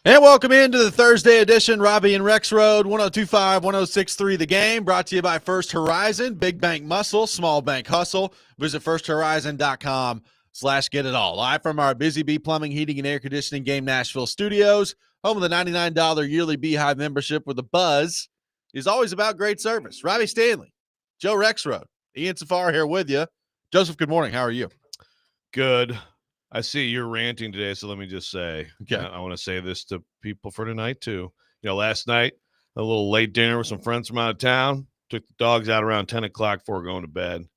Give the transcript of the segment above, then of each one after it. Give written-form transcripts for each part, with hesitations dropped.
And welcome into the Thursday edition, Robby and Rexrode, 102.5, 106.3 The Game, brought to you by First Horizon, Big Bank Muscle, Small Bank Hustle. Visit firsthorizon.com/get it all. Live from our Busy Bee Plumbing, Heating, and Air Conditioning Game Nashville studios, home of the $99 yearly Beehive membership where the buzz is always about great service. Robbie Stanley, Joe Rexrode, Ian Safar here with you. Joseph, good morning. How are you? Good. I see you're ranting today, so let me just say, Okay. I want to say this to people for tonight, too. Last night, a little late dinner with some friends from out of town, took the dogs out around 10 o'clock before going to bed.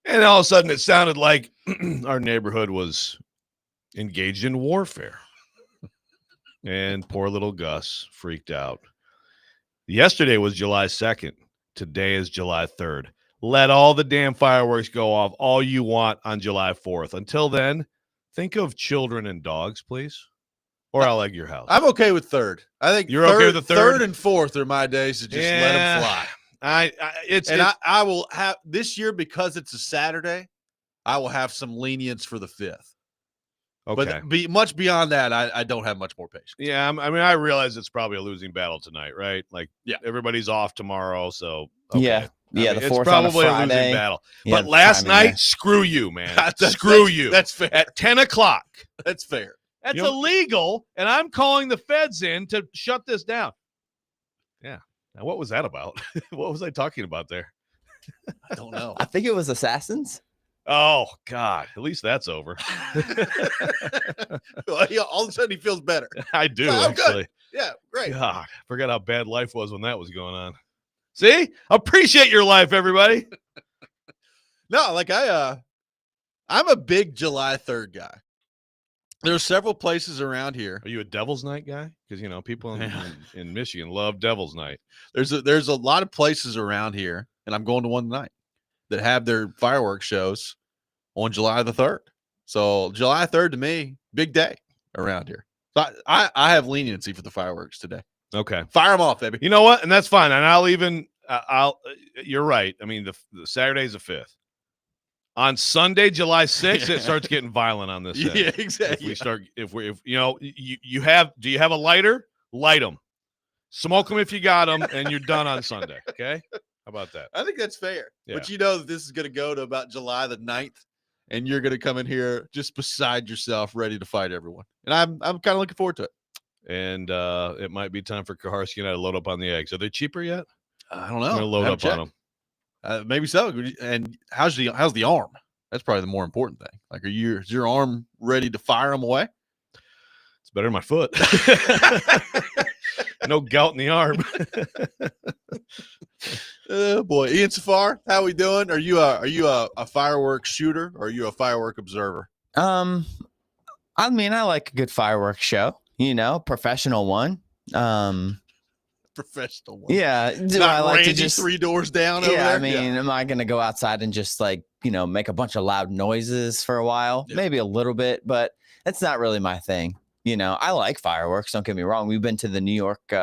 And all of a sudden, it sounded like our neighborhood was engaged in warfare. And poor little Gus freaked out. Yesterday was July 2nd. Today is July 3rd. Let all the damn fireworks go off all you want on July 4th. Until then, think of children and dogs, please, or I'll egg your house. I'm okay with third. I think You're okay with the third? Third and fourth are my days to just let them fly. I will have this year, because it's a Saturday, I will have some lenience for the fifth. Okay. But much beyond that, I don't have much more patience. Yeah, I realize it's probably a losing battle tonight, right? Like, yeah, everybody's off tomorrow, so okay. Yeah. The fourth it's probably a losing battle. Yeah, but last night, screw you, man. Screw you. That's fair. At 10 o'clock. That's fair. That's illegal, and I'm calling the feds in to shut this down. Yeah. Now, what was that about? What was I talking about there? I don't know. I think it was assassins. Oh, God. At least that's over. All of a sudden, he feels better. I do, actually. Good. Yeah, great. God, forgot how bad life was when that was going on. See? Appreciate your life, everybody. No, like I'm a big July 3rd guy. There's several places around here. Are you a Devil's Night guy? Because, people in Michigan love Devil's Night. There's a lot of places around here, and I'm going to one tonight, that have their fireworks shows on July the 3rd. So July 3rd, to me, big day around here. So I have leniency for the fireworks today. Okay. Fire them off, baby. You know what? And that's fine. And you're right. I mean, the Saturday's the 5th. On Sunday, July 6th, it starts getting violent on this end. Yeah, exactly. Do you have a lighter? Light them. Smoke them if you got them, and you're done on Sunday. Okay? How about that? I think that's fair. Yeah. But you know that this is going to go to about July the 9th, and you're going to come in here just beside yourself, ready to fight everyone. And I'm kind of looking forward to it. And it might be time for Kaharski and I to load up on the eggs. Are they cheaper yet? I don't know. I'm going to load up on them. Maybe so. And how's the arm? That's probably the more important thing. Like, is your arm ready to fire them away? It's better than my foot. No gout in the arm. Oh boy, Ian Safar, how we doing? Are you a fireworks shooter, or are you a firework observer? I like a good fireworks show. Professional one. Professional one. Yeah. Do Not I like Randy to just 3 doors down over there? Am I going to go outside and just make a bunch of loud noises for a while? Yeah. Maybe a little bit, but it's not really my thing. I like fireworks. Don't get me wrong. We've been to the New York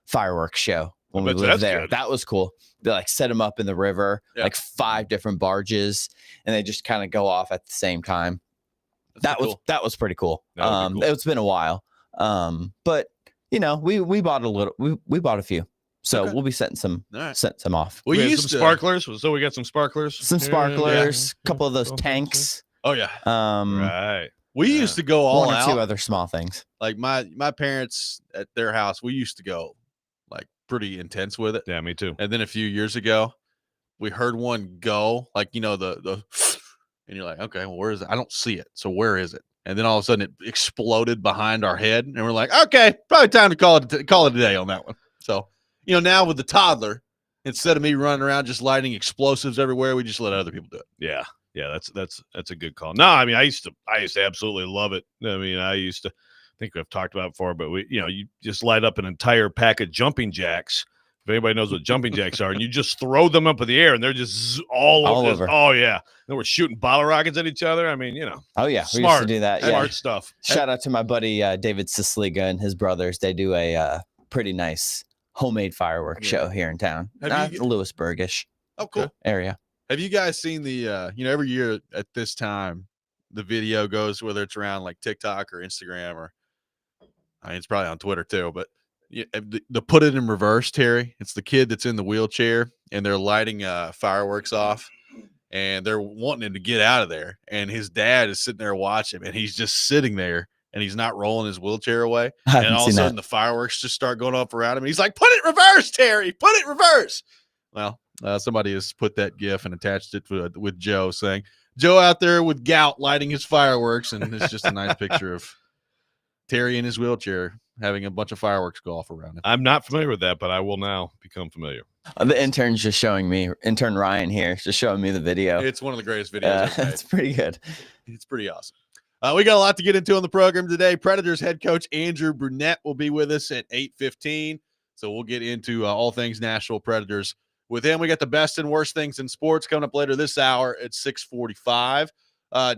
fireworks show when we lived there. Good. That was cool. They set them up in the river, 5 different barges, and they just kind of go off at the same time. That was pretty cool. Cool. It's been a while. But we bought a little. We bought a few, so we'll be setting some off. We used some sparklers, so we got some sparklers. Some sparklers, a couple of those tanks. Oh yeah. Right. We used to go all out. 1 or 2 other small things. Like my parents at their house, we used to go pretty intense with it. Yeah, me too. And then a few years ago, we heard one go, the and you're like, okay, well, where is it? I don't see it. So where is it? And then all of a sudden it exploded behind our head, and we're like, okay, probably time to call it a day on that one. So, now with the toddler, instead of me running around just lighting explosives everywhere, we just let other people do it. Yeah. Yeah, that's a good call. No, I used to absolutely love it. I think we've talked about it before, but you just light up an entire pack of jumping jacks. If anybody knows what jumping jacks are, and you just throw them up in the air, and they're just all over. Oh yeah, then we're shooting bottle rockets at each other. Oh yeah, smart, we used to do that. Smart stuff. Shout out to my buddy David Sisliga and his brothers. They do a pretty nice homemade fireworks show here in town. Lewisburgish. Oh, cool area. Have you guys seen the every year at this time the video goes, whether it's around like TikTok or Instagram, or I mean, it's probably on Twitter too, but the put it in reverse, Terry. It's the kid that's in the wheelchair and they're lighting fireworks off and they're wanting him to get out of there. And his dad is sitting there watching him and he's just sitting there and he's not rolling his wheelchair away. And all of a sudden the fireworks just start going off around him. And he's like, put it reverse, Terry, put it reverse. Well, somebody has put that GIF and attached it with Joe saying, Joe out there with gout lighting his fireworks. And it's just a nice picture of Terry in his wheelchair having a bunch of fireworks go off around him. I'm not familiar with that, but I will now become familiar. The intern's just showing me, intern Ryan here, just showing me the video. It's one of the greatest videos. It's pretty good. It's pretty awesome. We got a lot to get into on the program today. Predators head coach Andrew Brunette will be with us at 8:15. So we'll get into all things Nashville Predators with him. We got the best and worst things in sports coming up later this hour at 6:45.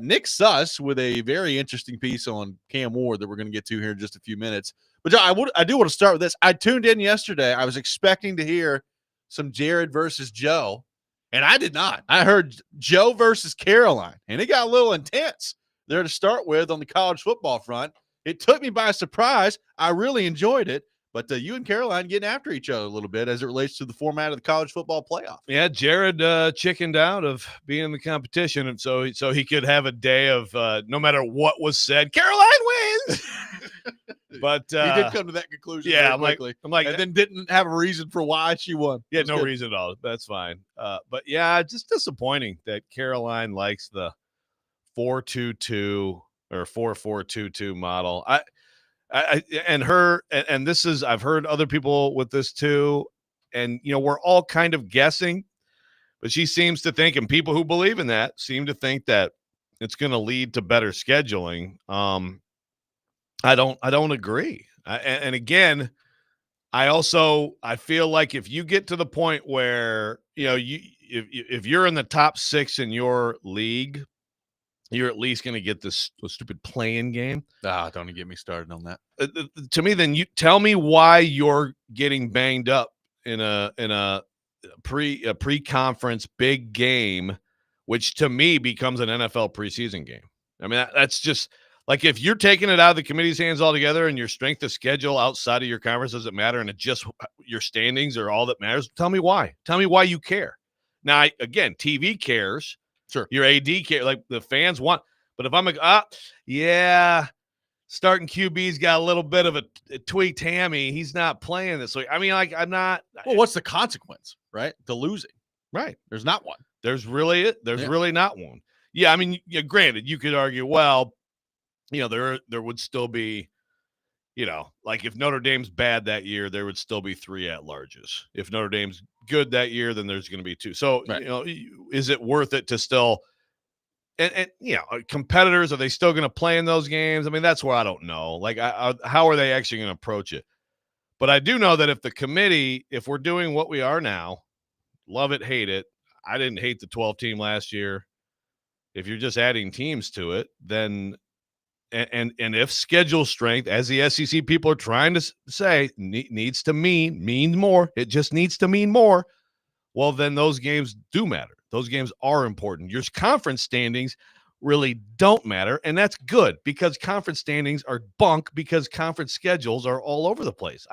Nick Suss with a very interesting piece on Cam Ward that we're going to get to here in just a few minutes. But John, I do want to start with this. I tuned in yesterday. I was expecting to hear some Jared versus Joe, and I did not. I heard Joe versus Caroline, and it got a little intense there to start with on the college football front. It took me by surprise. I really enjoyed it. But you and Caroline getting after each other a little bit as it relates to the format of the college football playoff. Yeah, Jared chickened out of being in the competition, and so he could have a day of no matter what was said, Caroline wins. But he did come to that conclusion. Yeah, I'm like, and then didn't have a reason for why she won. Yeah, no reason at all. That's fine. But yeah, just disappointing that Caroline likes the 4-2-2 or 4-4-2-2 model. And this is, I've heard other people with this too. And, we're all kind of guessing, but she seems to think, and people who believe in that seem to think that it's going to lead to better scheduling. I don't agree. And again, I feel like if you get to the point where, if you're in the top 6 in your league, you're at least going to get this stupid play-in game. Don't even get me started on that. To me, then you tell me why you're getting banged up in a pre-conference big game, which to me becomes an NFL preseason game. I mean, that's just like if you're taking it out of the committee's hands altogether and your strength of schedule outside of your conference doesn't matter and it just your standings are all that matters. Tell me why. Tell me why you care. Now, again, TV cares. Sure. Your AD care, like the fans want, but if I'm like, starting QB's got a little bit of a tweaked hammy, he's not playing this week. I mean, like, I'm not. Well, what's the consequence, right? The losing, right? There's not one. There's really really not one. Yeah, I mean, granted, you could argue, well, there would still be, like if Notre Dame's bad that year, there would still be 3 at-larges. If Notre Dame's good that year, then there's going to be 2. So, right. Is it worth it to still and competitors, are they still going to play in those games? I mean, that's where I don't know. Like, how are they actually going to approach it? But I do know that if we're doing what we are now, love it, hate it. I didn't hate the 12 team last year. If you're just adding teams to it, then and if schedule strength, as the SEC people are trying to say, needs to mean more. It just needs to mean more. Well, then those games do matter. Those games are important. Your conference standings really don't matter, and that's good because conference standings are bunk because conference schedules are all over the place.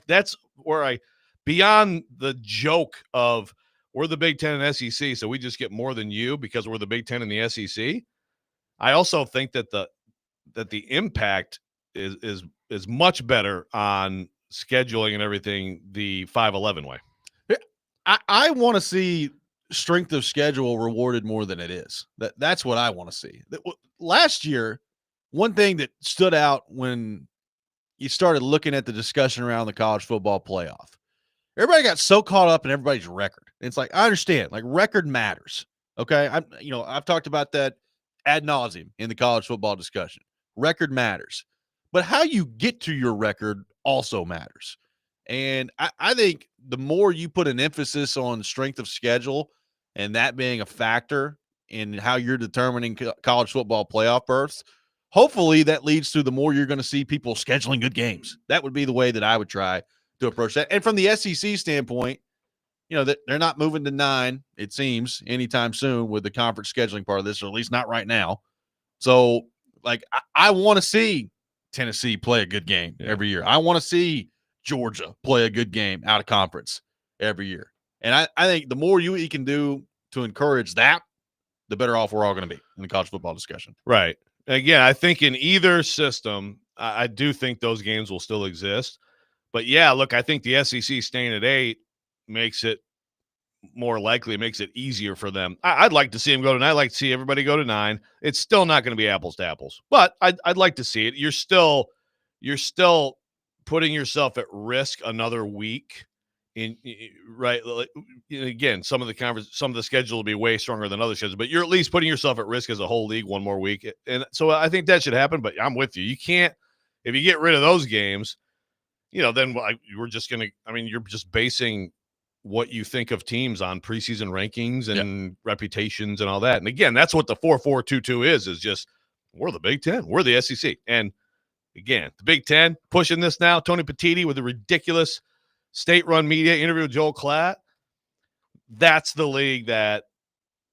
That's where beyond the joke of we're the Big Ten and SEC, so we just get more than you because we're the Big Ten and the SEC. I also think that the impact is much better on scheduling and everything the 5-11 way. I want to see strength of schedule rewarded more than it is. That's what I want to see. Last year, one thing that stood out when you started looking at the discussion around the college football playoff, everybody got so caught up in everybody's record. It's like, I understand, like record matters. Okay. I've talked about that ad nauseum in the college football discussion. Record matters, but how you get to your record also matters. And I think the more you put an emphasis on strength of schedule and that being a factor in how you're determining college football playoff berths, hopefully that leads to the more you're going to see people scheduling good games. That would be the way that I would try to approach that. And from the SEC standpoint, that they're not moving to 9, it seems, anytime soon with the conference scheduling part of this, or at least not right now. So, like, I want to see Tennessee play a good game every year. I want to see Georgia play a good game out of conference every year. And I think the more we can do to encourage that, the better off we're all going to be in the college football discussion. Right. Again, I think in either system, I do think those games will still exist. But yeah, look, I think the SEC staying at 8 makes it more likely, makes it easier for them. I'd like to see them go to 9. I'd like to see everybody go to 9. It's still not going to be apples to apples, but I'd like to see it. You're still putting yourself at risk another week. Right. Again, some of the schedule will be way stronger than other schedules, but you're at least putting yourself at risk as a whole league one more week. And so I think that should happen, but I'm with you. You can't, if you get rid of those games, then we're just going to, you're just basing what you think of teams on preseason rankings and reputations and all that. And again, that's what the 4-4-2-2 is just, we're the Big Ten, we're the SEC. And again, the Big Ten pushing this now, Tony Petitti with a ridiculous state-run media interview with Joel Klatt. That's the league that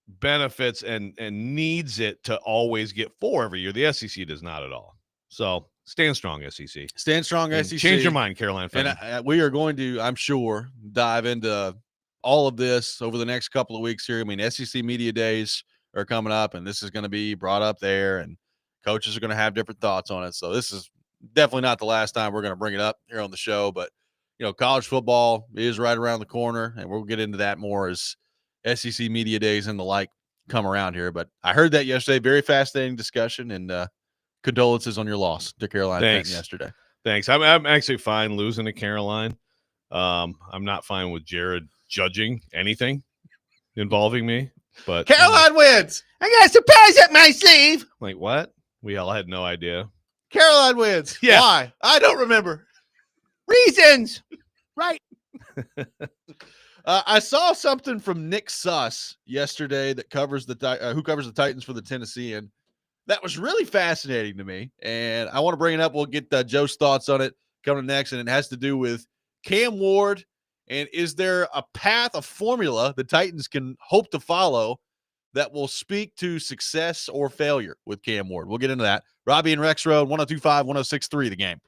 benefits and needs it to always get 4 every year. The SEC does not at all. So stand strong, SEC. Stand strong, and SEC. Change your mind, Carolina fan. And we are going to, I'm sure, dive into all of this over the next couple of weeks here. SEC media days are coming up, and this is going to be brought up there, and coaches are going to have different thoughts on it. So this is definitely not the last time we're going to bring it up here on the show, but college football is right around the corner, and we'll get into that more as SEC media days and the like come around here. But I heard that yesterday. Very fascinating discussion, and condolences on your loss to Carolina yesterday. Thanks. I'm actually fine losing to Caroline. I'm not fine with Jared judging anything involving me. But Caroline wins. I got a surprise up my sleeve. Like what? We all had no idea. Caroline wins. Yeah. Why? I don't remember. Reasons. Right. I saw something from Nick Suss yesterday that covers who covers the Titans for the Tennessean. That was really fascinating to me, and I want to bring it up. We'll get Joe's thoughts on it coming next, and it has to do with Cam Ward. And is there a path, a formula the Titans can hope to follow that will speak to success or failure with Cam Ward? We'll get into that. Robby and Rexrode, 102.5, 106.3, The Game.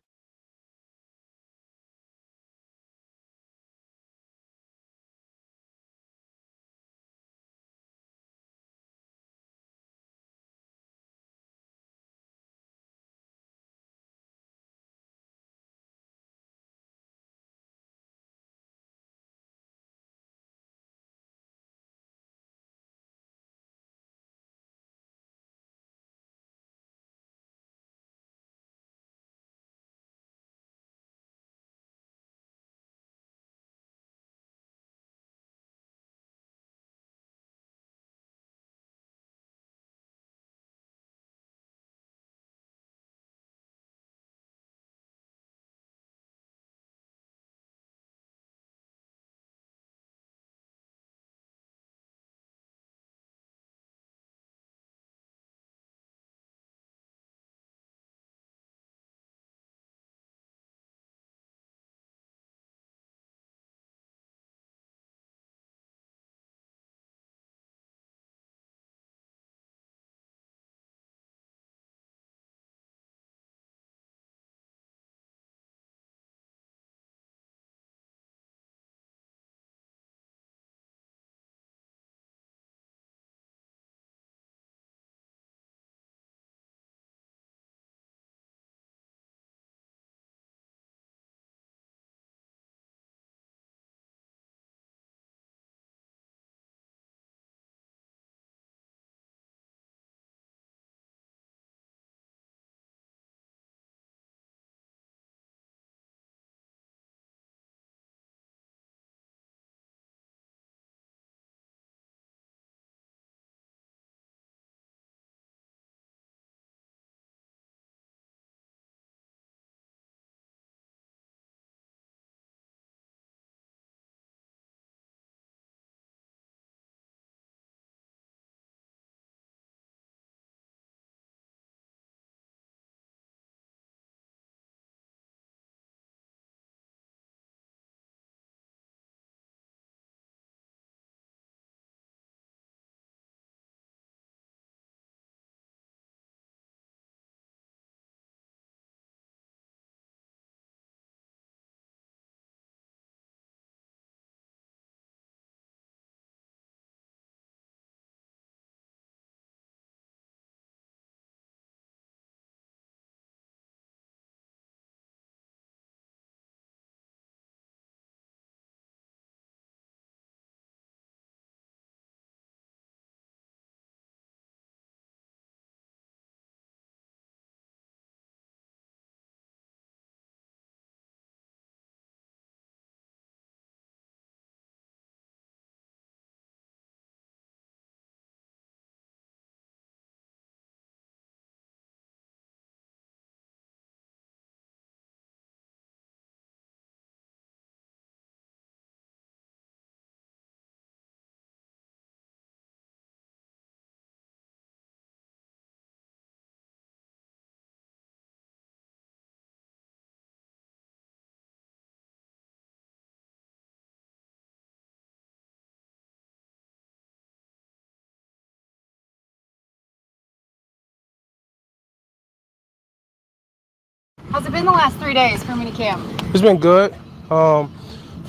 How's it been the last 3 days for mini camp? It's been good. From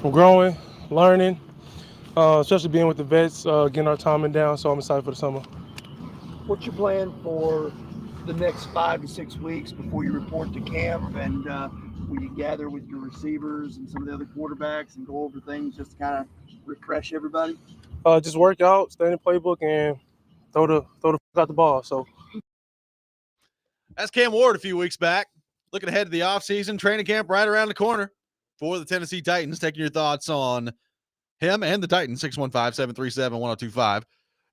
growing, learning, especially being with the vets, getting our timing down. So I'm excited for the summer. What's your plan for the next 5 to 6 weeks before you report to camp, and will you gather with your receivers and some of the other quarterbacks and go over things just to kind of refresh everybody? Just work out, stay in the playbook, and throw the out the ball. So that's Cam Ward a few weeks back. Looking ahead to the offseason, training camp right around the corner for the Tennessee Titans. Taking your thoughts on him and the Titans, 615-737-1025.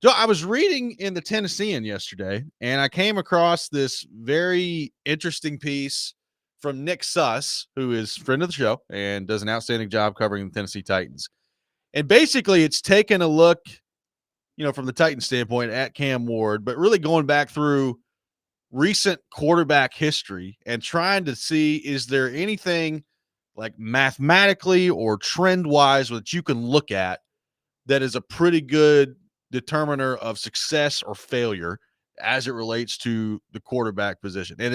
Joe, I was reading in the Tennessean yesterday, and I came across this very interesting piece from Nick Suss, who is a friend of the show and does an outstanding job covering the Tennessee Titans. And basically, it's taken a look, from the Titans standpoint at Cam Ward, but really going back through recent quarterback history and trying to see, is there anything like mathematically or trend-wise that you can look at that is a pretty good determiner of success or failure as it relates to the quarterback position. And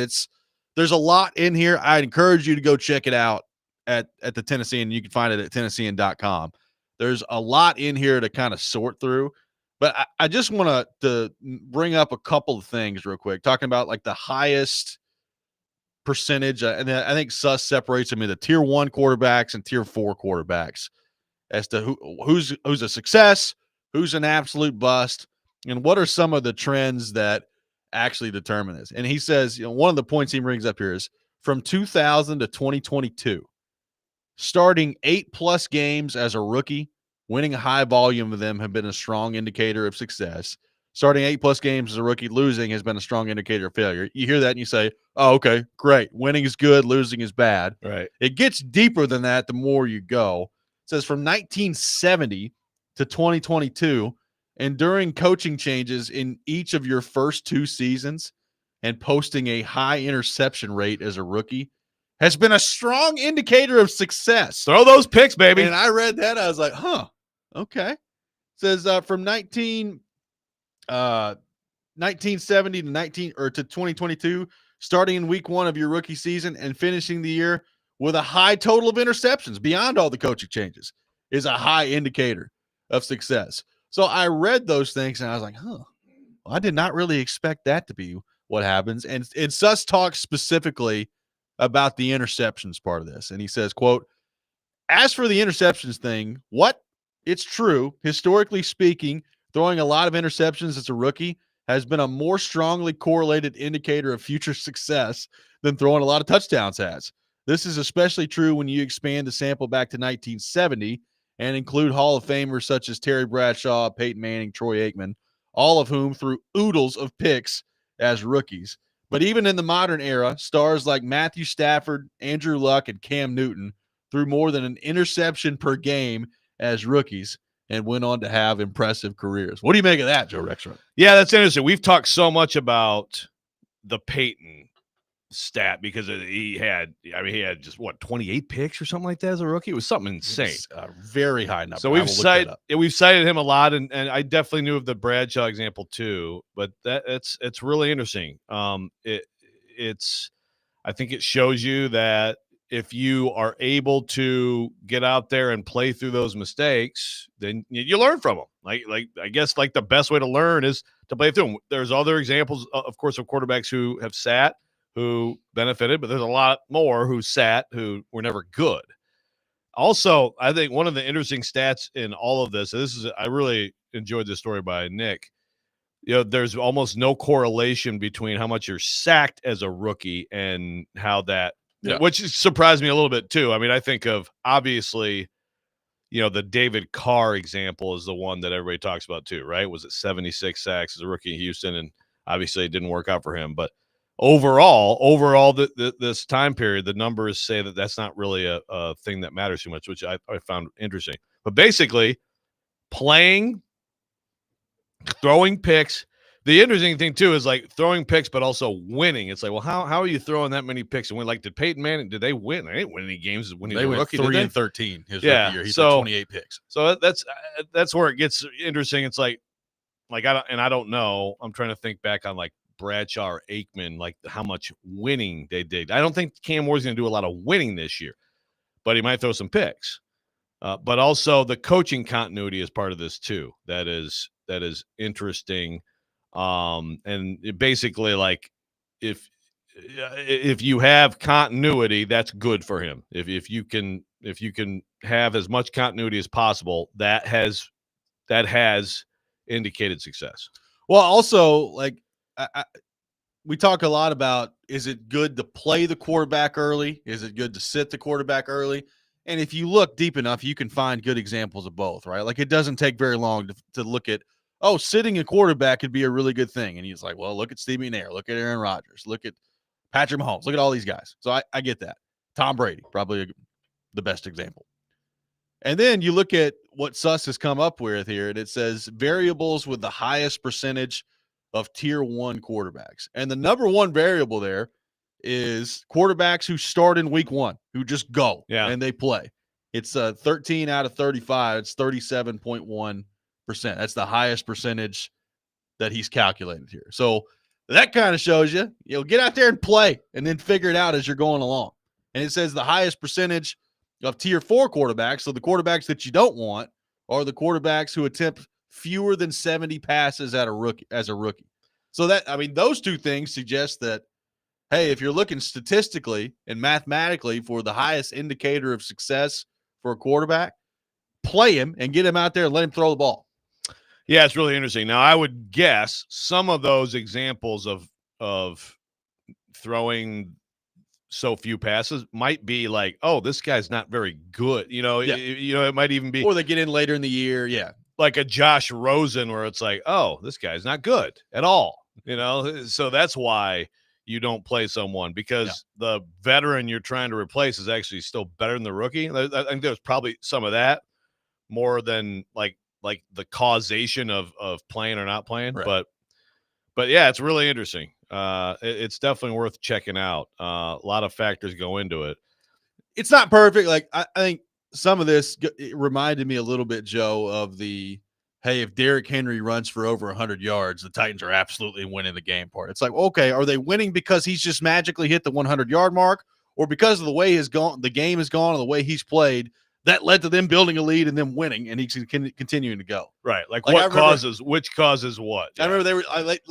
there's a lot in here. I'd encourage you to go check it out at the Tennessean. You can find it at Tennessean.com. There's a lot in here to kind of sort through, but I just want to bring up a couple of things real quick, talking about like the highest percentage. And I think Suss separates them into tier 1 quarterbacks and tier 4 quarterbacks as to who's a success, who's an absolute bust, and what are some of the trends that actually determine this. And he says, one of the points he brings up here is from 2000 to 2022, starting 8+ games as a rookie, winning a high volume of them have been a strong indicator of success. Starting 8+ games as a rookie, losing has been a strong indicator of failure. You hear that and you say, oh, okay, great. Winning is good, losing is bad. Right. It gets deeper than that the more you go. It says from 1970 to 2022, and during coaching changes in each of your first 2 seasons and posting a high interception rate as a rookie has been a strong indicator of success. Throw those picks, baby. And I read that. I was like, okay. It says from 1970 to 2022, starting in week 1 of your rookie season and finishing the year with a high total of interceptions beyond all the coaching changes is a high indicator of success. So I read those things and I was like, well, I did not really expect that to be what happens. And Suss talks specifically about the interceptions part of this. And he says, quote, as for the interceptions thing, it's true. Historically speaking, throwing a lot of interceptions as a rookie has been a more strongly correlated indicator of future success than throwing a lot of touchdowns has. This is especially true when you expand the sample back to 1970 and include Hall of Famers such as Terry Bradshaw, Peyton Manning, Troy Aikman, all of whom threw oodles of picks as rookies. But even in the modern era, stars like Matthew Stafford, Andrew Luck, and Cam Newton threw more than an interception per game as rookies and went on to have impressive careers. What do you make of that, Joe Rexrode? Yeah, that's interesting. We've talked so much about the Peyton stat because he had just 28 picks or something like that as a rookie. It was something insane. A very high number. So we've cited him a lot, and I definitely knew of the Bradshaw example too. But it's really interesting. I think it shows you that if you are able to get out there and play through those mistakes, then you learn from them. Like I guess the best way to learn is to play through them. There's other examples, of course, of quarterbacks who have sat, who benefited, but there's a lot more who sat, who were never good. Also, I think one of the interesting stats in all of this, I really enjoyed this story by Nick. There's almost no correlation between how much you're sacked as a rookie and how that, which surprised me a little bit too. I mean, I think of obviously, the David Carr example is the one that everybody talks about too, right? Was it 76 sacks as a rookie in Houston? And obviously it didn't work out for him, but overall, this time period, the numbers say that that's not really a thing that matters too much, which I found interesting. But basically, playing, throwing picks. The interesting thing too is like throwing picks, but also winning. It's like, well, how are you throwing that many picks and win? Like, did Peyton Manning? Did they win? They didn't win any games when he was a rookie. 3-13 his rookie year. He threw 28 picks. So that's where it gets interesting. It's like I don't know. I'm trying to think back on like Bradshaw or Aikman, like how much winning they did. I don't think Cam Ward's going to do a lot of winning this year, but he might throw some picks. But also the coaching continuity is part of this too. That is interesting. And it basically, like, if you have continuity, that's good for him. If you can have as much continuity as possible, that has indicated success. Well, also, like, we talk a lot about, is it good to play the quarterback early? Is it good to sit the quarterback early? And if you look deep enough, you can find good examples of both, right? Like, it doesn't take very long to look at, oh, sitting a quarterback could be a really good thing. And he's like, well, look at Steve McNair, look at Aaron Rodgers, look at Patrick Mahomes, look at all these guys. So I get that. Tom Brady, probably the best example. And then you look at what Suss has come up with here, and it says variables with the highest percentage of tier 1 quarterbacks. And the number one variable there is quarterbacks who start in week 1, who just go and they play. It's 13 out of 35. It's 37.1%. That's the highest percentage that he's calculated here. So that kind of shows you, get out there and play and then figure it out as you're going along. And it says the highest percentage of tier 4 quarterbacks, so the quarterbacks that you don't want, are the quarterbacks who attempt fewer than 70 passes as a rookie. So that, I mean, those two things suggest that, hey, if you're looking statistically and mathematically for the highest indicator of success for a quarterback, play him and get him out there and let him throw the ball. Yeah, it's really interesting. Now, I would guess some of those examples of throwing so few passes might be like, oh, this guy's not very good. It might even be, or they get in later in the year. Yeah. Like a Josh Rosen, where it's like, oh, this guy's not good at all. So that's why you don't play someone, because the veteran you're trying to replace is actually still better than the rookie. I think there's probably some of that more than like the causation of playing or not playing. Right. But yeah, it's really interesting. It's definitely worth checking out. A lot of factors go into it. It's not perfect. Like, I think some of this it reminded me a little bit, Joe, of the, hey, if Derrick Henry runs for over 100 yards, the Titans are absolutely winning the game part. It's like, okay, are they winning because he's just magically hit the 100-yard mark, or because of the way the game has gone and the way he's played, that led to them building a lead and them winning, and he's continuing to go. Right. Like which causes what? Yeah. I remember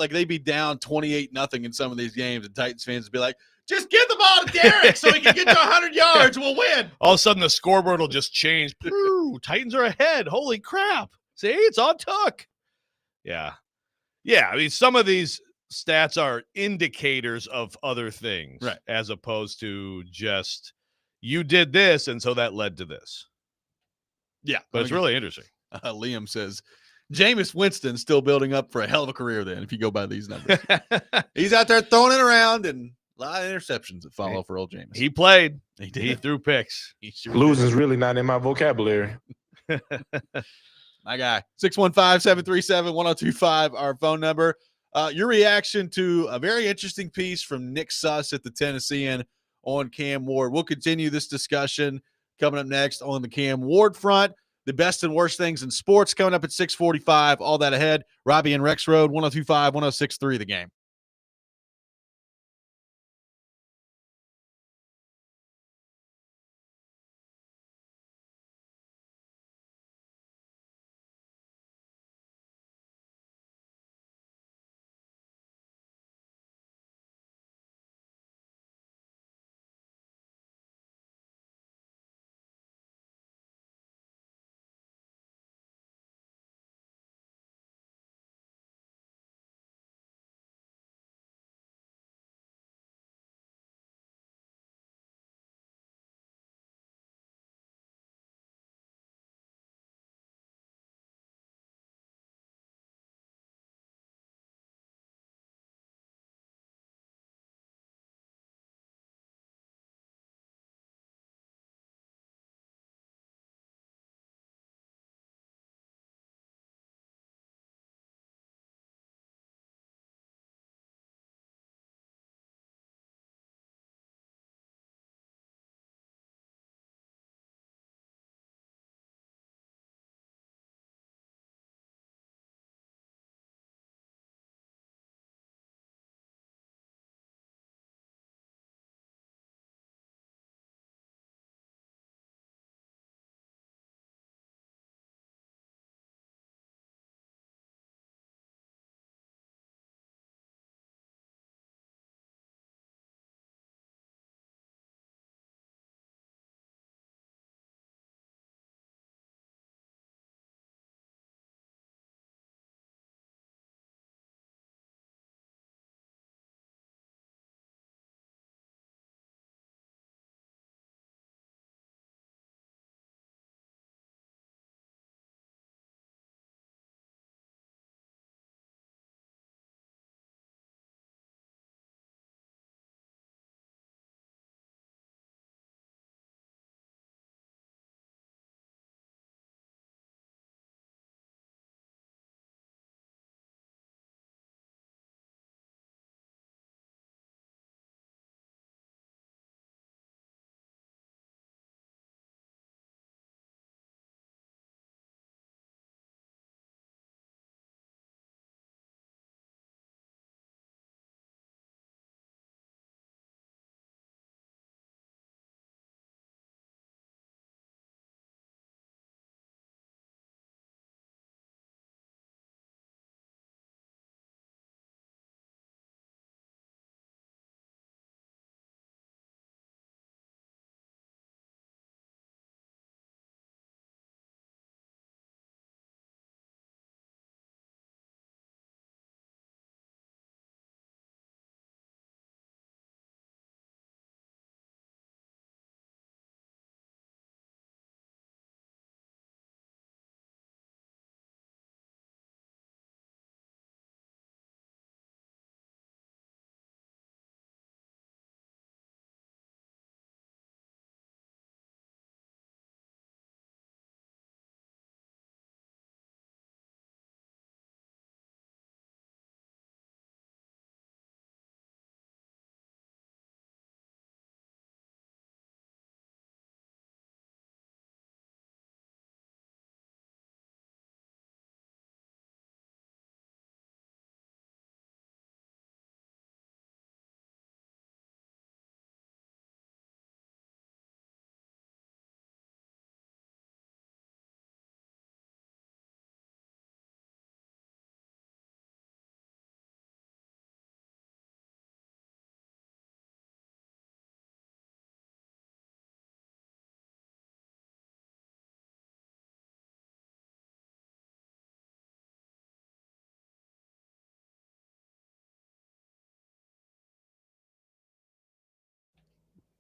they'd be down 28-0 in some of these games, and Titans fans would be like, just give the ball to Derrick so he can get to 100 yards. We'll win. All of a sudden, the scoreboard will just change. Titans are ahead. Holy crap. See, it's on tuck. Yeah. Yeah. I mean, some of these stats are indicators of other things, right, as opposed to just you did this, and so that led to this. Yeah. But it's really interesting. Liam says, Jameis Winston still building up for a hell of a career then, if you go by these numbers. He's out there throwing it around, and a lot of interceptions that follow for old Jameis. He played. He did. He threw picks. Losing's really not in my vocabulary. My guy. 615-737-1025, our phone number. Your reaction to a very interesting piece from Nick Suss at the Tennessean on Cam Ward. We'll continue this discussion coming up next on the Cam Ward front. The best and worst things in sports coming up at 6:45. All that ahead. Robby and Rexrode, 102.5, 106.3 The Game.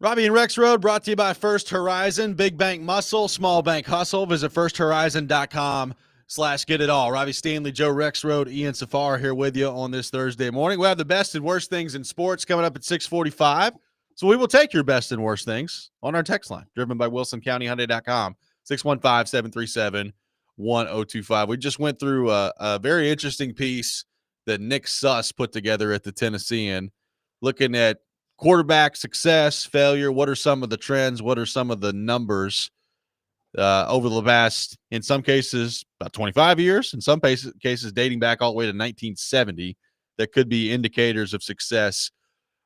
Robby and Rexrode brought to you by First Horizon. Big bank muscle, small bank hustle. Visit firsthorizon.com/get-it-all. Robby Stanley, Joe Rexrode, Ian Safar here with you on this Thursday morning. We have the best and worst things in sports coming up at 6:45. So we will take your best and worst things on our text line, driven by WilsonCountyHyundai.com, 615-737-1025. We just went through a very interesting piece that Nick Suss put together at the Tennessean, looking at quarterback success, failure. What are some of the trends? What are some of the numbers over the past, in some cases, about 25 years, in some cases dating back all the way to 1970, that could be indicators of success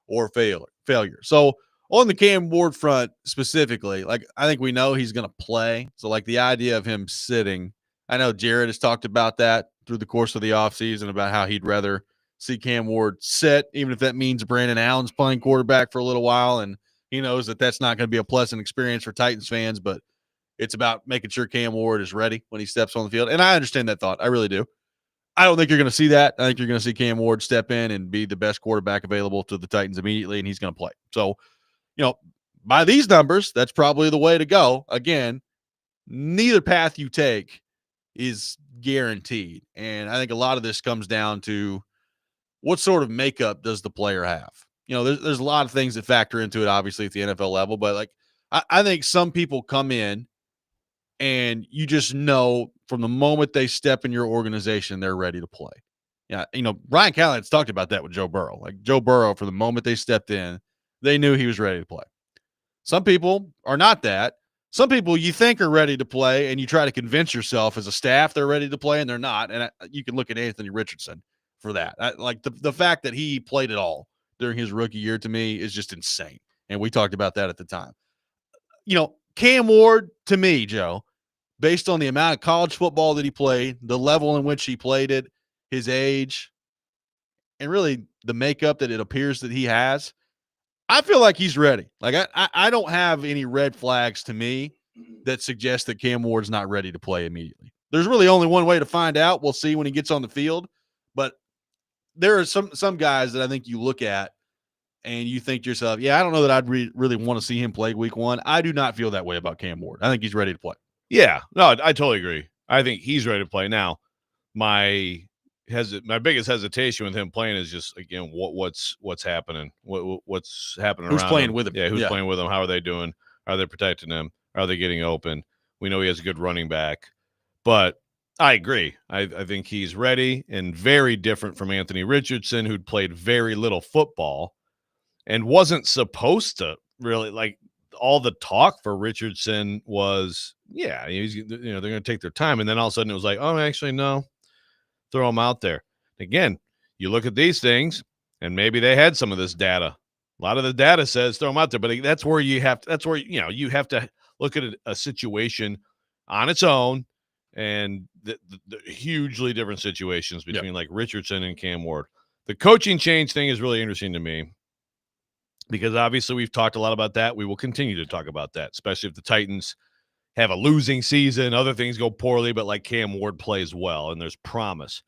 or failure. So on the Cam Ward front specifically, like, I think we know he's going to play. So like the idea of him sitting, I know Jared has talked about that through the course of the offseason about how he'd rather see Cam Ward sit, even if that means Brandon Allen's playing quarterback for a little while. And he knows that that's not going to be a pleasant experience for Titans fans, but it's about making sure Cam Ward is ready when he steps on the field. And I understand that thought. I really do. I don't think you're going to see that. I think you're going to see Cam Ward step in and be the best quarterback available to the Titans immediately, and he's going to play. So, by these numbers, that's probably the way to go. Again, neither path you take is guaranteed. And I think a lot of this comes down to what sort of makeup does the player have? There's a lot of things that factor into it, obviously, at the NFL level. But, like, I think some people come in and you just know from the moment they step in your organization, they're ready to play. Yeah, Brian Callahan's talked about that with Joe Burrow. Like, Joe Burrow, from the moment they stepped in, they knew he was ready to play. Some people are not that. Some people you think are ready to play, and you try to convince yourself as a staff they're ready to play, and they're not. And you can look at Anthony Richardson for that. Like the fact that he played it all during his rookie year, to me, is just insane. And we talked about that at the time. Cam Ward, to me, Joe, based on the amount of college football that he played, the level in which he played it, his age, and really the makeup that it appears that he has, I feel like he's ready. Like, I don't have any red flags to me that suggest that Cam Ward's not ready to play immediately. There's really only one way to find out. We'll see when he gets on the field. But there are some guys that I think you look at and you think to yourself, yeah, I don't know that I'd really want to see him play week one. I do not feel that way about Cam Ward. I think he's ready to play. Yeah, no, I totally agree. I think he's ready to play. Now, my biggest hesitation with him playing is just, again, what's happening? What's happening who's around playing him? with him? Yeah, who's playing with him? How are they doing? Are they protecting him? Are they getting open? We know he has a good running back. But I agree. I think he's ready, and very different from Anthony Richardson, who'd played very little football and wasn't supposed to really, like, all the talk for Richardson was, yeah, they're going to take their time. And then all of a sudden it was like, oh, actually, no, throw him out there. Again, you look at these things, and maybe they had some of this data. A lot of the data says throw him out there, but that's where you have to look at a situation on its own, and the hugely different situations between like Richardson and Cam Ward. The coaching change thing is really interesting to me, because obviously we've talked a lot about that. We will continue to talk about that, especially if the Titans have a losing season, other things go poorly, but like Cam Ward plays well and there's promise.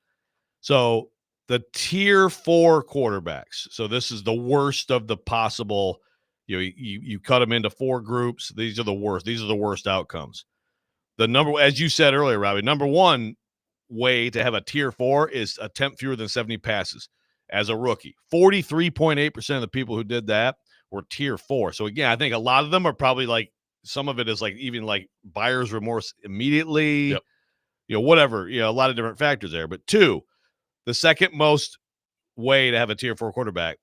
So the tier 4 quarterbacks. So this is the worst of the possible, you cut them into 4 groups. These are the worst. These are the worst outcomes. The number, as you said earlier, Robby, number one way to have a tier 4 is attempt fewer than 70 passes. As a rookie, 43.8% of the people who did that were tier 4. So again, I think a lot of them are probably like, some of it is like even like buyer's remorse immediately, whatever, a lot of different factors there. But 2, the second most way to have a tier 4 quarterback,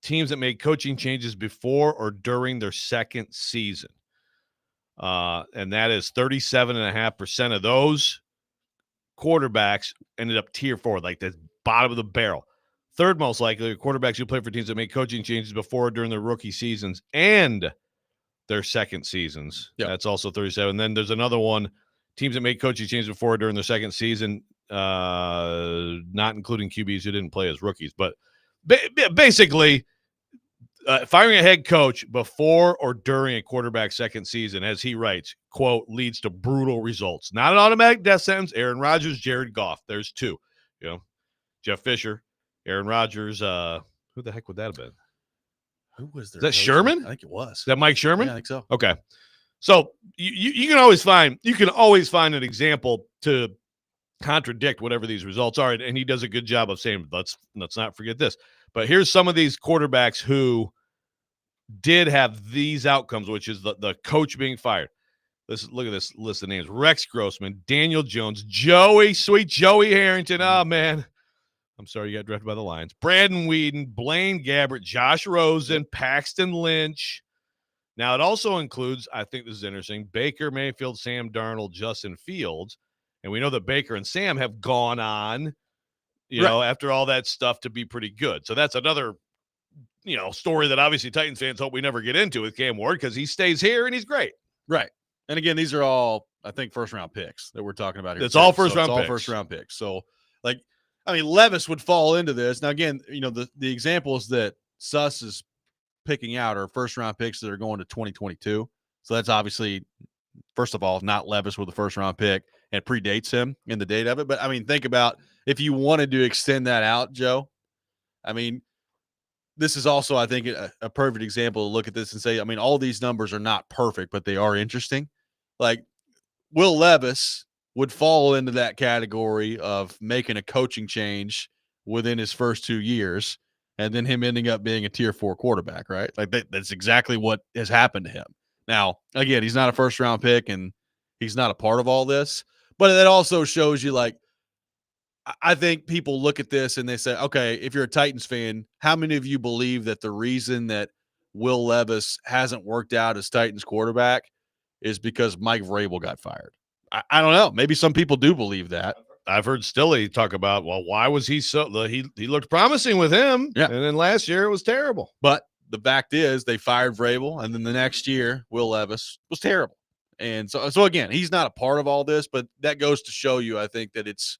teams that made coaching changes before or during their second season. And that is 37.5% of those quarterbacks ended up tier 4, like the bottom of the barrel. Third most likely are quarterbacks who play for teams that make coaching changes before or during their rookie seasons and their second seasons. Yep. That's also 37. Then there's another one, teams that make coaching changes before or during their second season, not including QBs who didn't play as rookies. But basically, firing a head coach before or during a quarterback's second season, as he writes, quote, leads to brutal results. Not an automatic death sentence. Aaron Rodgers, Jared Goff. There's 2. Jeff Fisher, Aaron Rodgers, who the heck would that have been? Who was there? Is that Sherman? I think it was. Is that Mike Sherman? Yeah, I think so. Okay. So you can always find an example to contradict whatever these results are, and he does a good job of saying, let's not forget this. But here's some of these quarterbacks who did have these outcomes, which is the coach being fired. Look at this list of names: Rex Grossman, Daniel Jones, sweet Joey Harrington. Oh man, I'm sorry you got drafted by the Lions. Brandon Whedon, Blaine Gabbert, Josh Rosen, Paxton Lynch. Now, it also includes, I think this is interesting, Baker Mayfield, Sam Darnold, Justin Fields. And we know that Baker and Sam have gone on, after all that stuff to be pretty good. So that's another, story that obviously Titans fans hope we never get into with Cam Ward because he stays here and he's great. Right. And again, these are all, I think, first-round picks that we're talking about here. It's all first-round picks. All first-round picks. So, Levis would fall into this. Now, again, the examples that Suss is picking out are first-round picks that are going to 2022. So that's obviously, first of all, not Levis with the first-round pick and predates him in the date of it. But, think about if you wanted to extend that out, Joe. This is also, I think, a perfect example to look at this and say, all these numbers are not perfect, but they are interesting. Like, Will Levis would fall into that category of making a coaching change within his first 2 years and then him ending up being a tier 4 quarterback, right? Like that's exactly what has happened to him. Now, again, he's not a first round pick and he's not a part of all this, but that also shows you, I think people look at this and they say, okay, if you're a Titans fan, how many of you believe that the reason that Will Levis hasn't worked out as Titans quarterback is because Mike Vrabel got fired? I don't know. Maybe some people do believe that. I've heard Stilly talk about, well, why was he he looked promising with him, yeah, and then last year it was terrible. But the fact is they fired Vrabel, and then the next year Will Levis was terrible. And so again, he's not a part of all this, but that goes to show you, I think, that it's,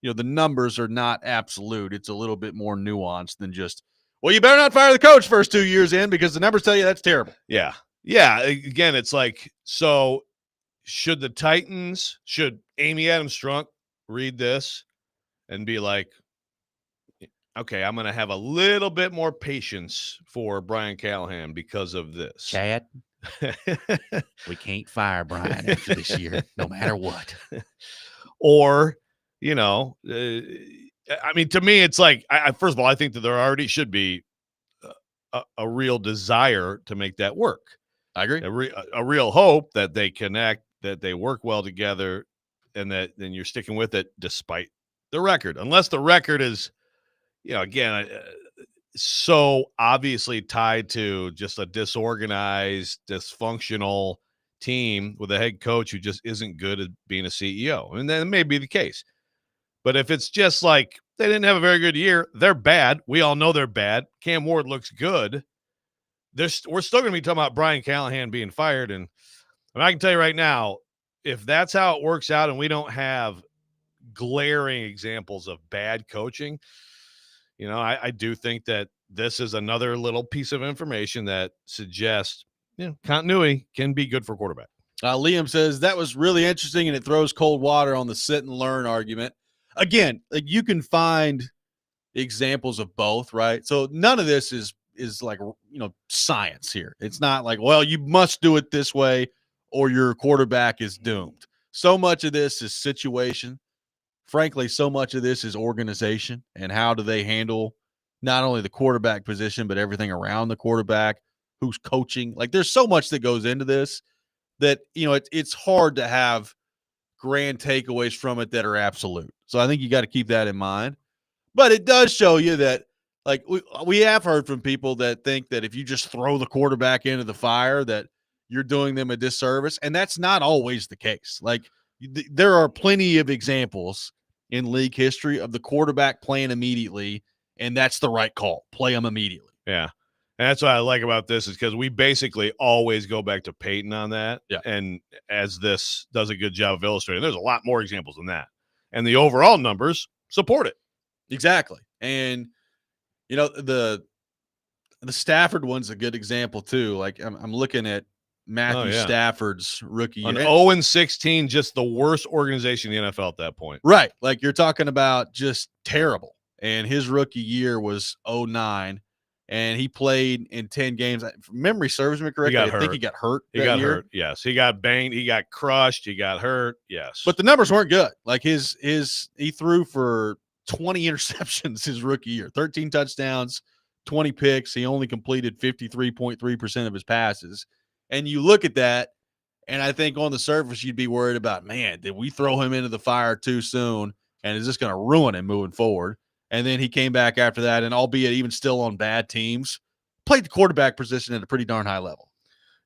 the numbers are not absolute. It's a little bit more nuanced than just, well, you better not fire the coach first 2 years in because the numbers tell you that's terrible. Yeah. Yeah. Again, it's like, so should Amy Adams Strunk read this and be like, okay, I'm going to have a little bit more patience for Brian Callahan because of this? Chad, we can't fire Brian after this year, no matter what. Or, to me, it's like, first of all, I think that there already should be a real desire to make that work. I agree. A real hope that they connect, that they work well together, and that then you're sticking with it despite the record. Unless the record is, again, so obviously tied to just a disorganized, dysfunctional team with a head coach who just isn't good at being a CEO. And that may be the case. But if it's just like they didn't have a very good year, they're bad. We all know they're bad. Cam Ward looks good. We're still going to be talking about Brian Callahan being fired. And I can tell you right now, if that's how it works out and we don't have glaring examples of bad coaching, I do think that this is another little piece of information that suggests continuity can be good for quarterback. Liam says that was really interesting, and it throws cold water on the sit and learn argument. Again, you can find examples of both, right? So none of this is like, science here. It's not like, well, you must do it this way or your quarterback is doomed. So much of this is situation. Frankly, so much of this is organization and how do they handle not only the quarterback position, but everything around the quarterback, who's coaching. Like, there's so much that goes into this that, it's hard to have grand takeaways from it that are absolute. So I think you got to keep that in mind. But it does show you that, like, we have heard from people that think that if you just throw the quarterback into the fire, that you're doing them a disservice. And that's not always the case. Like, there are plenty of examples in league history of the quarterback playing immediately, and that's the right call. Play them immediately. Yeah. And that's what I like about this is because we basically always go back to Peyton on that. Yeah. And as this does a good job of illustrating, there's a lot more examples than that. And the overall numbers support it. Exactly. And, the Stafford one's a good example too. Like, I'm looking at Matthew Stafford's rookie year. An 0-16, just the worst organization in the NFL at that point. Right. Like, you're talking about just terrible. And his rookie year was 2009. and he played in 10 games. If memory serves me correctly, I think he got hurt. He got hurt. Yes, he got banged. He got crushed. He got hurt. Yes, but the numbers weren't good. Like he threw for 20 interceptions his rookie year, 13 touchdowns, 20 picks. He only completed 53.3% of his passes. And you look at that, and I think on the surface you'd be worried about, man, did we throw him into the fire too soon? And is this going to ruin him moving forward? And then he came back after that, and albeit even still on bad teams, played the quarterback position at a pretty darn high level.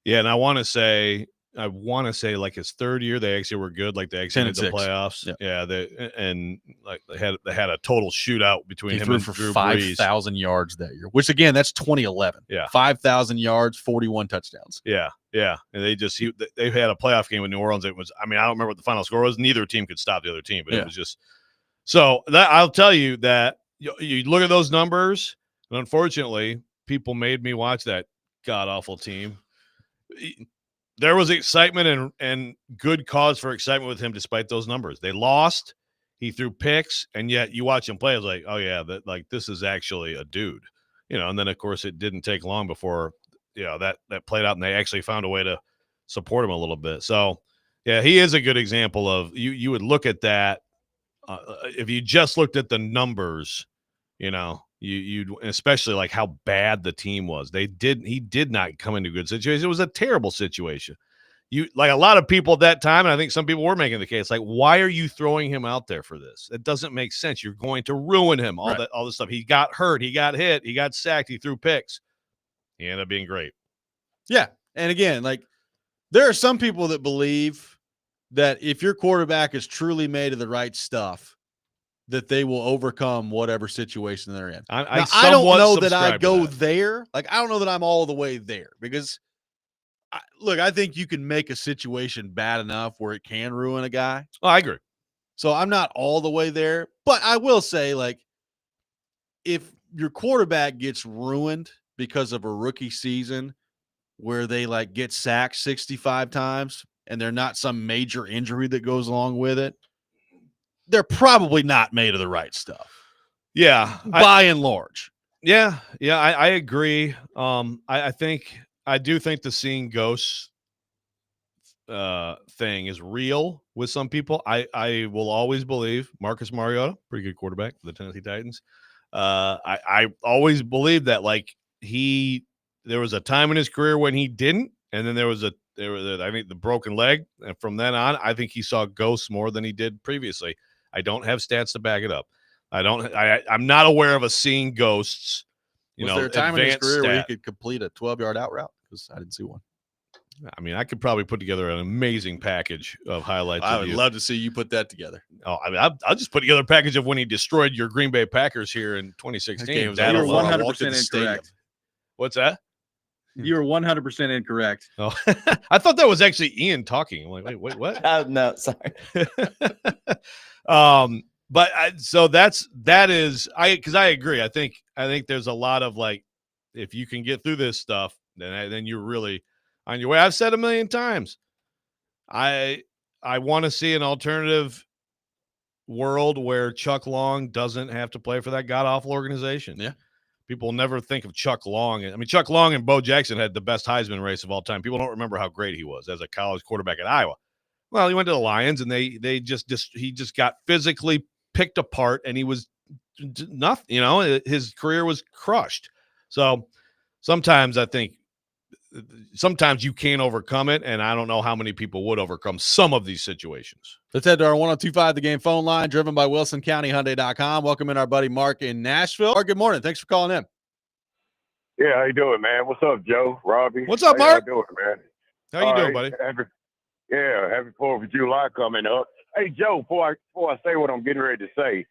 Yeah, and I want to say like his third year they actually were good. Like they actually made the playoffs. Yeah, they had a total shootout between him and Drew 5,000 yards that year, which again, that's 2011. Yeah, 5,000 yards, 41 touchdowns. Yeah, and they had a playoff game with New Orleans. It was, I mean, I don't remember what the final score was. Neither team could stop the other team, but it was just so that I'll tell you that you look at those numbers, and unfortunately, people made me watch that god awful team. There was excitement and good cause for excitement with him despite those numbers. They lost. He threw picks, and yet you watch him play. I was like, oh, yeah, this is actually a dude. And then, of course, it didn't take long before, that played out, and they actually found a way to support him a little bit. So, yeah, he is a good example of you would look at that. If you just looked at the numbers, you'd especially like how bad the team was. He did not come into a good situation. It was a terrible situation. Like a lot of people at that time, and I think some people were making the case, like, why are you throwing him out there for this? It doesn't make sense. You're going to ruin him. All this stuff. He got hurt. He got hit. He got sacked. He threw picks. He ended up being great. Yeah. And again, like there are some people that believe that if your quarterback is truly made of the right stuff, that they will overcome whatever situation they're in. I don't know that I go there. Like, I don't know that I'm all the way there because I think you can make a situation bad enough where it can ruin a guy. Oh, I agree. So I'm not all the way there, but I will say, like, if your quarterback gets ruined because of a rookie season where they like get sacked 65 times and they're not some major injury that goes along with it, they're probably not made of the right stuff. Yeah. By and large. Yeah. Yeah. I agree. I do think the seeing ghosts thing is real with some people. I will always believe Marcus Mariota, pretty good quarterback for the Tennessee Titans. I always believed that there was a time in his career when he didn't, and then there was I think the broken leg, and from then on, I think he saw ghosts more than he did previously. I don't have stats to back it up. I'm not aware of a seeing ghosts. Was there a time in his career where he could complete a 12-yard out route? Because I didn't see one. I mean, I could probably put together an amazing package of highlights. I would love to see you put that together. Oh, I mean, I'll just put together a package of when he destroyed your Green Bay Packers here in 2016. You were 100% incorrect. What's that? You were 100% incorrect. Oh, I thought that was actually Ian talking. I'm like, wait, what? No, sorry. But because I agree. I think there's a lot of like, if you can get through this stuff, then you're really on your way. I've said a million times, I want to see an alternative world where Chuck Long doesn't have to play for that god awful organization. Yeah. People never think of Chuck Long. I mean, Chuck Long and Bo Jackson had the best Heisman race of all time. People don't remember how great he was as a college quarterback at Iowa. Well, he went to the Lions, and he just got physically picked apart, and he was nothing. His career was crushed. So sometimes I think you can't overcome it, and I don't know how many people would overcome some of these situations. Let's head to our 1025 The Game phone line, driven by WilsonCountyHyundai.com. Welcome in our buddy Mark in Nashville. Mark, good morning. Thanks for calling in. Yeah, how you doing, man? What's up, Joe? Robbie? What's up, Mark? How you doing, man? How you doing, buddy? Happy 4th of July coming up. Hey, Joe, before I say what I'm getting ready to say,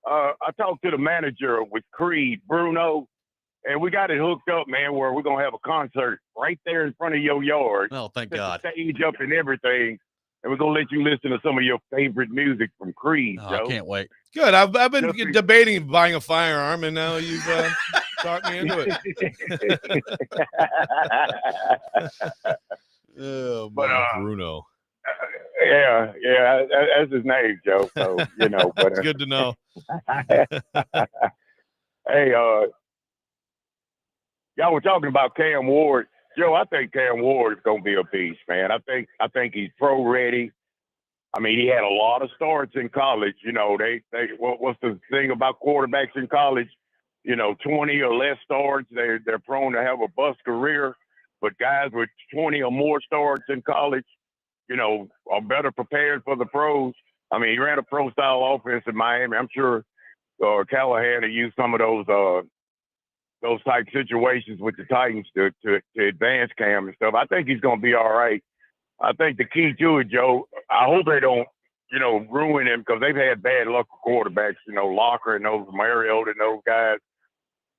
I talked to the manager with Creed, Bruno, and we got it hooked up, man, where we're going to have a concert right there in front of your yard. Oh, thank God. Stage up and everything. And we're going to let you listen to some of your favorite music from Creed, Joe. I can't wait. Good. I've been debating buying a firearm, and now you've talked me into it. Bruno. Yeah, that's his name, Joe. So, but it's good to know. Hey, y'all were talking about Cam Ward. Joe, I think Cam Ward is gonna be a beast, man. I think he's pro ready. I mean, he had a lot of starts in college. You know, what's the thing about quarterbacks in college? You know, 20 or less starts, they're prone to have a bust career. But guys with 20 or more starts in college, you know, are better prepared for the pros. I mean, he ran a pro style offense in Miami. I'm sure Callahan had used some of those type situations with the Titans to advance Cam and stuff. I think he's going to be all right. I think the key to it, Joe, I hope they don't, you know, ruin him because they've had bad luck with quarterbacks, you know, Locker and those Mariota and those guys.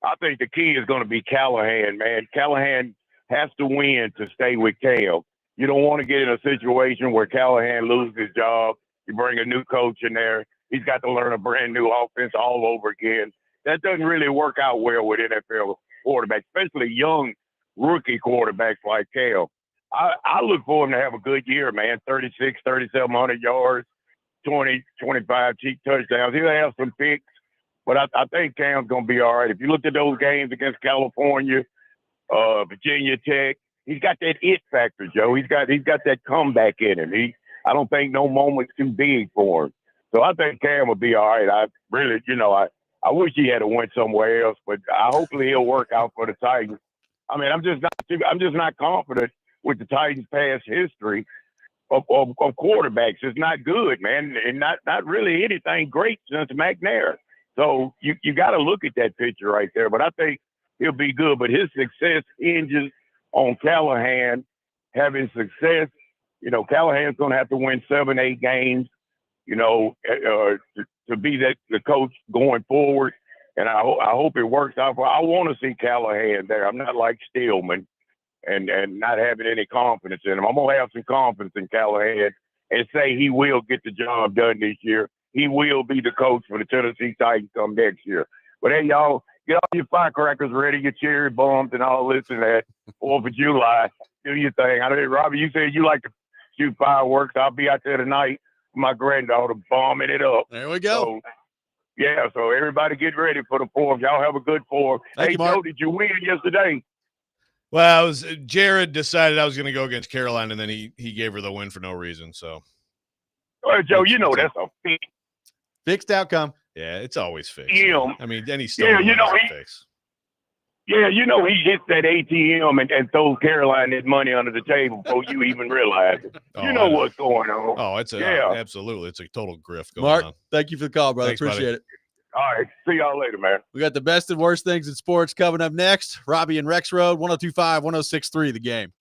I think the key is going to be Callahan, man. Callahan has to win to stay with Cam. You don't want to get in a situation where Callahan loses his job. You bring a new coach in there. He's got to learn a brand new offense all over again. That doesn't really work out well with NFL quarterbacks, especially young rookie quarterbacks like Cam. I look for him to have a good year, man. 3,700 yards, 25 cheap touchdowns. He'll have some picks, but I think Cam's going to be all right. If you look at those games against California, Virginia Tech, he's got that it factor, Joe. He's got that comeback in him. I don't think no moment's too big for him. So I think Cam will be all right. I really, you know, I wish he had went somewhere else, but hopefully he'll work out for the Titans. I mean, I'm just not confident with the Titans' past history of quarterbacks. It's not good, man, and not really anything great since McNair. So you got to look at that picture right there. But I think he'll be good. But his success hinges on Callahan having success. You know, Callahan's going to have to win 7-8 games, you know, to be the coach going forward. And I hope it works out. I want to see Callahan there. I'm not like Stillman and not having any confidence in him. I'm going to have some confidence in Callahan and say he will get the job done this year. He will be the coach for the Tennessee Titans come next year. But, hey, y'all, get all your firecrackers ready, your cherry bombs and all this and that. 4th of July, do your thing. I know, Robby, you said you like to shoot fireworks. I'll be out there tonight with my granddaughter bombing it up. There we go. So everybody get ready for the 4th. Y'all have a good 4th. Thank you, Mark. Joe, did you win yesterday? Well, Jared decided I was going to go against Caroline, and then he gave her the win for no reason. So, Well, Joe, you know that's a fixed outcome. Yeah, it's always fixed. I mean, any Yeah, you know, he hits that ATM and throws Caroline his money under the table before you even realize it. You know what's going on. Oh, absolutely. It's a total grift going Mark, on. thank you for the call, brother. Thanks, Appreciate buddy. it. All right. See y'all later, man. We got the best and worst things in sports coming up next. Robby and Rexrode, 102.5, 106.3, The Game.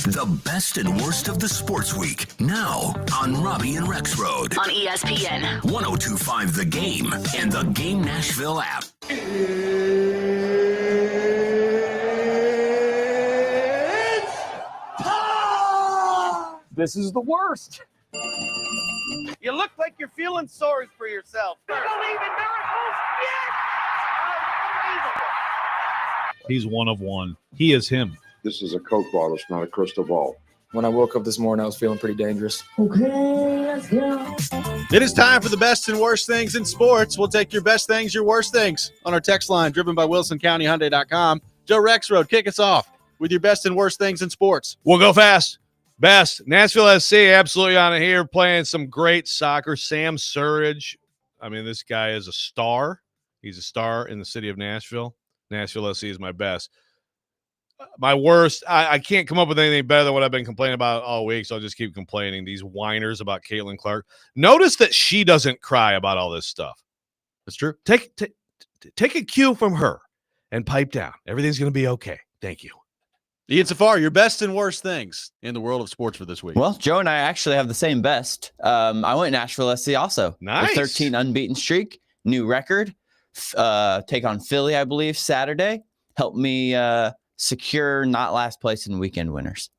The best and worst of the sports week. Now on Robby and Rexrode. On ESPN. 102.5 The Game and the Game Nashville app. This is the worst. You look like you're feeling sorry for yourself. They don't even know host yet. He's one of one. He is him. This is a Coke bottle. It's not a crystal ball. When I woke up this morning, I was feeling pretty dangerous. Okay, let's go. It is time for the best and worst things in sports. We'll take your best things, your worst things on our text line, driven by WilsonCountyHyundai.com. Joe Rexrode, kick us off with your best and worst things in sports. We'll go fast. Best, Nashville SC, absolutely on it here, playing some great soccer. Sam Surridge, I mean, this guy is a star. He's a star in the city of Nashville. Nashville SC is my best. My worst, I can't come up with anything better than what I've been complaining about all week, so I'll just keep complaining. These whiners about Caitlin Clark. Notice that she doesn't cry about all this stuff. That's true. Take a cue from her and pipe down. Everything's going to be okay. Thank you. Ian Safar, your best and worst things in the world of sports for this week. Well, Joe and I actually have the same best. I went Nashville SC also. Nice. The 13 unbeaten streak, new record. Take on Philly, I believe, Saturday. Helped me secure not last place in weekend winners.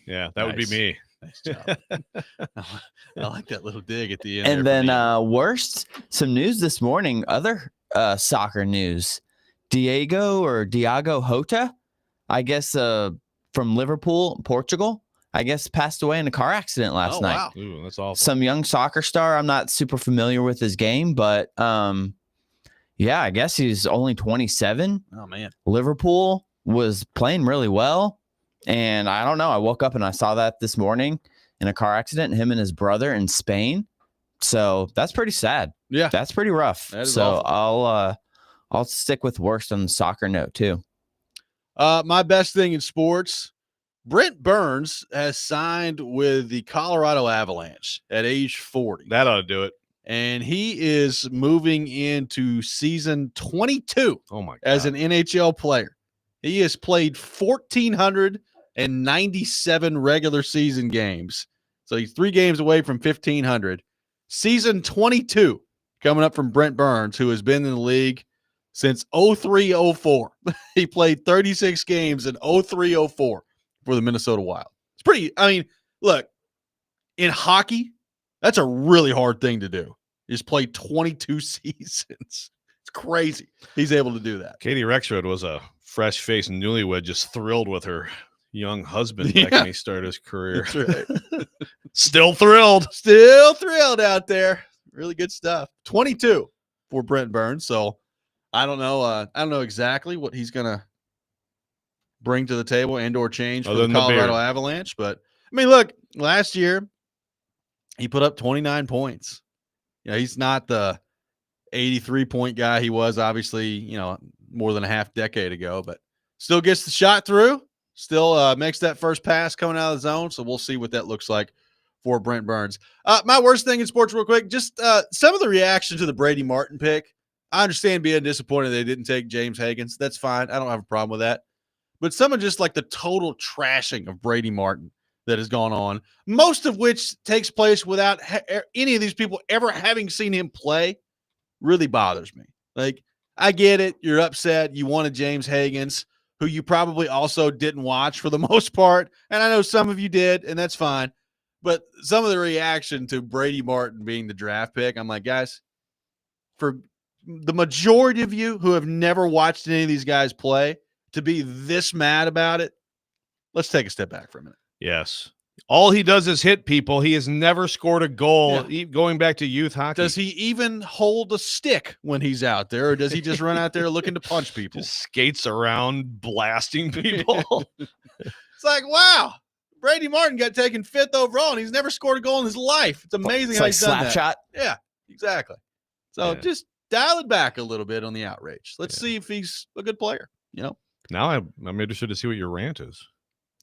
Yeah, that would be me. Nice job. I like that little dig at the end. And then worst, some news this morning, other soccer news. Diego Jota, I guess from Liverpool, Portugal, I guess passed away in a car accident last night. Wow. Ooh, that's awful. Some young soccer star. I'm not super familiar with his game, but yeah, I guess he's only 27. Oh, man. Liverpool was playing really well. And I don't know. I woke up and I saw that this morning in a car accident, him and his brother in Spain. So that's pretty sad. Yeah. That's pretty rough. So awful. I'll stick with worst on the soccer note too. My best thing in sports, Brent Burns has signed with the Colorado Avalanche at age 40. That ought to do it. And he is moving into season 22 as an NHL player. He has played 1,497 regular season games. So he's 3 games away from 1,500. Season 22 coming up from Brent Burns, who has been in the league since 03-04. He played 36 games in 03-04 for the Minnesota Wild. It's pretty, I mean, look, in hockey, that's a really hard thing to do. He's played 22 seasons. It's crazy. He's able to do that. Katie Rexrode was a fresh-faced newlywed, just thrilled with her young husband back when he started his career. That's right. Still thrilled. Still thrilled out there. Really good stuff. 22 for Brent Burns. So I don't know. I don't know exactly what he's going to bring to the table and or change for the Colorado Avalanche. But, I mean, look, last year he put up 29 points. You know, he's not the 83-point guy he was, obviously, you know, more than a half decade ago, but still gets the shot through, still makes that first pass coming out of the zone. So we'll see what that looks like for Brent Burns. My worst thing in sports real quick, just some of the reaction to the Brady Martin pick. I understand being disappointed they didn't take James Higgins. That's fine. I don't have a problem with that. But some of just like the total trashing of Brady Martin that has gone on, most of which takes place without any of these people ever having seen him play, really bothers me. Like, I get it. You're upset. You wanted James Higgins, who you probably also didn't watch for the most part. And I know some of you did, and that's fine. But some of the reaction to Brady Martin being the draft pick, I'm like, guys, for the majority of you who have never watched any of these guys play to be this mad about it, let's take a step back for a minute. Yes. All he does is hit people. He has never scored a goal going back to youth hockey. Does he even hold a stick when he's out there, or does he just run out there looking to punch people? Just skates around blasting people. It's like, wow, Brady Martin got taken 5th overall, and he's never scored a goal in his life. It's amazing it's how like he's done that. Slapshot. Yeah, exactly. So just dial it back a little bit on the outrage. Let's see if he's a good player, you know? Now I'm interested to see what your rant is.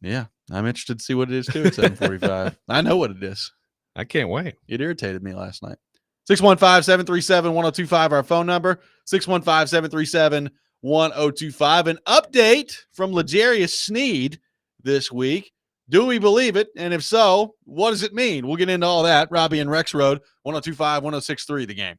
Yeah, I'm interested to see what it is, too, at 7:45. I know what it is. I can't wait. It irritated me last night. 615-737-1025, our phone number. 615-737-1025. An update from L'Jarius Sneed. this week. Do we believe it? And if so, what does it mean? We'll get into all that. Robby and Rexrode, 102.5, 106.3 The Game.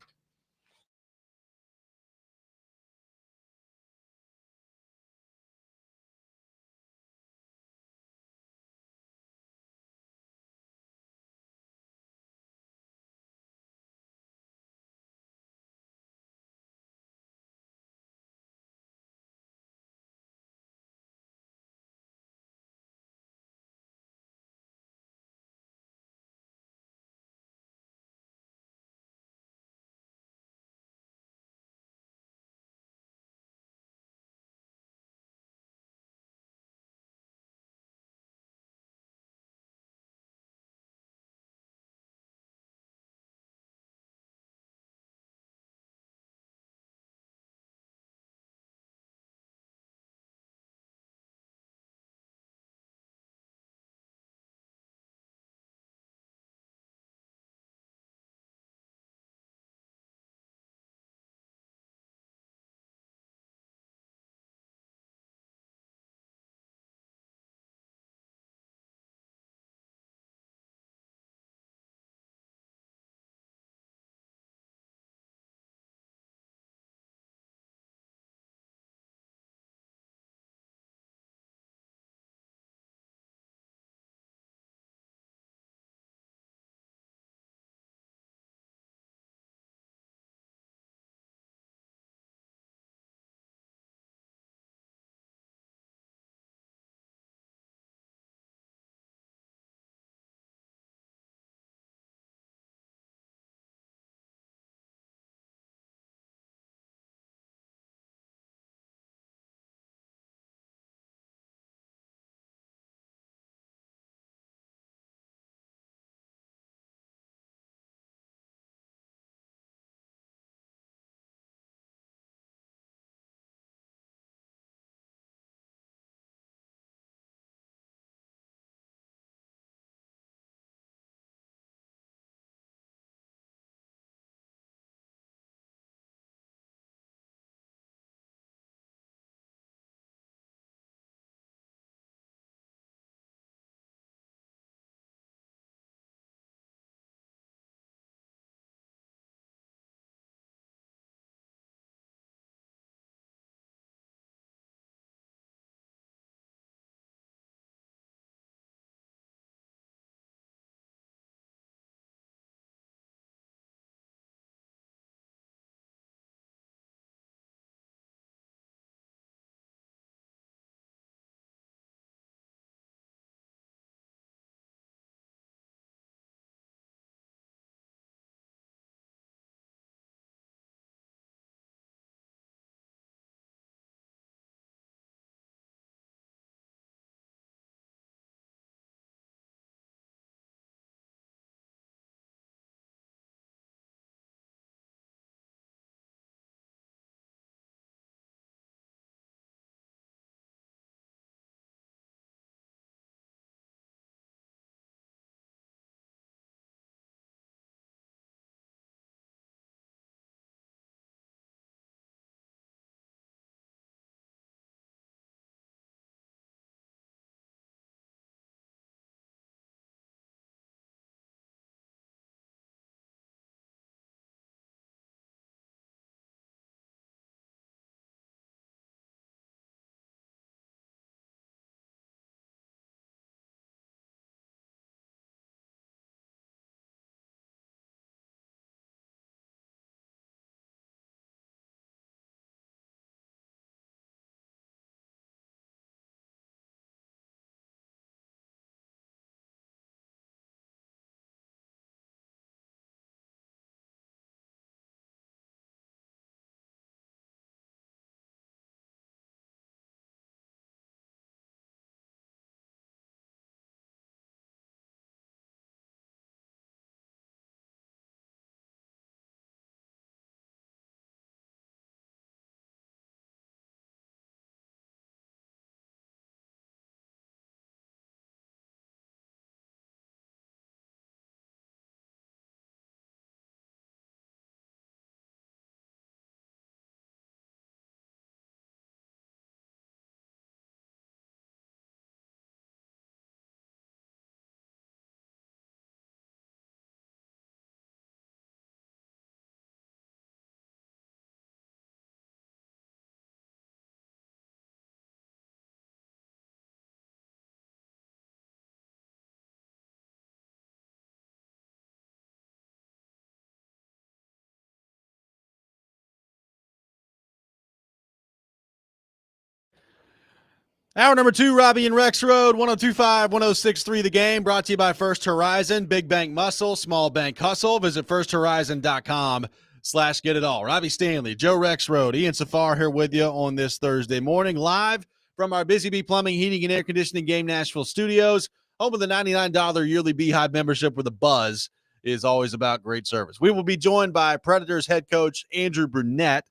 Hour number 2, Robby and Rexrode, 102.5, 106.3 The Game, brought to you by First Horizon, Big Bank Muscle, Small Bank Hustle. Visit firsthorizon.com/get it all. Robby Stanley, Joe Rexrode, Ian Safar here with you on this Thursday morning, live from our Busy Bee Plumbing, Heating, and Air Conditioning Game Nashville studios, home of the $99 yearly Beehive membership where the buzz is always about great service. We will be joined by Predators head coach Andrew Brunette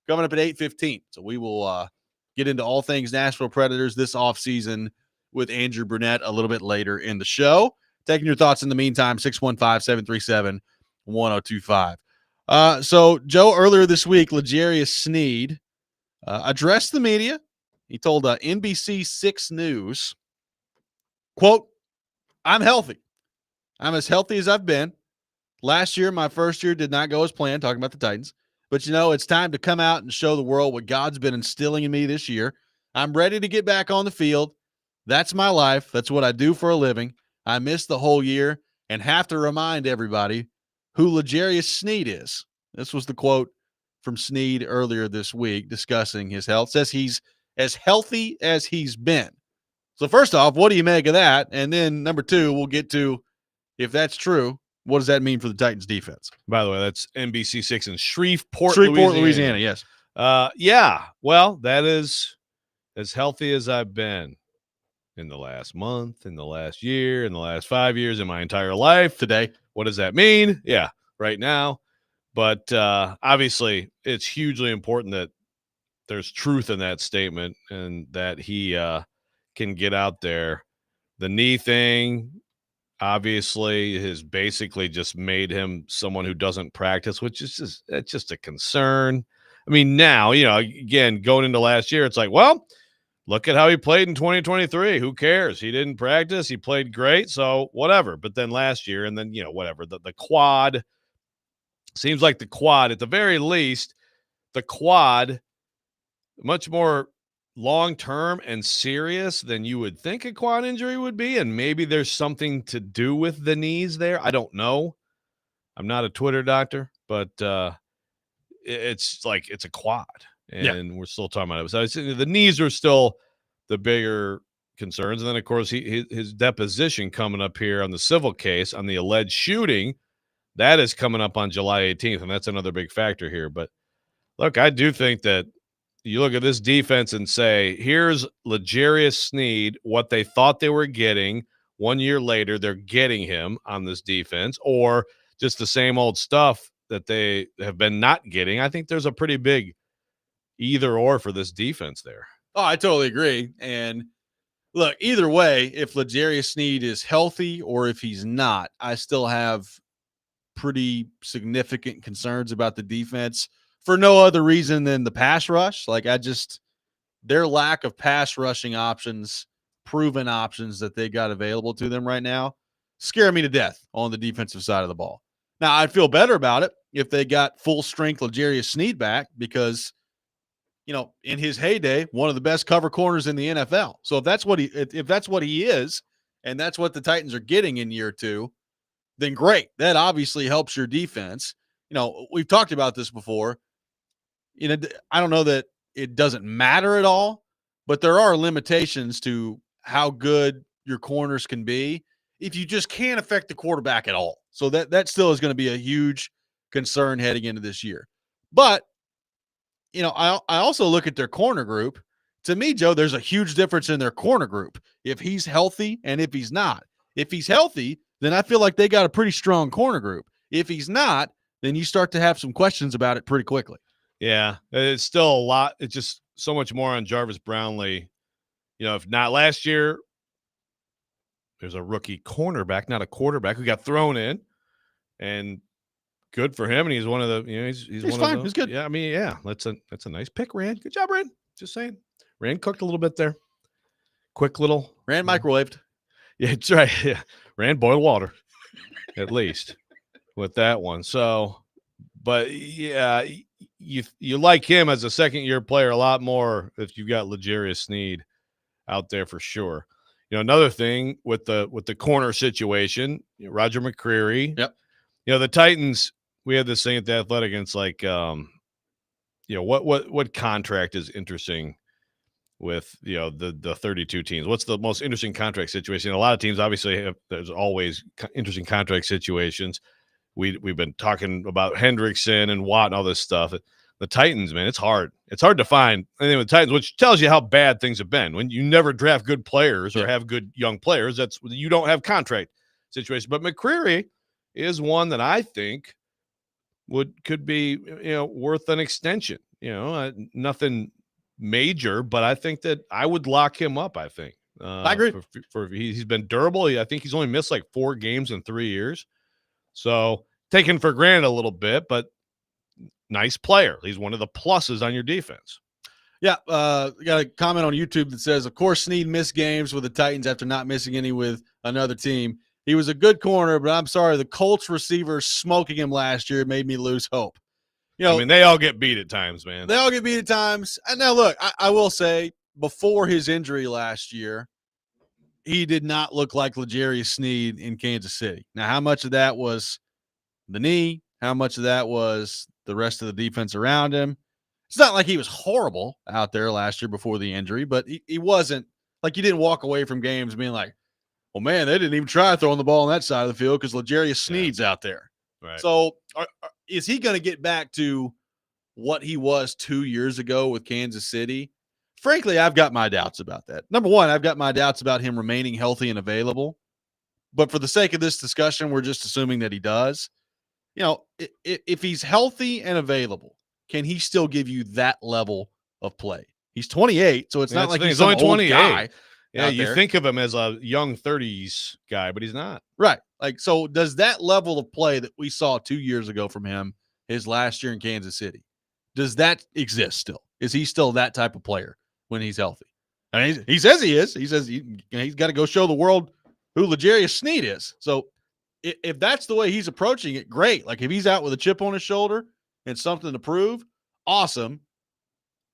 coming up at 8:15. So we will get into all things Nashville Predators this offseason with Andrew Brunette a little bit later in the show. Taking your thoughts in the meantime, 615-737-1025. So, Joe, earlier this week, L'Jarius Sneed addressed the media. He told NBC 6 News, quote, "I'm healthy. I'm as healthy as I've been. Last year, my first year did not go as planned," talking about the Titans. "But, it's time to come out and show the world what God's been instilling in me this year. I'm ready to get back on the field. That's my life. That's what I do for a living. I missed the whole year and have to remind everybody who L'Jarius Sneed is." This was the quote from Sneed earlier this week discussing his health. Says he's as healthy as he's been. So first off, what do you make of that? And then number 2, we'll get to, if that's true, what does that mean for the Titans defense? By the way, that's NBC 6 in Shreveport, Louisiana. Yes. Yeah. Well, that is as healthy as I've been in the last month, in the last year, in the last 5 years, in my entire life. Today. What does that mean? Yeah, right now. But obviously, it's hugely important that there's truth in that statement and that he can get out there. The knee thing, obviously, has basically just made him someone who doesn't practice, which is that's just a concern. I mean, now, again, going into last year, it's like, well, look at how he played in 2023. Who cares? He didn't practice. He played great, so whatever. But then last year, and then, whatever. The quad, seems like the quad, at the very least, the quad, much more long-term and serious than you would think a quad injury would be, and maybe there's something to do with the knees there. I don't know. I'm not a Twitter doctor, but it's like it's a quad, and we're still talking about it. So the knees are still the bigger concerns, and then of course his deposition coming up here on the civil case on the alleged shooting, that is coming up on July 18th, and that's another big factor here. But look, I do think that you look at this defense and say, here's L'Jarius Sneed, what they thought they were getting. 1 year later, they're getting him on this defense, or just the same old stuff that they have been not getting. I think there's a pretty big either or for this defense there. Oh, I totally agree. And look, either way, if L'Jarius Sneed is healthy or if he's not, I still have pretty significant concerns about the defense for no other reason than the pass rush. Like, their lack of pass rushing options, proven options that they got available to them right now, scare me to death on the defensive side of the ball. Now, I'd feel better about it if they got full strength L'Jarius Sneed back because, in his heyday, one of the best cover corners in the NFL. So if that's what he is, and that's what the Titans are getting in year 2, then great. That obviously helps your defense. We've talked about this before. I don't know that it doesn't matter at all, but there are limitations to how good your corners can be if you just can't affect the quarterback at all. So that still is going to be a huge concern heading into this year. But, I also look at their corner group. To me, Joe, there's a huge difference in their corner group if he's healthy and if he's not. If he's healthy, then I feel like they got a pretty strong corner group. If he's not, then you start to have some questions about it pretty quickly. Yeah, it's still a lot. It's just so much more on Jarvis Brownlee. If not last year, there's a rookie cornerback, not a quarterback, who got thrown in, and good for him. And he's one of the, he's one fine. of those. He's good. Yeah, I mean, yeah, that's a nice pick, Rand. Good job, Rand. Just saying, Rand cooked a little bit there. Quick little Rand microwaved. Yeah, that's right. Yeah, Rand boiled water, at least with that one. So, but yeah. You like him as a second-year player a lot more if you've got L'Jarius Sneed out there for sure. Another thing with the corner situation, Roger McCreary. Yep. The Titans, we had this thing at the Athletic, and it's like, what contract is interesting with the 32 teams. What's the most interesting contract situation? A lot of teams obviously there's always interesting contract situations. We've been talking about Hendrickson and Watt and all this stuff. The Titans, man, it's hard. It's hard to find anything with the Titans, which tells you how bad things have been. When you never draft good players or have good young players, you don't have contract situation. But McCreary is one that I think could be worth an extension. Nothing major, but I think that I would lock him up. I think I agree. He's been durable. I think he's only missed like 4 games in 3 years. So taken for granted a little bit, but nice player. He's one of the pluses on your defense. Yeah, got a comment on YouTube that says, of course, Snead missed games with the Titans after not missing any with another team. He was a good corner, but I'm sorry, the Colts receivers smoking him last year made me lose hope. They all get beat at times, man. They all get beat at times. And now, look, I will say, before his injury last year, he did not look like L'Jarius Sneed in Kansas City. Now, how much of that was the knee? How much of that was the rest of the defense around him? It's not like he was horrible out there last year before the injury, but he wasn't like, you didn't walk away from games being like, well, man, they didn't even try throwing the ball on that side of the field because L'Jarius Sneed's out there. Right. So is he going to get back to what he was 2 years ago with Kansas City? Frankly, I've got my doubts about that. Number one, I've got my doubts about him remaining healthy and available. But for the sake of this discussion, we're just assuming that he does. If he's healthy and available, can he still give you that level of play? He's 28, so it's not like he's only 28 guy. Yeah, you think of him as a young 30s guy, but he's not. Right. Like, so does that level of play that we saw 2 years ago from him, his last year in Kansas City, does that exist still? Is he still that type of player when he's healthy? I mean, he says he is. He says he's got to go show the world who L'Jarius Sneed is. So if that's the way he's approaching it, great. Like, if he's out with a chip on his shoulder and something to prove, awesome.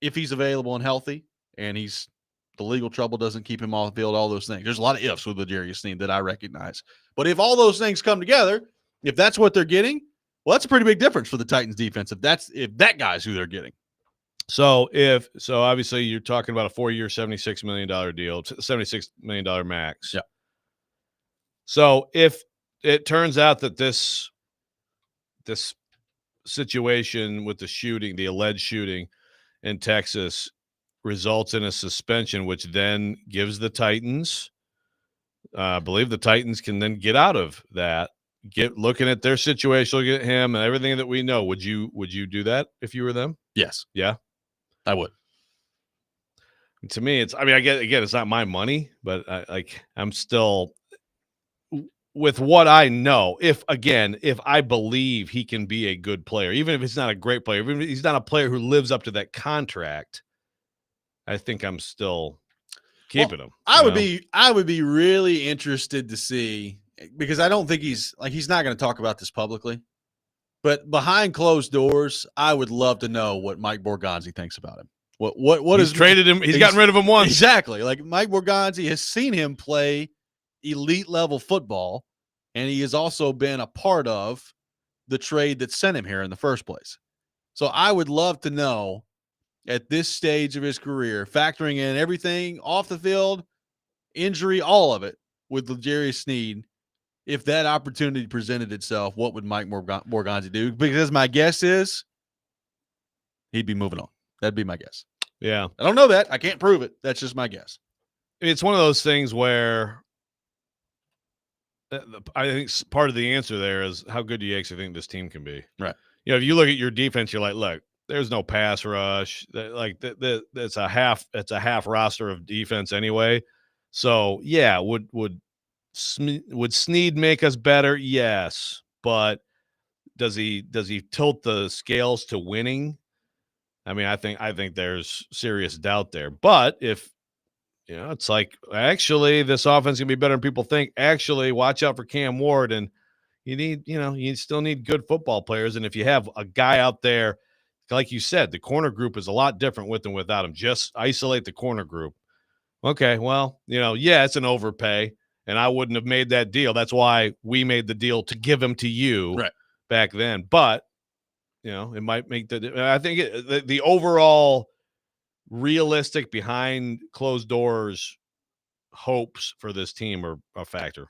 If he's available and healthy and the legal trouble doesn't keep him off the field, all those things. There's a lot of ifs with L'Jarius Sneed that I recognize. But if all those things come together, if that's what they're getting, well, that's a pretty big difference for the Titans defense if that guy's who they're getting. So obviously you're talking about a 4-year, $76 million deal, $76 million max. Yeah. So if it turns out that this situation with the alleged shooting in Texas results in a suspension, which then gives the Titans, I believe the Titans can then get out of that. Looking at their situation, looking at him and everything that we know, would you do that if you were them? Yes. Yeah, I would. To me, I get, again, it's not my money, but I'm still, with what I know, if I believe he can be a good player, even if he's not a great player, even if he's not a player who lives up to that contract, I think I'm still keeping him. I would be really interested to see, because I don't think he's not going to talk about this publicly, but behind closed doors, I would love to know what Mike Borgonzi thinks about him. What he's traded him? He's gotten rid of him once. Exactly. Like, Mike Borgonzi has seen him play elite level football, and he has also been a part of the trade that sent him here in the first place. So I would love to know, at this stage of his career, factoring in everything off the field, injury, all of it, with L'Jarius Sneed, if that opportunity presented itself, what would Mike Borgonzi do? Because my guess is he'd be moving on. That'd be my guess. Yeah. I don't know that. I can't prove it. That's just my guess. It's one of those things where I think part of the answer there is how good do you actually think this team can be? Right. If you look at your defense, you're like, look, there's no pass rush. It's a half roster of defense anyway. So yeah, would Sneed make us better? Yes, but does he tilt the scales to winning? I mean, I think there's serious doubt there. But if it's like, actually this offense can be better than people think. Actually, watch out for Cam Ward, and you still need good football players. And if you have a guy out there, like you said, the corner group is a lot different with and without him. Just isolate the corner group. Okay, well, it's an overpay, and I wouldn't have made that deal. That's why we made the deal to give him to you back then. But, it might make I think the overall realistic behind closed doors hopes for this team are a factor.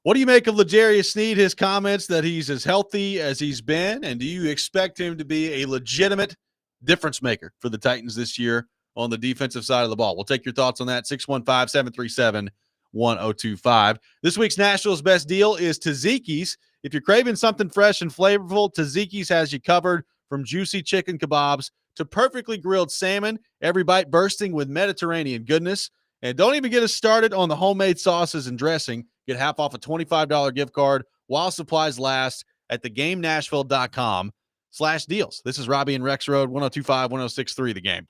What do you make of L'Jarius Sneed, his comments that he's as healthy as he's been, and do you expect him to be a legitimate difference maker for the Titans this year on the defensive side of the ball? We'll take your thoughts on that, 615-737-1025. This week's Nashville's Best Deal is Tzatziki's. If you're craving something fresh and flavorful, Tzatziki's has you covered, from juicy chicken kebabs to perfectly grilled salmon, every bite bursting with Mediterranean goodness. And don't even get us started on the homemade sauces and dressing. Get half off a $25 gift card while supplies last at thegamenashville.com/deals. This is Robby and Rexrode, 102.5, 106.3 The Game.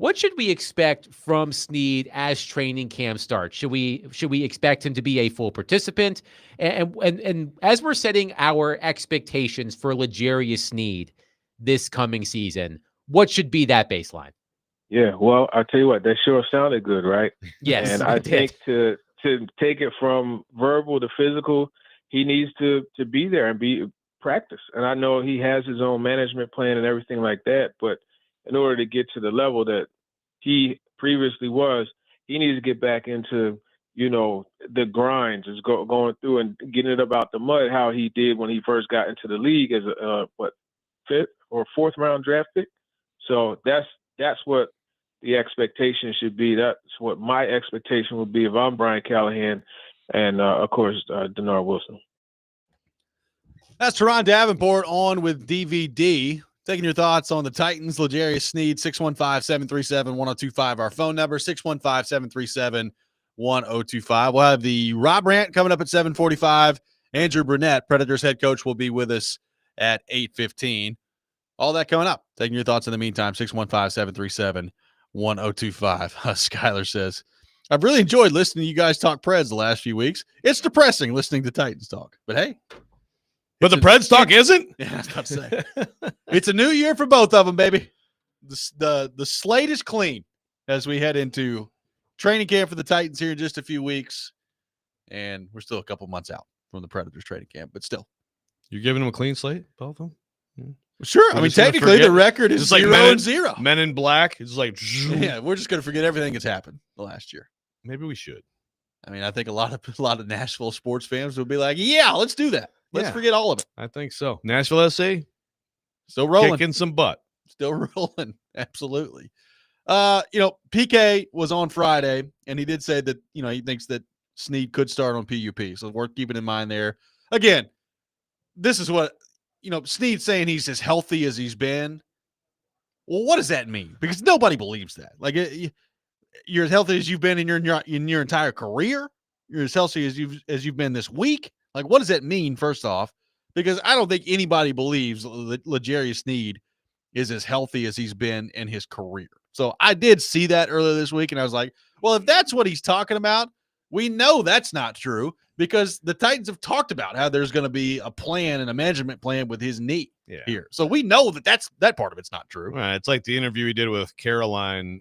What should we expect from Snead as training camp starts? Should we expect him to be a full participant? And as we're setting our expectations for L'Jarius Snead this coming season, what should be that baseline? Yeah, well, I'll tell you what, that sure sounded good, right? Yes, and I think to take it from verbal to physical, he needs to be there and be practice. And I know he has his own management plan and everything like that, but in order to get to the level that he previously was, he needs to get back into, the grind, just going through and getting it about the mud, how he did when he first got into the league as a fifth or fourth round draft pick. So that's what the expectation should be. That's what my expectation would be if I'm Brian Callahan and, of course, Denard Wilson. That's Teron Davenport on with DVD. Taking your thoughts on the Titans, L'Jarius Snead, 615-737-1025. Our phone number, 615-737-1025. We'll have the Rob Rant coming up at 7:45. Andrew Brunette, Predators head coach, will be with us at 8:15. All that coming up. Taking your thoughts in the meantime, 615-737-1025. Skylar says, I've really enjoyed listening to you guys talk Preds the last few weeks. It's depressing listening to Titans talk, but hey. But the Preds talk isn't? Yeah, I was about to say. It's a new year for both of them, baby. The slate is clean as we head into training camp for the Titans here in just a few weeks. And we're still a couple months out from the Predators training camp, but still. You're giving them a clean slate, both of them? Sure. I mean, technically, the record is 0-0. Men in Black. It's like, yeah, we're just going to forget everything that's happened the last year. Maybe we should. I mean, I think a lot of Nashville sports fans would be like, yeah, let's do that. Let's forget all of it. I think so. Nashville SC, still rolling. Kicking some butt. Still rolling. Absolutely. PK was on Friday, and he did say that, he thinks that Snead could start on PUP. So worth keeping in mind there. Again, this is what, Snead saying he's as healthy as he's been. Well, what does that mean? Because nobody believes that. Like, you're as healthy as you've been in your entire career. You're as healthy as you've been this week. Like, what does that mean, first off? Because I don't think anybody believes that L'Jarius Snead is as healthy as he's been in his career. So I did see that earlier this week, and I was like, well, if that's what he's talking about, we know that's not true because the Titans have talked about how there's going to be a plan and a management plan with his knee here. So we know that part of it's not true. Right. It's like the interview he did with Caroline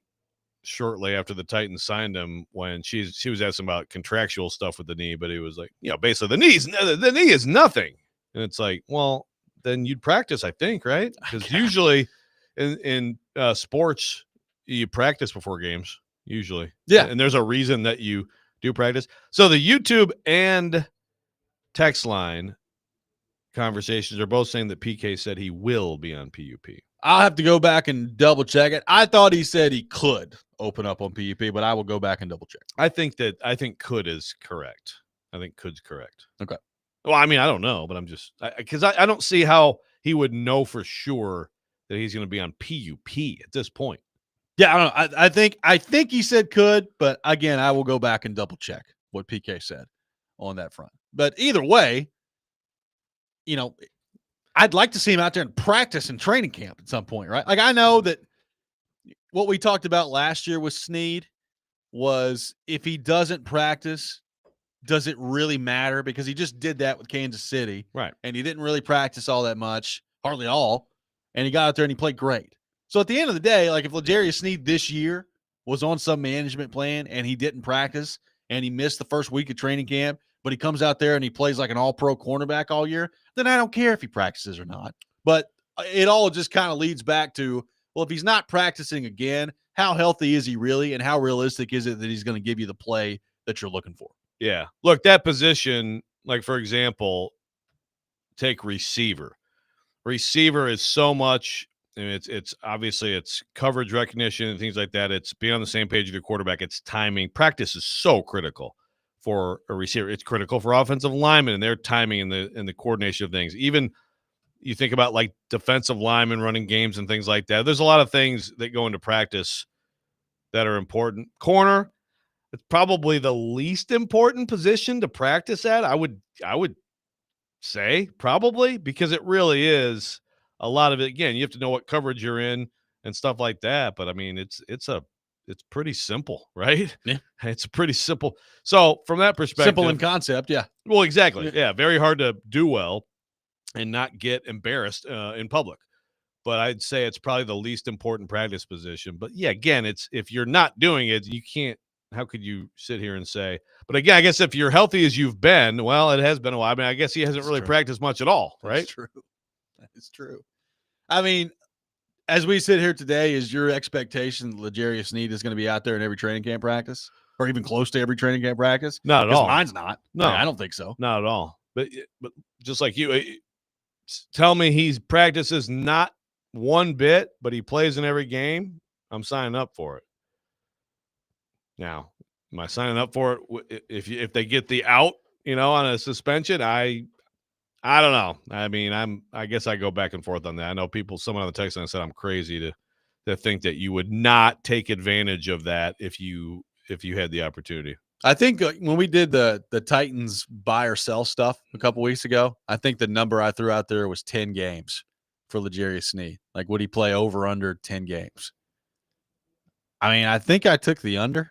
shortly after the Titans signed him when she was asking about contractual stuff with the knee, but he was like, basically the knee is nothing. And it's like, well, then you'd practice, I think, right? Because usually in sports, you practice before games, usually. Yeah. And there's a reason that you do practice. So the YouTube and text line conversations are both saying that PK said he will be on PUP. I'll have to go back and double check it. I thought he said he could open up on PUP, but I will go back and double check. I think could is correct. I think could's correct. Okay. Well, I mean, I don't know, but I'm just because I don't see how he would know for sure that he's going to be on PUP at this point. Yeah, I don't know. I think he said could, but again, I will go back and double check what PK said on that front. But either way, I'd like to see him out there and practice in training camp at some point, right? Like, I know that what we talked about last year with Snead was if he doesn't practice, does it really matter? Because he just did that with Kansas City. Right. And he didn't really practice all that much, hardly all. And he got out there and he played great. So at the end of the day, like if L'Jarius Snead this year was on some management plan and he didn't practice and he missed the first week of training camp, but he comes out there and he plays like an all-pro cornerback all year, then I don't care if he practices or not. But it all just kind of leads back to, well, if he's not practicing again, how healthy is he really, and how realistic is it that he's going to give you the play that you're looking for? Yeah. Look, that position, like, for example, take receiver. Receiver is so much, I mean, it's obviously it's coverage recognition and things like that. It's being on the same page with your quarterback. It's timing. Practice is so critical for a receiver. It's critical for offensive linemen and their timing and the coordination of things. Even you think about like defensive linemen running games and things like that. There's a lot of things that go into practice that are important. Corner, it's probably the least important position to practice at. I would say probably, because it really is a lot of it. Again, you have to know what coverage you're in. and stuff like that. But I mean, it's pretty simple, right? Yeah. It's pretty simple. So from that perspective, Simple in concept, yeah. Well, exactly. Yeah, very hard to do well and not get embarrassed in public. But I'd say it's probably the least important practice position. But yeah, again, it's if you're not doing it, you can't. How could you sit here and say? But again, I guess if you're healthy as you've been, well, it has been a while. I mean, I guess he hasn't really practiced much at all, right? That's true. That is true. I mean, as we sit here today, is your expectation L'Jarius Sneed is going to be out there in every training camp practice, or even close to every training camp practice? Not at all. Mine's not. No, I don't think so. Not at all. But just like you, tell me he practices not one bit, but he plays in every game. I'm signing up for it. Now, am I signing up for it if they get the out, on a suspension? I don't know. I mean, I guess I go back and forth on that. I know someone on the text line said I'm crazy to think that you would not take advantage of that if you had the opportunity. I think when we did the Titans buy or sell stuff a couple weeks ago, I think the number I threw out there was 10 games for L'Jarius Sneed. Like, would he play over under 10 games? I mean, I think I took the under.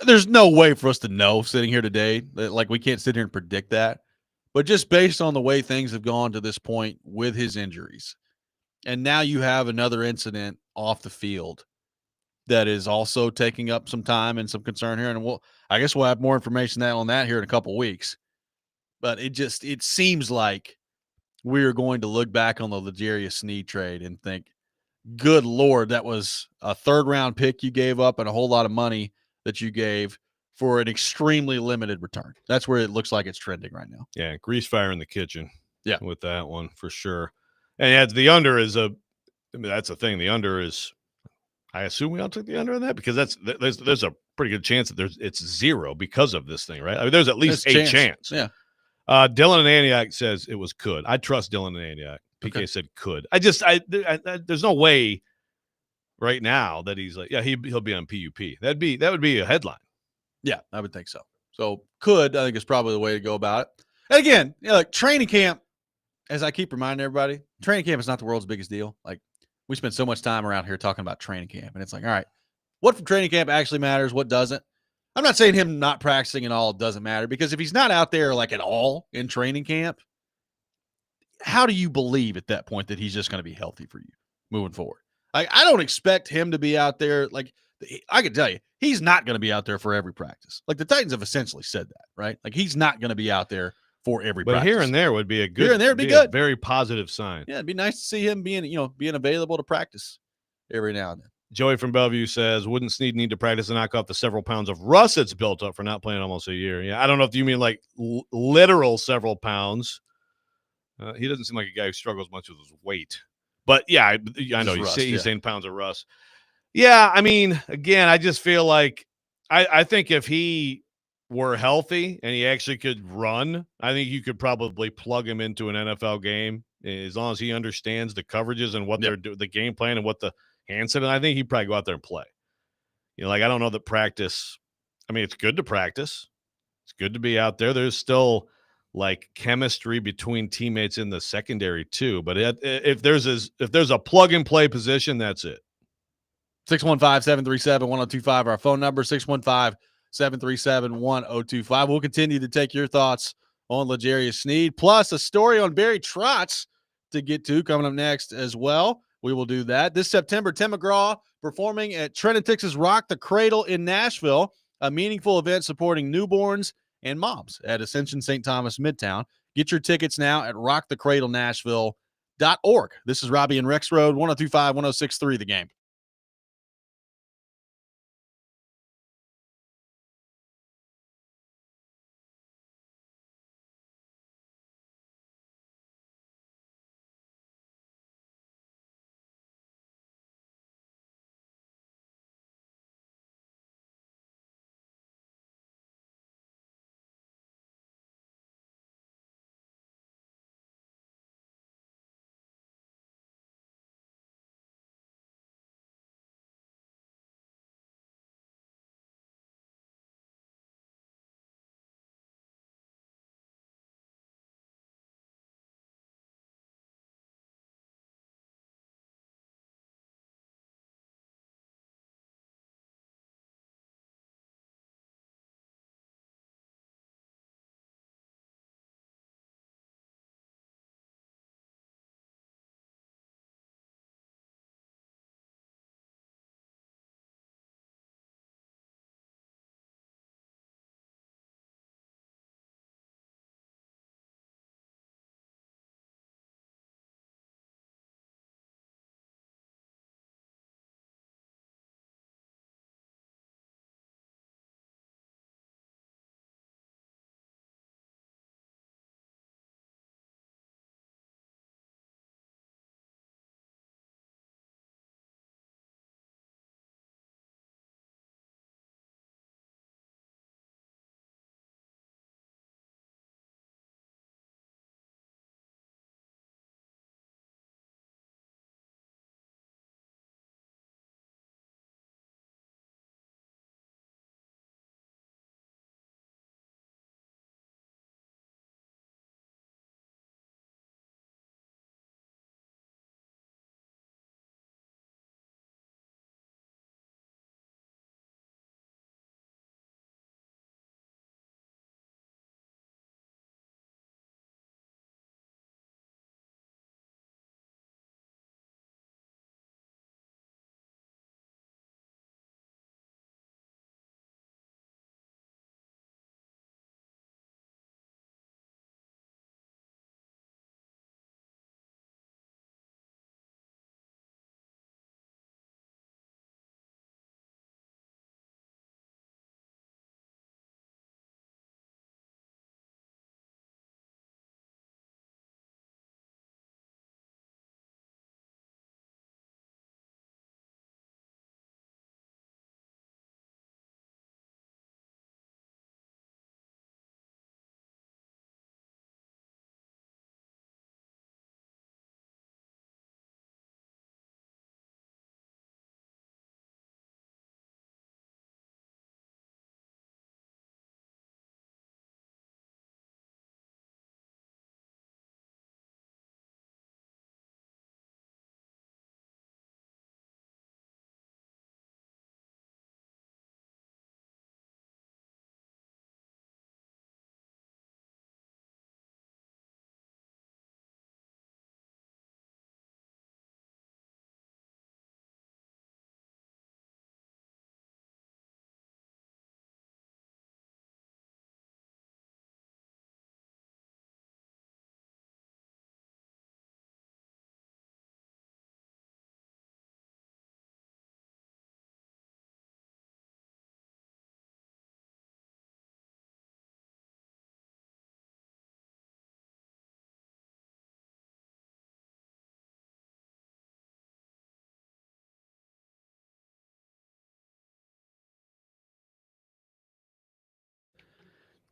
There's no way for us to know sitting here today. Like, we can't sit here and predict that. But just based on the way things have gone to this point with his injuries, and now you have another incident off the field that is also taking up some time and some concern here. And I guess we'll have more information on that here in a couple of weeks. But it seems like we are going to look back on the L'Jarius Sneed trade and think, good Lord, that was a third-round pick you gave up and a whole lot of money that you gave for an extremely limited return. That's where it looks like it's trending right now. Yeah, grease fire in the kitchen. Yeah, with that one for sure. And yeah, the under is that's the thing. The under is, I assume we all took the under on that because there's a pretty good chance that it's 0 because of this thing, right? I mean, there's at least a chance. Yeah. Dylan and Antioch says it was could. I trust Dylan and Antioch. PK said could. There's no way right now that he's like, yeah, he'll be on PUP. That would be a headline. Yeah, I would think so. So could, I think, is probably the way to go about it. And again, like training camp, as I keep reminding everybody, training camp is not the world's biggest deal. Like, we spend so much time around here talking about training camp, and it's like, all right, what from training camp actually matters, what doesn't? I'm not saying him not practicing and all doesn't matter, because if he's not out there like at all in training camp, how do you believe at that point that he's just going to be healthy for you moving forward? Like, I don't expect him to be out there. Like, I can tell you, he's not going to be out there for every practice. Like, the Titans have essentially said that, right? Like, he's not going to be out there for every practice. But here and there would be a good, here and there would be good, a very positive sign. Yeah, it'd be nice to see him being available to practice every now and then. Joey from Bellevue says, wouldn't Sneed need to practice to knock off the several pounds of rust it's built up for not playing almost a year? Yeah, I don't know if you mean like literal several pounds. He doesn't seem like a guy who struggles much with his weight. But yeah, I know he's saying pounds of rust. Yeah, I mean, again, I just feel like I think if he were healthy and he actually could run, I think you could probably plug him into an NFL game as long as he understands the coverages and what they're doing, the game plan and what the Hansen, and I think he'd probably go out there and play. Like, I don't know that practice. I mean, it's good to practice. It's good to be out there. There's still like chemistry between teammates in the secondary too. But if there's a plug and play position, that's it. 615-737-1025, our phone number, 615-737-1025. We'll continue to take your thoughts on L'Jarius Sneed, plus a story on Barry Trotz to get to coming up next as well. We will do that. This September, Tim McGraw performing at Trenton, Texas Rock the Cradle in Nashville, a meaningful event supporting newborns and moms at Ascension St. Thomas Midtown. Get your tickets now at rockthecradlenashville.org. This is Robby and Rexrode, 102.5, 106.3 The Game.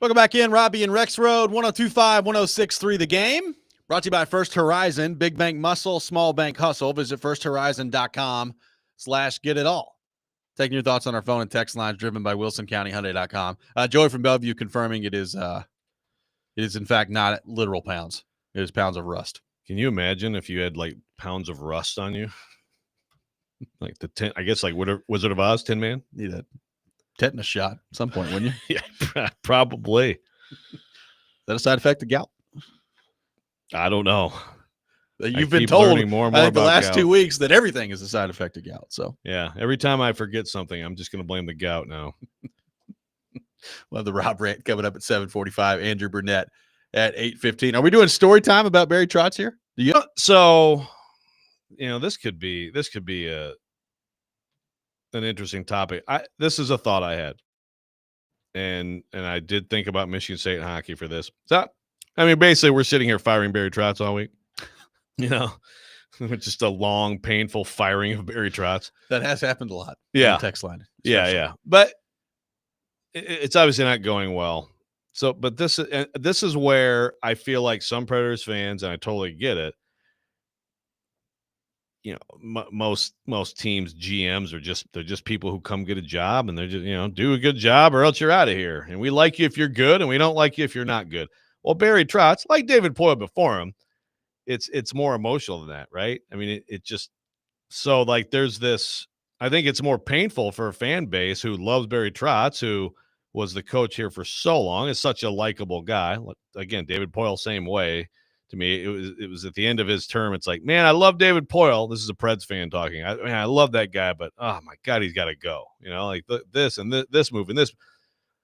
Welcome back in, Robby and Rexrode, 102.5, 106.3 The Game. Brought to you by First Horizon, big bank muscle, small bank hustle. Visit firsthorizon.com/get-it-all. Taking your thoughts on our phone and text lines driven by WilsonCountyHyundai.com. Joey from Bellevue confirming it is in fact not literal pounds. It is pounds of rust. Can you imagine if you had like pounds of rust on you? Like the 10, I guess like Wizard of Oz, Tin Man? Need a tetanus shot at some point, wouldn't you? Yeah, probably. Is that a side effect of gout? I don't know. You've been told more and more about the last gout. 2 weeks that everything is a side effect of gout. So yeah, every time I forget something, I'm just going to blame the gout now. We'll have the Rob rant coming up at 7:45. Andrew Brunette at 8:15. Are we doing story time about Barry Trotz here? So, this could be an interesting topic. This is a thought I had, and I did think about Michigan State hockey for this. So, basically, we're sitting here firing Barry Trotz all week. Just a long, painful firing of Barry Trotz. That has happened a lot. Yeah, on the text line. Yeah. But it's obviously not going well. So, but this is where I feel like some Predators fans, and I totally get it. Most teams, GMs they're just people who come get a job, and they're just do a good job or else you're out of here. And we like you if you're good, and we don't like you if you're not good. Well, Barry Trotz, like David Poile before him, it's more emotional than that, right? It just so like there's this. I think it's more painful for a fan base who loves Barry Trotz, who was the coach here for so long, is such a likable guy. Again, David Poile, same way. To me, it was at the end of his term. It's like, man, I love David Poile. This is a Preds fan talking. I love that guy, but oh my God, he's got to go. This and this move and this.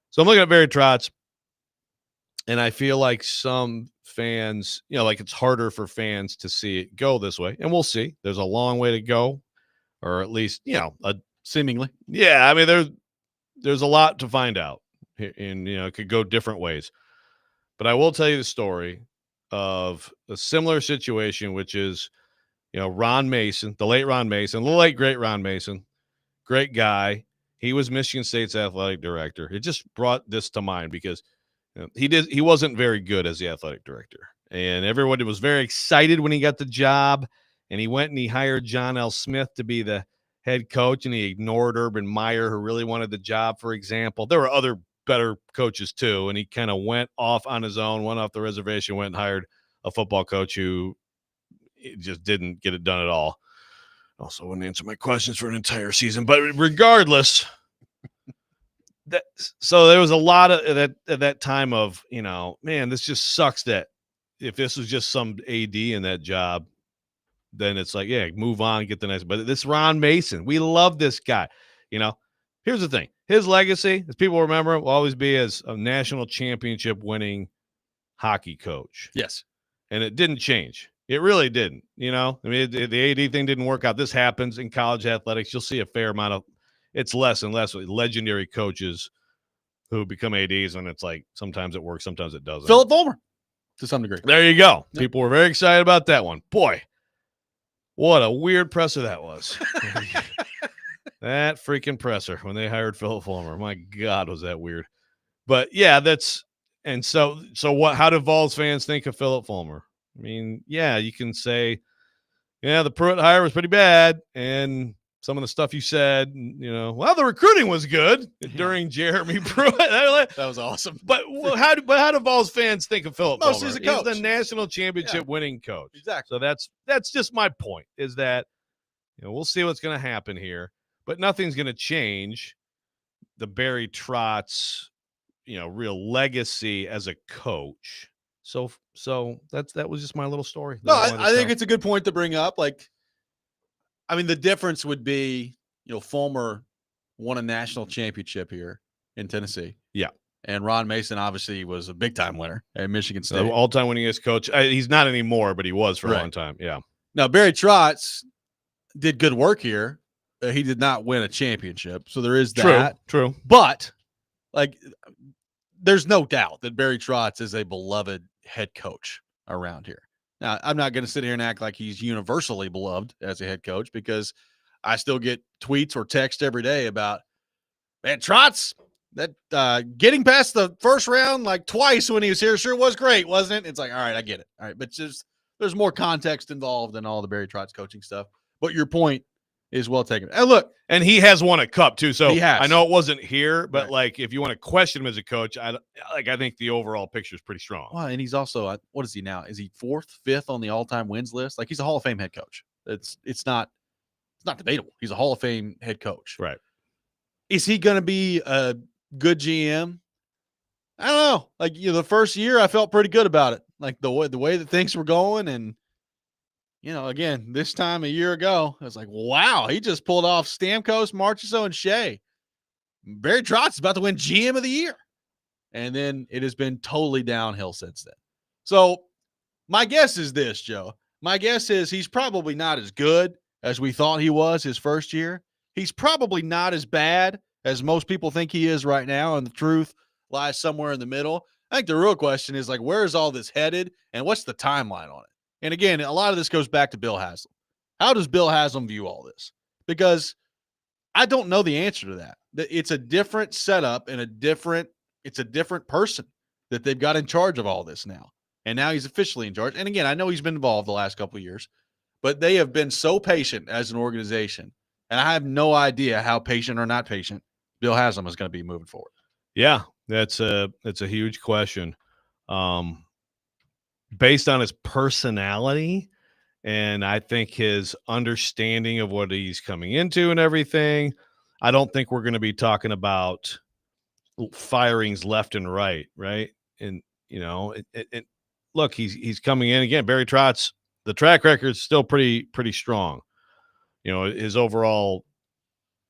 So I'm looking at Barry Trotz, and I feel like some fans, like it's harder for fans to see it go this way. And we'll see. There's a long way to go, or at least, seemingly. Yeah, there's a lot to find out, and it could go different ways. But I will tell you the story of a similar situation, which is, Ron Mason, the late Ron Mason, the late great Ron Mason, great guy. He was Michigan State's athletic director. It just brought this to mind because he wasn't very good as the athletic director, and everybody was very excited when he got the job, and he went and he hired John L. Smith to be the head coach, and he ignored Urban Meyer, who really wanted the job, for example. There were other better coaches too, and he kind of went off on his own, went off the reservation, went and hired a football coach who just didn't get it done at all. Also wouldn't answer my questions for an entire season, but regardless, so there was a lot of that at that time of, man, this just sucks that if this was just some AD in that job, then it's like, yeah, move on, get the next. But this Ron Mason, we love this guy. Here's the thing. His legacy, as people remember, will always be as a national championship winning hockey coach. Yes. And it didn't change. It really didn't. The AD thing didn't work out. This happens in college athletics. You'll see a fair amount of, it's less and less legendary coaches who become ADs, and it's like sometimes it works, sometimes it doesn't. Philip Fulmer, to some degree. There you go. Yep. People were very excited about that one. Boy, what a weird presser that was. That freaking presser when they hired Philip Fulmer. My God, was that weird. But yeah, so what, how do Vols fans think of Philip Fulmer? Yeah, you can say, yeah, the Pruitt hire was pretty bad, and some of the stuff you said, well, the recruiting was good during Jeremy Pruitt. That was awesome. But how do Vols fans think of Philip Fulmer? He's a coach. He's the national championship winning coach. Exactly. So that's just my point, is that we'll see what's going to happen here, but nothing's going to change the Barry Trotz, real legacy as a coach. So that was just my little story. No, I think it's a good point to bring up. The difference would be, Fulmer won a national championship here in Tennessee. Yeah. And Ron Mason obviously was a big-time winner at Michigan State. All-time winningest coach. He's not anymore, but he was for a long time. Yeah. Now, Barry Trotz did good work here. He did not win a championship, so there is that. True. But, there's no doubt that Barry Trotz is a beloved head coach around here. Now, I'm not going to sit here and act like he's universally beloved as a head coach, because I still get tweets or text every day about, man, Trotz, that getting past the first round like twice when he was here sure was great, wasn't it? It's like, all right, I get it. All right, but just there's more context involved in all the Barry Trotz coaching stuff. But your point is well taken. And look, and he has won a cup too. So he has. I know it wasn't here, but Right. like if you want to question him as a coach, I think the overall picture is pretty strong. Well, and he's also what is he now? Is he 4th, 5th on the all-time wins list? Like he's a Hall of Fame head coach. It's not debatable. He's a Hall of Fame head coach. Right. Is he going to be a good GM? I don't know. Like the first year, I felt pretty good about it. Like the way that things were going, and again, this time a year ago, I was like, wow, he just pulled off Stamkos, Marchessault, and Shea. Barry Trotz is about to win GM of the year, and then it has been totally downhill since then. So my guess is this, Joe. My guess is he's probably not as good as we thought he was his first year. He's probably not as bad as most people think he is right now, and the truth lies somewhere in the middle. I think the real question is, like, where is all this headed, and what's the timeline on it? And again, a lot of this goes back to Bill Haslam. How does Bill Haslam view all this? Because I don't know the answer to that. It's a different setup and it's a different person that they've got in charge of all this now. And now he's officially in charge. And again, I know he's been involved the last couple of years, but they have been so patient as an organization. And I have no idea how patient or not patient Bill Haslam is going to be moving forward. Yeah, that's a huge question. Based on his personality, and I think his understanding of what he's coming into and everything, I don't think we're going to be talking about firings left and right. And look, he's coming in again. Barry Trotz, the track record is still pretty strong. His overall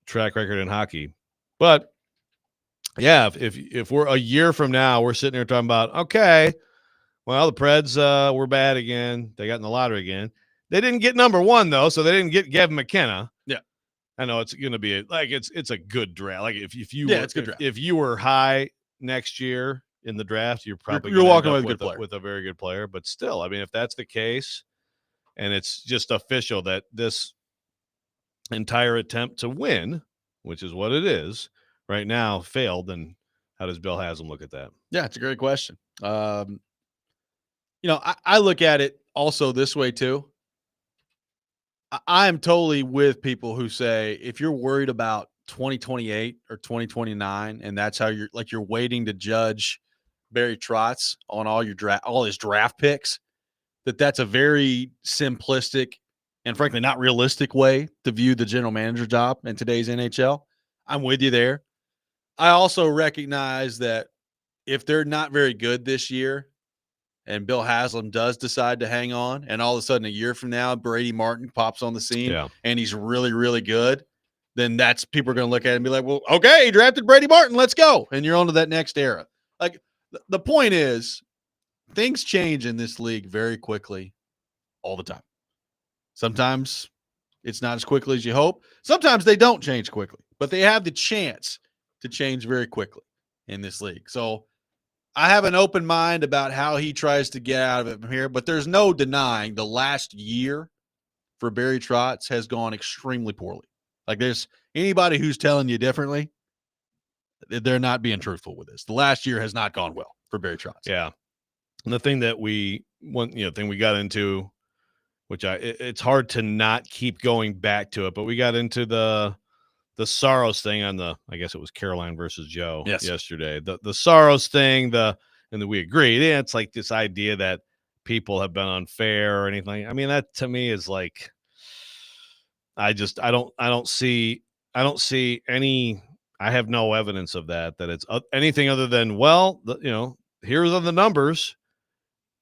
track record in hockey. But yeah, if we're a year from now, we're sitting here talking about, okay, well, the Preds were bad again. They got in the lottery again. They didn't get number 1 though, so they didn't get Gavin McKenna. Yeah, I know it's going to be it's a good draft. Like if you it's a good draft. If you were high next year in the draft, you're probably you're walking with a good player, with a very good player. But still, I mean, if that's the case, and it's just official that this entire attempt to win, which is what it is right now, failed, then how does Bill Haslam look at that? Yeah, it's a great question. I look at it also this way too. I am totally with people who say if you're worried about 2028 or 2029, and that's how you're waiting to judge Barry Trotz on all his draft picks, that's a very simplistic and frankly not realistic way to view the general manager job in today's NHL. I'm with you there. I also recognize that if they're not very good this year and Bill Haslam does decide to hang on, and all of a sudden a year from now, Brady Martin pops on the scene and he's really, really good, then people are going to look at it and be like, well, okay, he drafted Brady Martin. Let's go. And you're on to that next era. Like the point is things change in this league very quickly all the time. Sometimes it's not as quickly as you hope. Sometimes they don't change quickly, but they have the chance to change very quickly in this league. So I have an open mind about how he tries to get out of it from here, but there's no denying the last year for Barry Trotz has gone extremely poorly. Like there's anybody who's telling you differently, they're not being truthful with this. The last year has not gone well for Barry Trotz. Yeah. And the thing that we got into, which it's hard to not keep going back to it, but we got into the Saros thing on I guess it was Caroline versus Joe yesterday. The Saros thing, and then we agreed. Yeah, it's like this idea that people have been unfair or anything. I mean, that to me is like, I don't see any. I have no evidence of that it's anything other than, well, here's the numbers,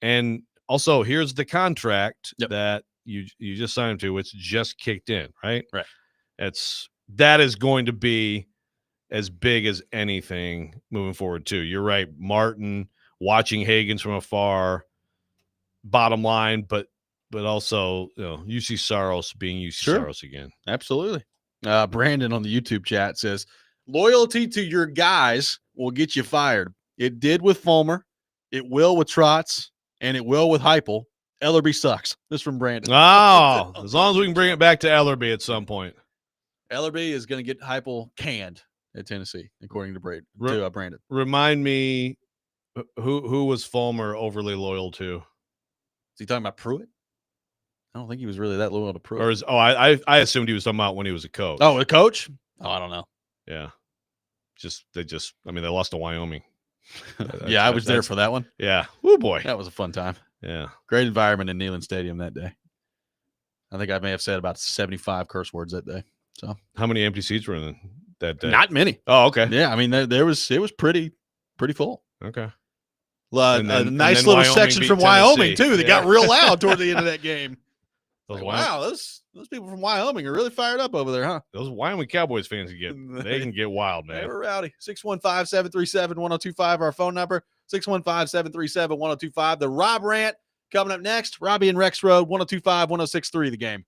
and also here's the contract that you just signed to, which just kicked in, right? Right. That is going to be as big as anything moving forward too. You're right, Martin watching Hagens from afar, bottom line, but also UC Saros being UC Saros again. Absolutely. Brandon on the YouTube chat says, loyalty to your guys will get you fired. It did with Fulmer, it will with Trotz, and it will with Heupel. Ellerby sucks. This is from Brandon. Oh, as long as we can bring it back to Ellerby at some point. Ellerby is going to get Heupel canned at Tennessee, according to Brandon. Remind me, who was Fulmer overly loyal to? Is he talking about Pruitt? I don't think he was really that loyal to Pruitt. Or I assumed he was talking about when he was a coach. Oh, a coach? Oh, I don't know. Yeah. They lost to Wyoming. Yeah, I was there for that one. Yeah. Oh boy. That was a fun time. Yeah. Great environment in Neyland Stadium that day. I think I may have said about 75 curse words that day. So how many empty seats were in that day? Not many. Oh, okay. Yeah, I mean it was pretty full. Okay. A nice little section from Wyoming too that got real loud toward the end of that game. Wow, those people from Wyoming are really fired up over there, huh? Those Wyoming Cowboys fans they can get wild, man. They were rowdy. 615-737-1025, our phone number. 615-737-1025. The Rob Rant coming up next. Robby and Rexrode, 1025-1063, the game.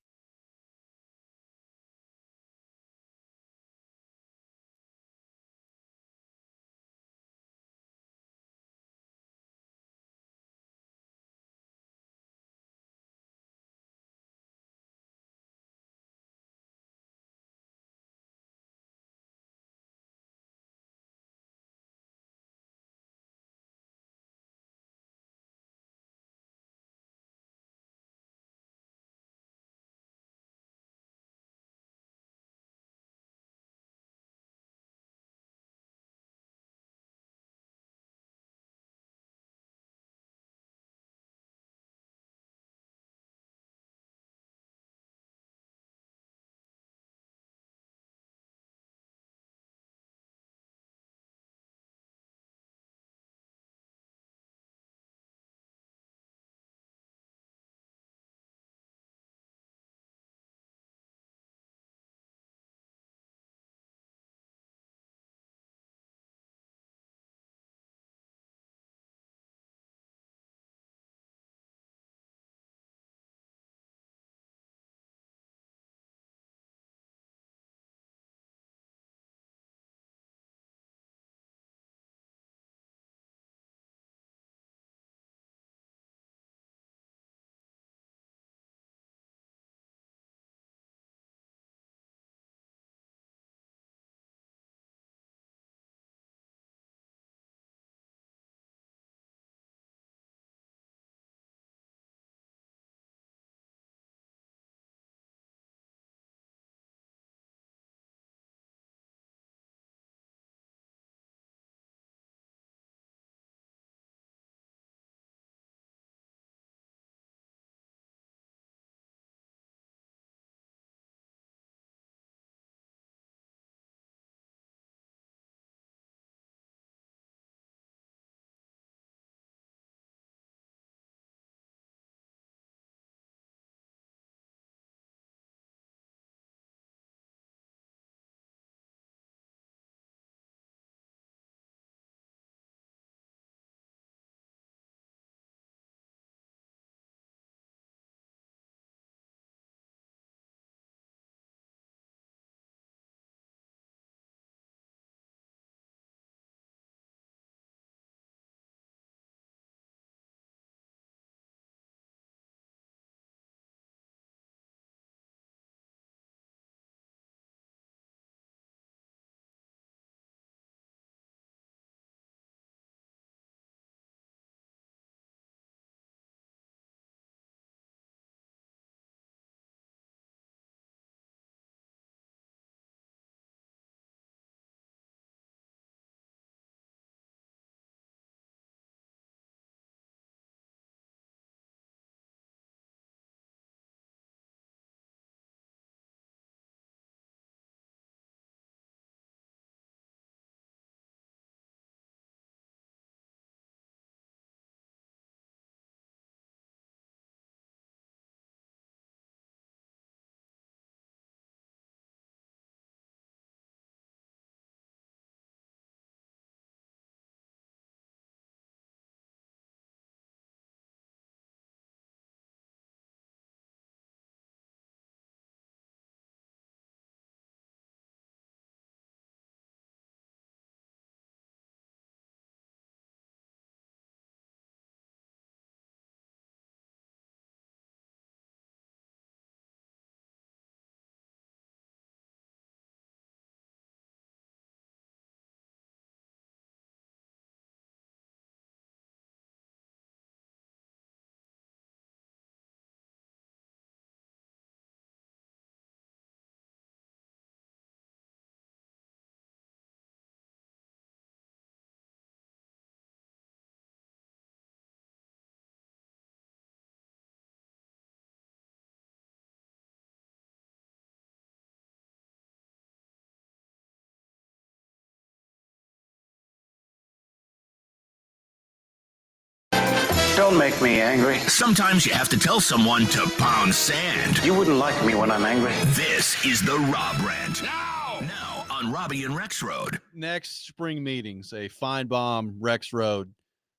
Don't make me angry. Sometimes you have to tell someone to pound sand. You wouldn't like me when I'm angry. This is the Rob Rant. Now on Robby and Rexrode. Next spring meetings, a Feinbaum Rexrode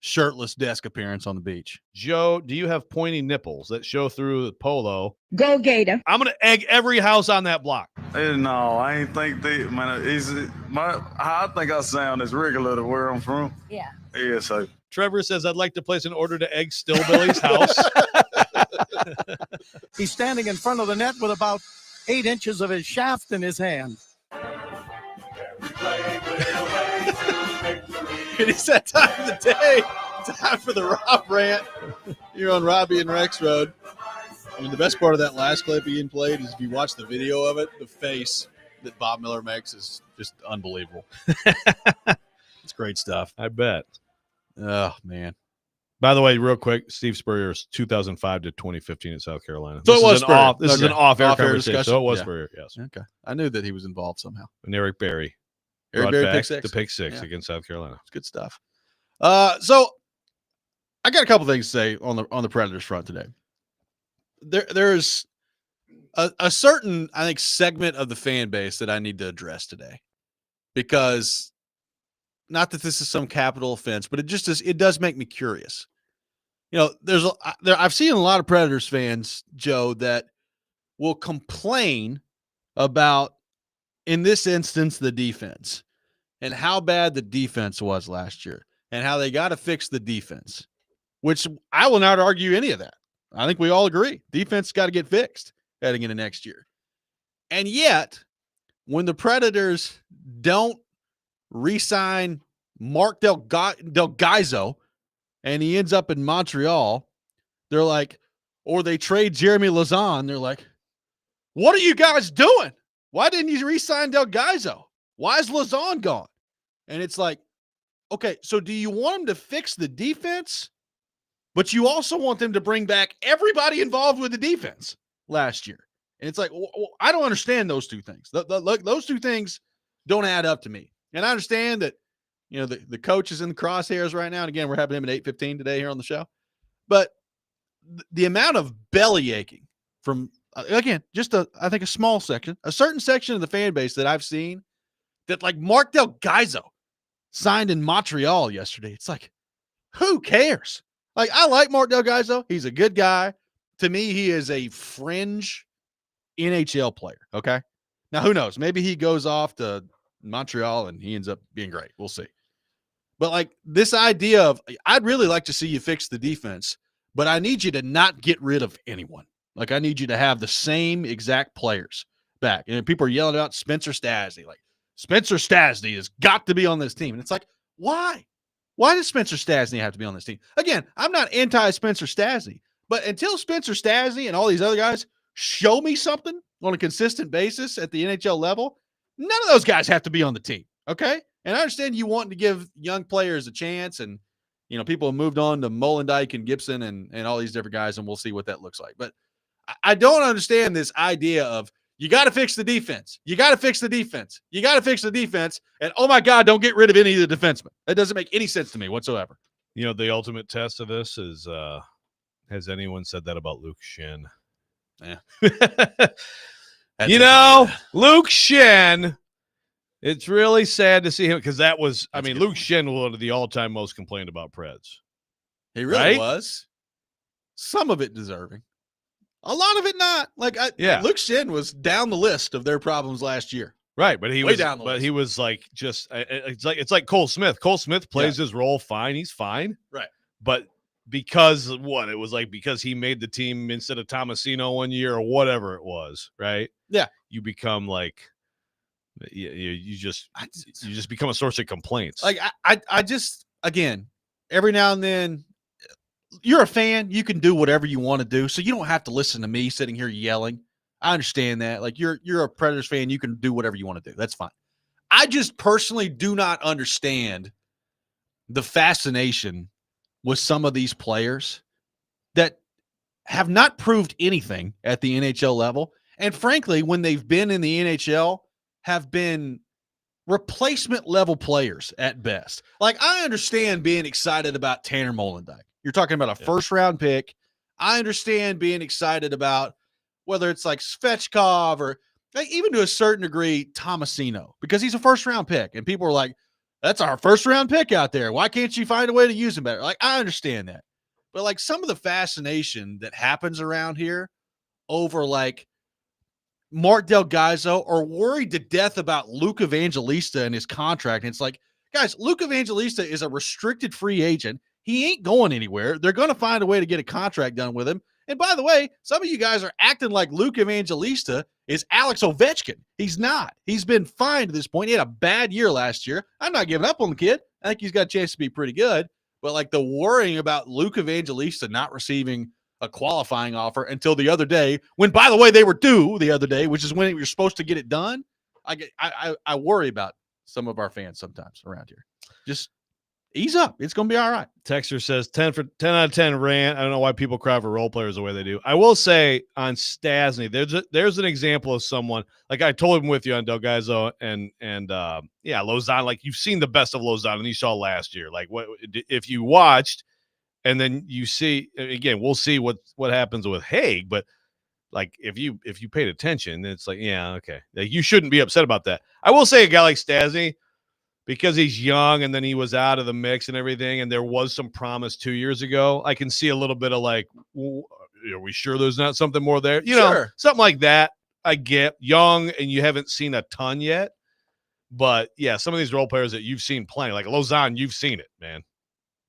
shirtless desk appearance on the beach. Joe, do you have pointy nipples that show through the polo? Go Gator. I'm gonna egg every house on that block. No, I ain't think they, man. I think I sound as regular to where I'm from. Yeah. Yeah, so. Trevor says, I'd like to place an order to egg Stillbilly's house. He's standing in front of the net with about 8 inches of his shaft in his hand. It is that time of the day. Time for the Rob Rant here on Robby and Rexrode. I mean, the best part of that last clip Ian played is if you watch the video of it, the face that Bob Miller makes is just unbelievable. It's great stuff. I bet. Oh, man. By the way, real quick, Steve Spurrier's 2005 to 2015 in South Carolina. So it was Spurrier. This is an off-air conversation. Discussion. So it was Yeah. Spurrier, yes. Okay. I knew that he was involved somehow. And Eric Berry. Eric brought Berry, back pick six. the pick six Yeah. against South Carolina. It's good stuff. So I got a couple things to say on the Predators front today. There's a certain, I think, segment of the fan base that I need to address today, because not that this is some capital offense, but it does make me curious. You know, I've seen a lot of Predators fans, Joe, that will complain about, in this instance, the defense and how bad the defense was last year and how they got to fix the defense, which I will not argue any of that. I think we all agree. Defense got to get fixed heading into next year. And yet, when the Predators don't re-sign Mark Del Gaizo and he ends up in Montreal, they're like, or they trade Jeremy Lauzon, they're like, what are you guys doing? Why didn't you re-sign Del Gaizo? Why is Lauzon gone? And it's like, okay, so do you want him to fix the defense, but you also want them to bring back everybody involved with the defense last year? And it's like, I don't understand those two things. Those two things don't add up to me. And I understand that, you know, the coach is in the crosshairs right now. And again, we're having him at 8:15 today here on the show. But the amount of belly aching from, again, just I think a small section, a certain section of the fan base that I've seen, that like Mark Del Gaizo signed in Montreal yesterday. It's like, who cares? Like, I like Mark Del Gaizo. He's a good guy. To me, he is a fringe NHL player. Okay. Now, who knows? Maybe he goes off to Montreal and he ends up being great. We'll see. But like this idea of, I'd really like to see you fix the defense, but I need you to not get rid of anyone. Like, I need you to have the same exact players back. And people are yelling about Spencer Stastny. Like, Spencer Stastny has got to be on this team. And it's like, why? Why does Spencer Stastny have to be on this team? Again, I'm not anti-Spencer Stastny, but until Spencer Stastny and all these other guys show me something on a consistent basis at the NHL level, none of those guys have to be on the team, okay? And I understand you want to give young players a chance, and, you know, people have moved on to Molendijk and Gibson and all these different guys, and we'll see what that looks like. But I don't understand this idea of, you got to fix the defense. You got to fix the defense. You got to fix the defense. And, oh, my God, don't get rid of any of the defensemen. That doesn't make any sense to me whatsoever. You know, the ultimate test of this is, has anyone said that about Luke Shin? Yeah. You know, Luke Shin, it's really sad to see him, because that was, I mean, Luke Shin was one of the all-time most complained about Preds. He really was. Some of it deserving. A lot of it not. Like, Luke Shin was down the list of their problems last year. Right, but he Way was down the list. He was like, just it's like Cole Smith. Cole Smith plays his role fine. He's fine. Right. But because it was like, because he made the team instead of Tomasino one year or whatever it was, right? Yeah. You become like, you just become a source of complaints. Like, I just, again, every now and then, you're a fan, you can do whatever you want to do, so you don't have to listen to me sitting here yelling. I understand that. Like, you're a Predators fan, you can do whatever you want to do. That's fine. I just personally do not understand the fascination with some of these players that have not proved anything at the NHL level. And frankly, when they've been in the NHL, have been replacement level players at best. Like, I understand being excited about Tanner Molendijk. You're talking about a first round pick. I understand being excited about whether it's like Svechkov or like even to a certain degree Tomasino, because he's a first round pick and people are like, that's our first round pick out there. Why can't you find a way to use him better? Like, I understand that. But like some of the fascination that happens around here over like Mark Del Gaizo or worried to death about Luke Evangelista and his contract. And it's like, guys, Luke Evangelista is a restricted free agent. He ain't going anywhere. They're going to find a way to get a contract done with him. And by the way, some of you guys are acting like Luke Evangelista is Alex Ovechkin. He's not. He's been fine to this point. He had a bad year last year. I'm not giving up on the kid. I think he's got a chance to be pretty good. But like the worrying about Luke Evangelista not receiving a qualifying offer until the other day, when, by the way, they were due the other day, which is when you're supposed to get it done. I worry about some of our fans sometimes around here. Just ease up. It's going to be all right. Texter says 10 out of 10 rant. I don't know why people cry for role players the way they do. I will say on Stasny, there's an example of someone, like I told him with you on Del Gaizo and Lozano. Like you've seen the best of Lozano and you saw last year. Like what if you watched and then you see again, we'll see what happens with Haig, but like if you paid attention, it's like, yeah, okay. Like, you shouldn't be upset about that. I will say a guy like Stasny, because he's young and then he was out of the mix and everything, and there was some promise 2 years ago, I can see a little bit of like, well, are we sure there's not something more there? You know, something like that. I get young and you haven't seen a ton yet. But, yeah, some of these role players that you've seen playing, like Lozano, you've seen it, man.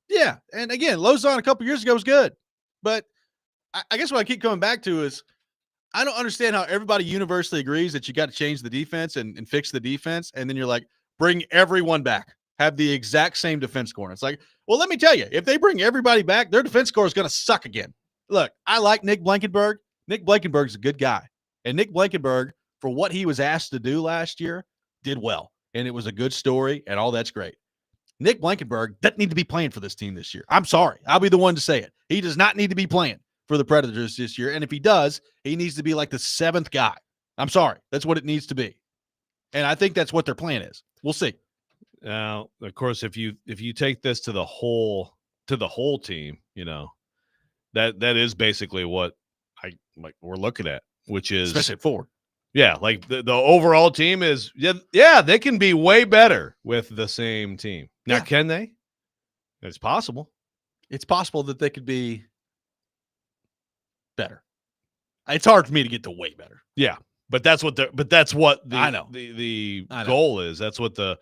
Yeah, and again, Lozano a couple years ago was good. But I guess what I keep coming back to is I don't understand how everybody universally agrees that you got to change the defense and fix the defense, and then you're like, bring everyone back, have the exact same defense core. It's like, well, let me tell you, if they bring everybody back, their defense core is going to suck again. Look, I like Nick Blankenburg. Nick Blankenburg's a good guy. And Nick Blankenburg, for what he was asked to do last year, did well. And it was a good story, and all that's great. Nick Blankenburg doesn't need to be playing for this team this year. I'm sorry. I'll be the one to say it. He does not need to be playing for the Predators this year. And if he does, he needs to be like the seventh guy. I'm sorry. That's what it needs to be. And I think that's what their plan is. We'll see. Now, of course, if you take this to the whole team, you know, that is basically what we're looking at, which is especially at forward. Yeah, like the overall team is they can be way better with the same team. Now, can they? It's possible. It's possible that they could be better. It's hard for me to get to way better. Yeah. But that's what I know. The goal is. That's what the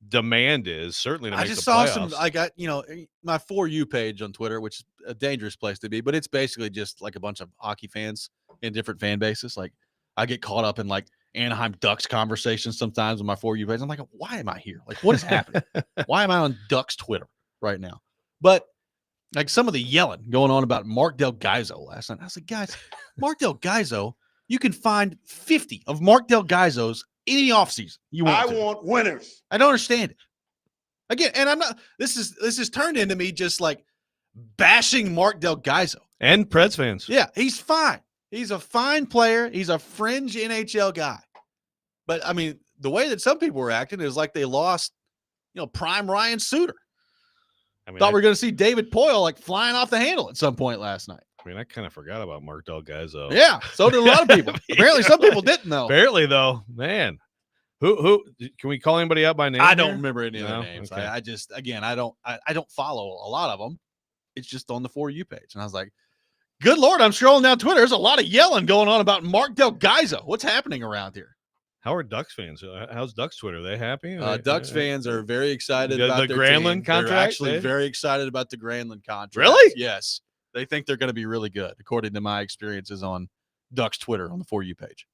demand is. Certainly to make the playoffs. I just saw some. I got my For You page on Twitter, which is a dangerous place to be, but it's basically just like a bunch of hockey fans in different fan bases. Like I get caught up in like Anaheim Ducks conversations sometimes on my For You page. I'm like, why am I here? Like, what is happening? Why am I on Ducks Twitter right now? But like some of the yelling going on about Mark Del Gaizo last night. I was like, guys, Mark Del Gaizo. You can find 50 of Mark Del Gaizo's any offseason you want. I want winners. I don't understand it. Again, and I'm not. This is turned into me just like bashing Mark Del Gaizo and Preds fans. Yeah, he's fine. He's a fine player. He's a fringe NHL guy. But I mean, the way that some people were acting is like they lost, prime Ryan Suter. I mean, thought we were going to see David Poile like flying off the handle at some point last night. I mean, I kind of forgot about Mark Del Gaizo. Yeah, so did a lot of people. Apparently, some people didn't though. Apparently, though, man, who can we call anybody out by name? I don't remember any of their names. Okay. I just I don't follow a lot of them. It's just on the For You page, and I was like, good Lord, I'm scrolling down Twitter. There's a lot of yelling going on about Mark Del Gaizo. What's happening around here? How are Ducks fans? How's Ducks Twitter? Are they happy? Ducks fans are very excited about the Granlund contract. They're actually very excited about the Granlund contract. Really? Yes. They think they're going to be really good, according to my experiences on Ducks Twitter on the For You page.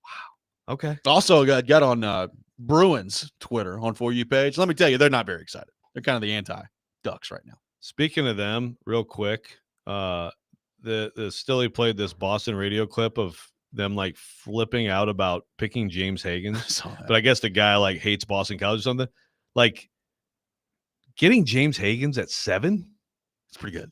Wow. Okay. Also got on Bruins Twitter on For You page. Let me tell you, they're not very excited. They're kind of the anti-Ducks right now. Speaking of them, real quick, the Stilly played this Boston radio clip of them like flipping out about picking James Higgins. But I guess the guy like hates Boston College or something. Like getting James Higgins at 7? It's pretty good.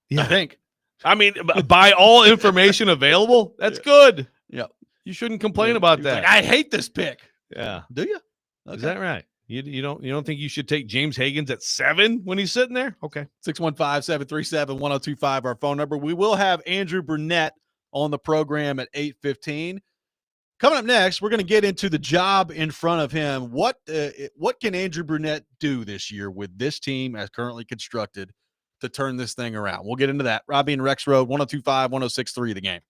Yeah. I think. I mean, by all information available, that's good. Yeah. You shouldn't complain about that. Like, I hate this pick. Yeah. Do you? Okay. Is that right? You don't think you should take James Higgins at 7 when he's sitting there? Okay. 615-737-1025, our phone number. We will have Andrew Brunette on the program at 8:15. Coming up next, we're going to get into the job in front of him. What can Andrew Brunette do this year with this team as currently constructed to turn this thing around? We'll get into that. Robby and Rexrode, 102.5, 106.3 The Game.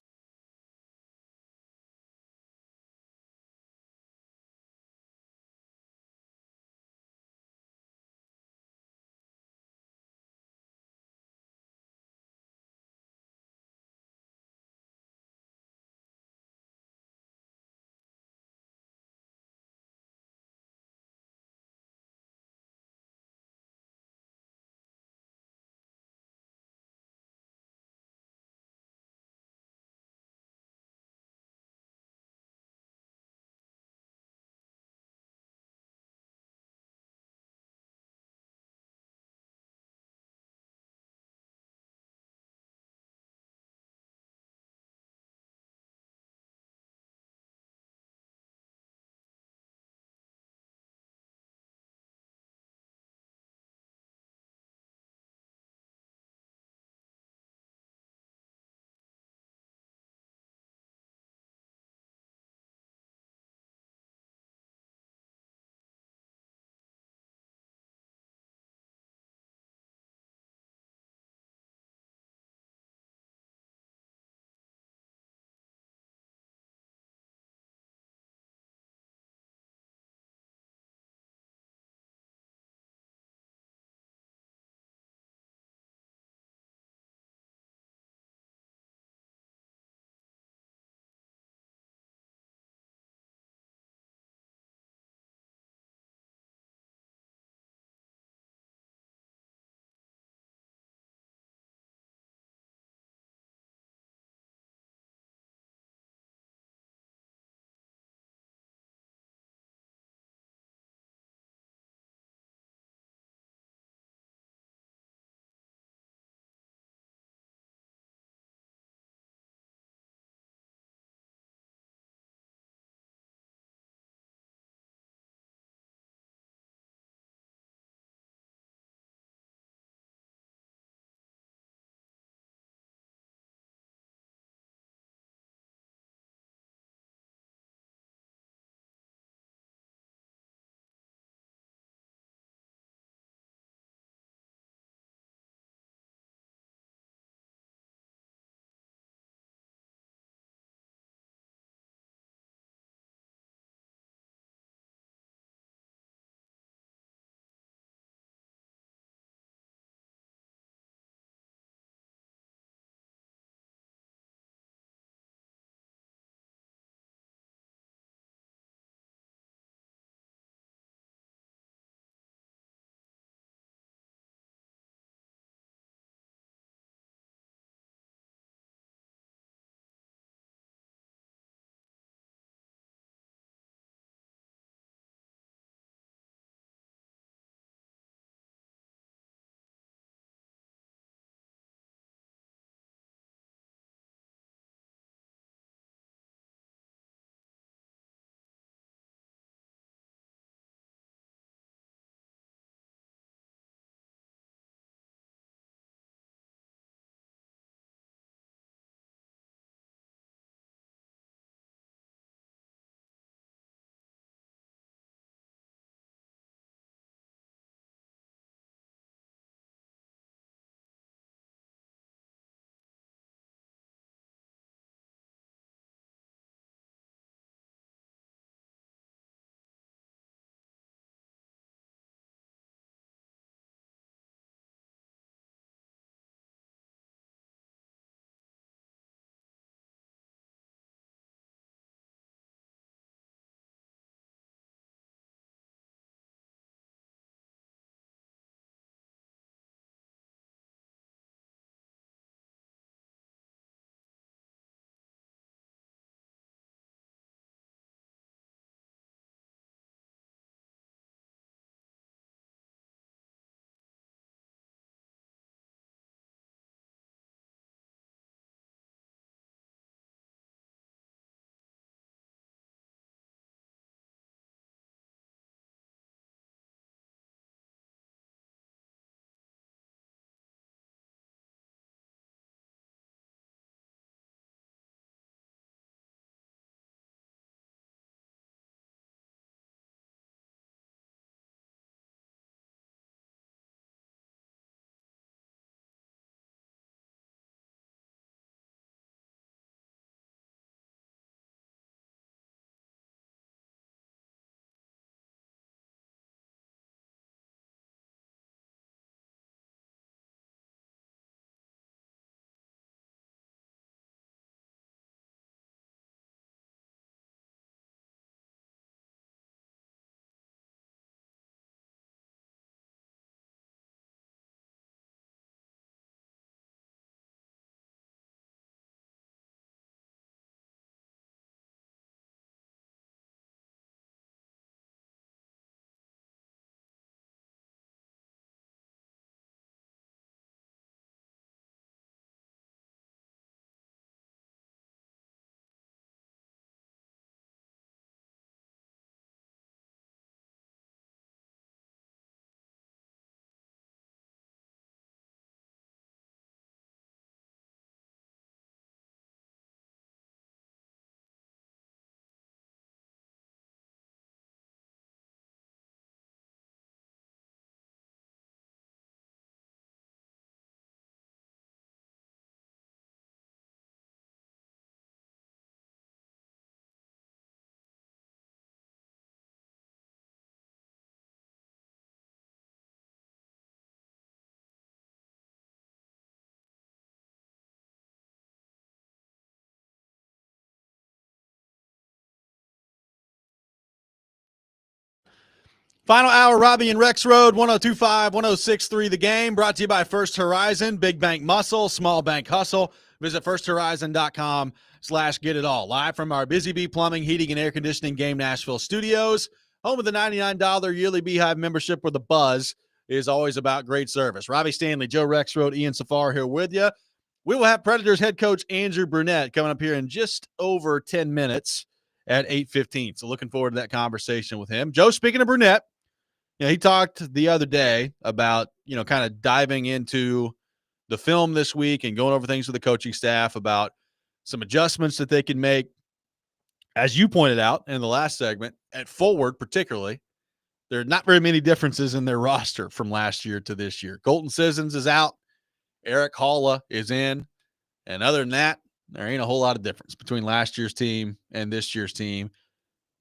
Final hour, Robby and Rexrode, 102.5, 106.3 The Game, brought to you by First Horizon, Big Bank Muscle, Small Bank Hustle. Visit firsthorizon.com/get it all. Live from our Busy Bee Plumbing, Heating, and Air Conditioning Game Nashville studios, home of the $99 yearly Beehive membership where the buzz is always about great service. Robby Stanley, Joe Rexrode, Ian Safar here with you. We will have Predators head coach Andrew Brunette coming up here in just over 10 minutes at 8:15. So looking forward to that conversation with him. Joe, speaking of Brunette, he talked the other day about, kind of diving into the film this week and going over things with the coaching staff about some adjustments that they can make. As you pointed out in the last segment, at forward particularly, there are not very many differences in their roster from last year to this year. Colton Sissons is out. Eric Halla is in. And other than that, there ain't a whole lot of difference between last year's team and this year's team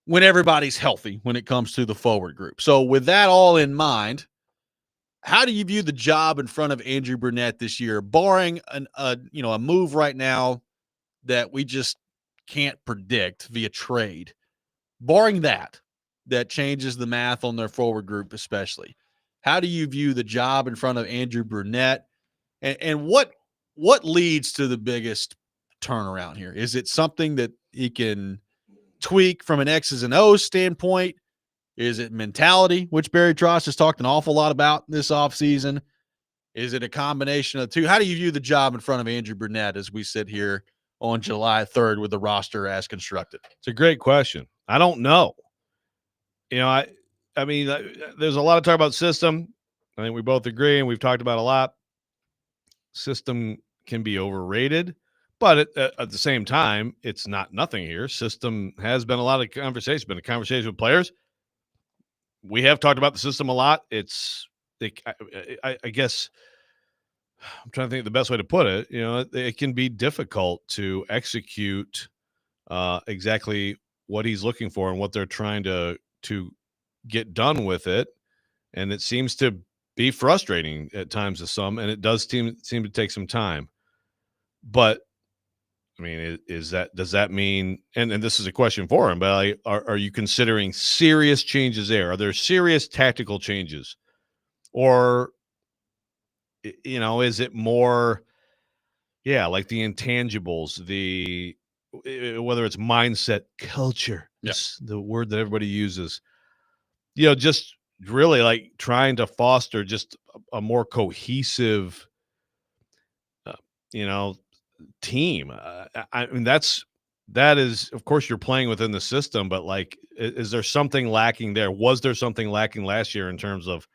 when everybody's healthy when it comes to the forward group. So with that all in mind, how do you view the job in front of Andrew Brunette this year, barring a move right now that we just can't predict via trade? Barring that changes the math on their forward group especially. How do you view the job in front of Andrew Brunette, and what leads to the biggest turnaround here? Is it something that he can tweak from an X's and O's standpoint? Is it mentality, which Barry Trotz has talked an awful lot about this offseason? Is it a combination of the two? How do you view the job in front of Andrew Brunette as we sit here on July 3rd with the roster as constructed? It's a great question. I don't know. I mean, there's a lot of talk about system. I think we both agree, and we've talked about a lot. System can be overrated, but at the same time, it's not nothing here. System has been a lot of conversation, been a conversation with players. We have talked about the system a lot. I guess I'm trying to think of the best way to put it. It can be difficult to execute exactly what he's looking for and what they're trying to get done with it. And it seems to be frustrating at times to some, and it does seem to take some time. But I mean, does that mean, and this is a question for him, but are you considering serious changes there? Are there serious tactical changes? Or, is it more, like the intangibles, whether it's mindset, culture, the word that everybody uses, just really like trying to foster just a more cohesive, team. I mean, that is, of course, you're playing within the system, but like, is there something lacking there? Was there something lacking last year in terms of,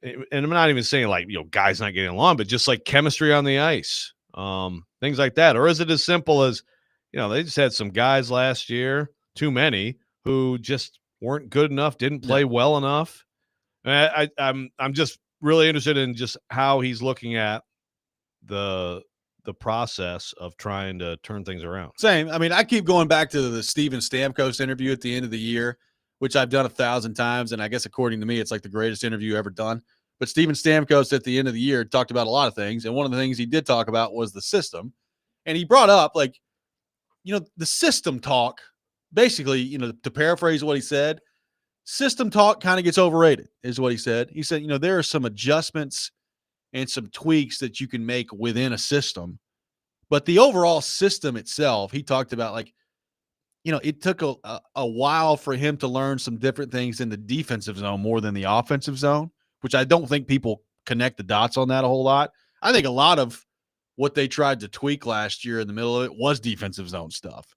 and I'm not even saying like, guys not getting along, but just like chemistry on the ice, things like that? Or is it as simple as, they just had some guys last year, too many, who just weren't good enough, didn't play well enough? I'm just really interested in just how he's looking at the process of trying to turn things around. Same. I mean, I keep going back to the Steven Stamkos interview at the end of the year, which I've done 1,000 times. And I guess according to me, it's like the greatest interview ever done. But Steven Stamkos at the end of the year talked about a lot of things. And one of the things he did talk about was the system. And he brought up the system talk, basically, to paraphrase what he said, system talk kind of gets overrated is what he said. He said, there are some adjustments and some tweaks that you can make within a system. But the overall system itself, he talked about it took a while for him to learn some different things in the defensive zone more than the offensive zone, which I don't think people connect the dots on that a whole lot. I think a lot of what they tried to tweak last year in the middle of it was defensive zone stuff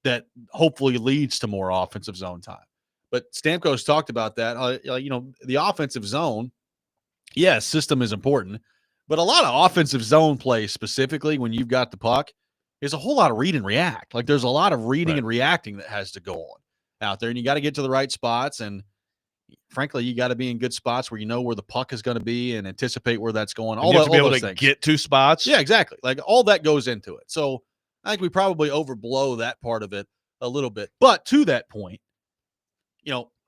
that hopefully leads to more offensive zone time. But Stamkos talked about that. The offensive zone, yes, system is important, but a lot of offensive zone play specifically when you've got the puck is a whole lot of read and react. Like there's a lot of reading and reacting that has to go on out there, and you got to get to the right spots. And frankly, you got to be in good spots where you know where the puck is going to be and anticipate where that's going. All that, be able to get to spots. Yeah, exactly. Like all that goes into it. So I think we probably overblow that part of it a little bit. But to that point,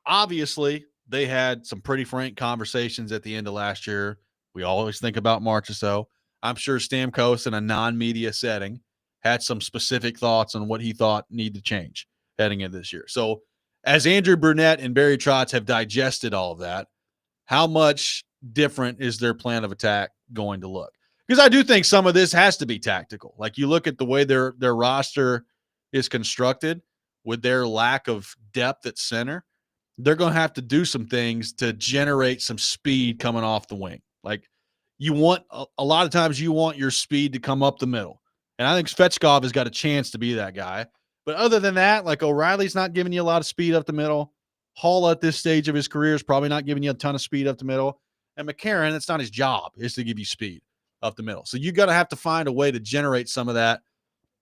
obviously they had some pretty frank conversations at the end of last year. We always think about March or so. I'm sure Stamkos in a non-media setting had some specific thoughts on what he thought needed to change heading into this year. So as Andrew Brunette and Barry Trotz have digested all of that, how much different is their plan of attack going to look? Because I do think some of this has to be tactical. Like you look at the way their roster is constructed with their lack of depth at center, they're going to have to do some things to generate some speed coming off the wing. Like you want a lot of times you want your speed to come up the middle. And I think Svechkov has got a chance to be that guy. But other than that, like O'Reilly's not giving you a lot of speed up the middle. Hall at this stage of his career is probably not giving you a ton of speed up the middle. And McCarron, it's not his job, is to give you speed up the middle. So you're going to have to find a way to generate some of that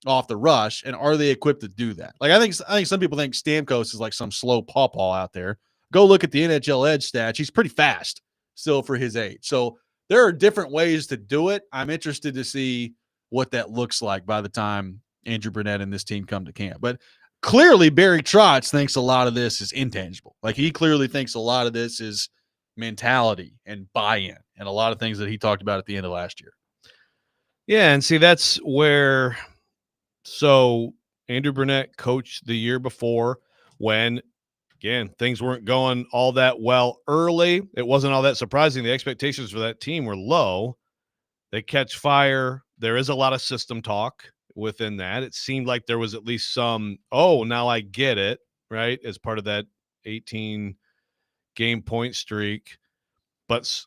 off the rush. And are they equipped to do that? Like I think some people think Stamkos is like some slow pawpaw out there. Go look at the NHL Edge stats. He's pretty fast still for his age. So there are different ways to do it. I'm interested to see what that looks like by the time Andrew Brunette and this team come to camp. But clearly Barry Trotz thinks a lot of this is intangible. Like he clearly thinks a lot of this is mentality and buy-in and a lot of things that he talked about at the end of last year. Yeah, and see that's where so Andrew Brunette coached the year before when again things weren't going all that well early. It wasn't all that surprising. The expectations for that team were low. They catch fire. There is a lot of system talk within that. It seemed like there was at least some, oh, now I get it, right? As part of that 18 game point streak. But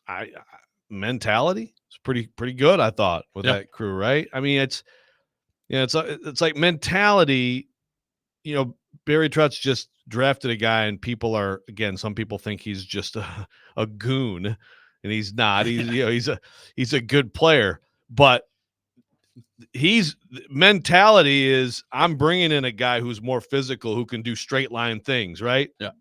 mentality is pretty good, I thought, with that crew, right? I mean, it's like mentality, Barry Trotz just drafted a guy and people are, again, some people think he's just a goon and he's not. He's he's a good player, but mentality is I'm bringing in a guy who's more physical, who can do straight line things, right? Yeah.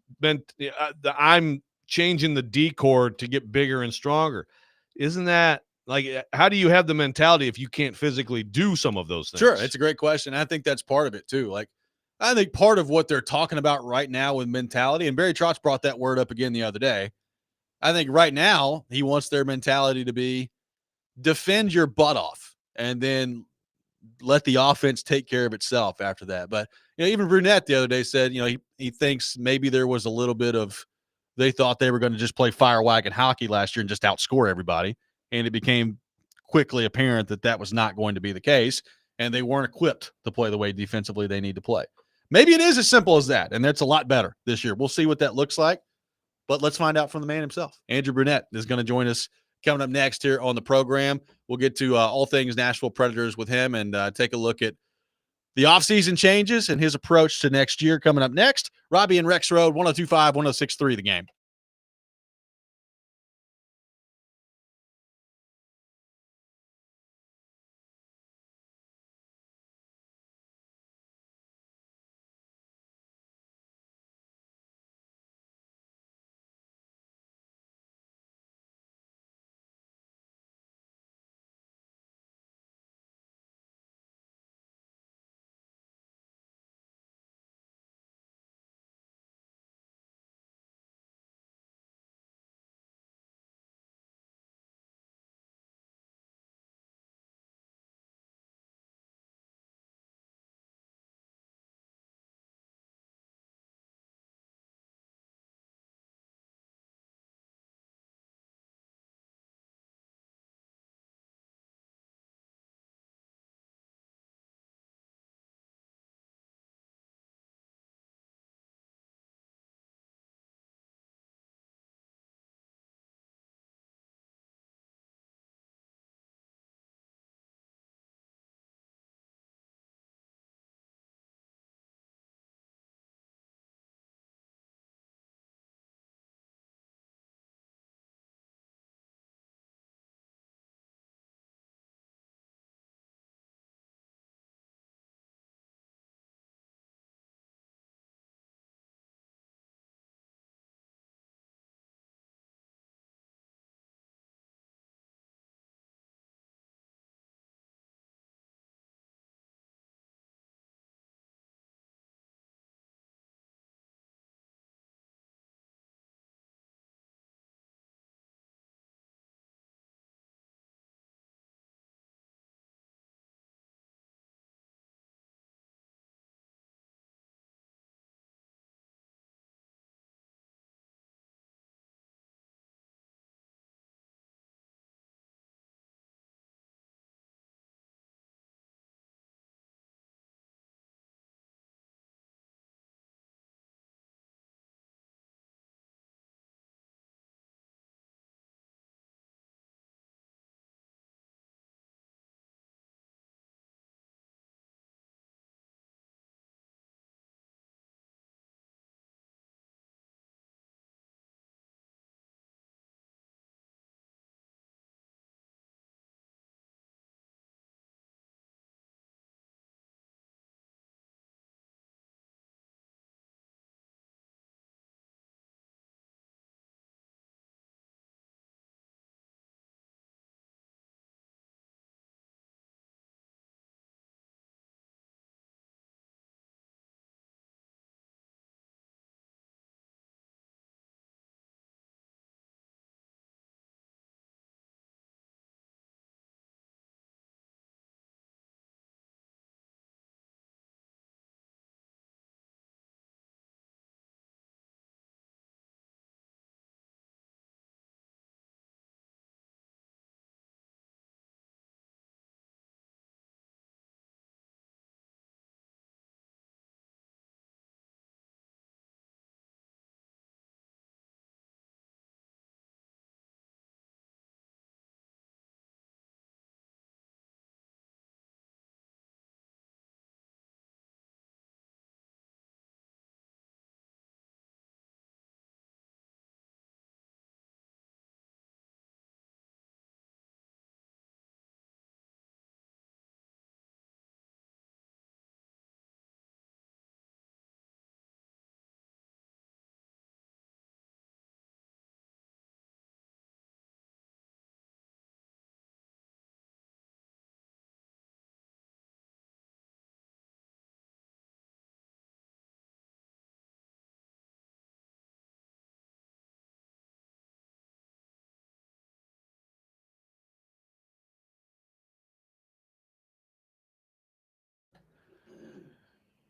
I'm changing the D chord to get bigger and stronger. Isn't that like, how do you have the mentality if you can't physically do some of those things? Sure. It's a great question. I think that's part of it too. Like, I think part of what they're talking about right now with mentality, and Barry Trotz brought that word up again the other day. I think right now he wants their mentality to be defend your butt off and then let the offense take care of itself after that. But, even Brunette the other day said, he thinks maybe there was a little bit of, they thought they were going to just play fire wagon hockey last year and just outscore everybody. And it became quickly apparent that that was not going to be the case. And they weren't equipped to play the way defensively they need to play. Maybe it is as simple as that. And that's a lot better this year. We'll see what that looks like. But let's find out from the man himself. Andrew Brunette is going to join us coming up next here on the program. We'll get to all things Nashville Predators with him and take a look at the offseason changes and his approach to next year coming up next. Robby and Rexrode, 102.5, 106.3 The Game.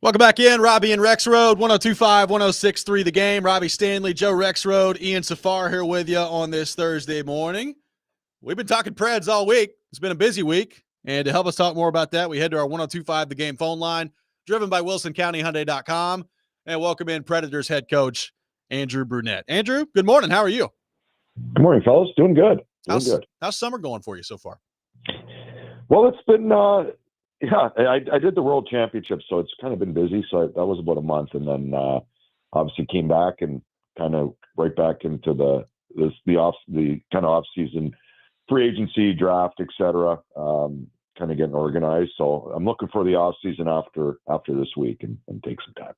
Welcome back in. Robby and Rexrode, 102.5, 106.3 The Game. Robby Stanley, Joe Rexrode, Ian Safar here with you on this Thursday morning. We've been talking Preds all week. It's been a busy week. And to help us talk more about that, we head to our 102.5 The Game phone line, driven by WilsonCountyHyundai.com. And welcome in Predators head coach Andrew Brunette. Andrew, good morning. How are you? Good morning, fellas. Doing good. How's summer going for you so far? Well, it's been I did the World Championship, so it's kind of been busy. So that was about a month, and then obviously came back and kind of right back into the kind of off season, free agency, draft, etc. Kind of getting organized. So I'm looking for the off season after this week and take some time.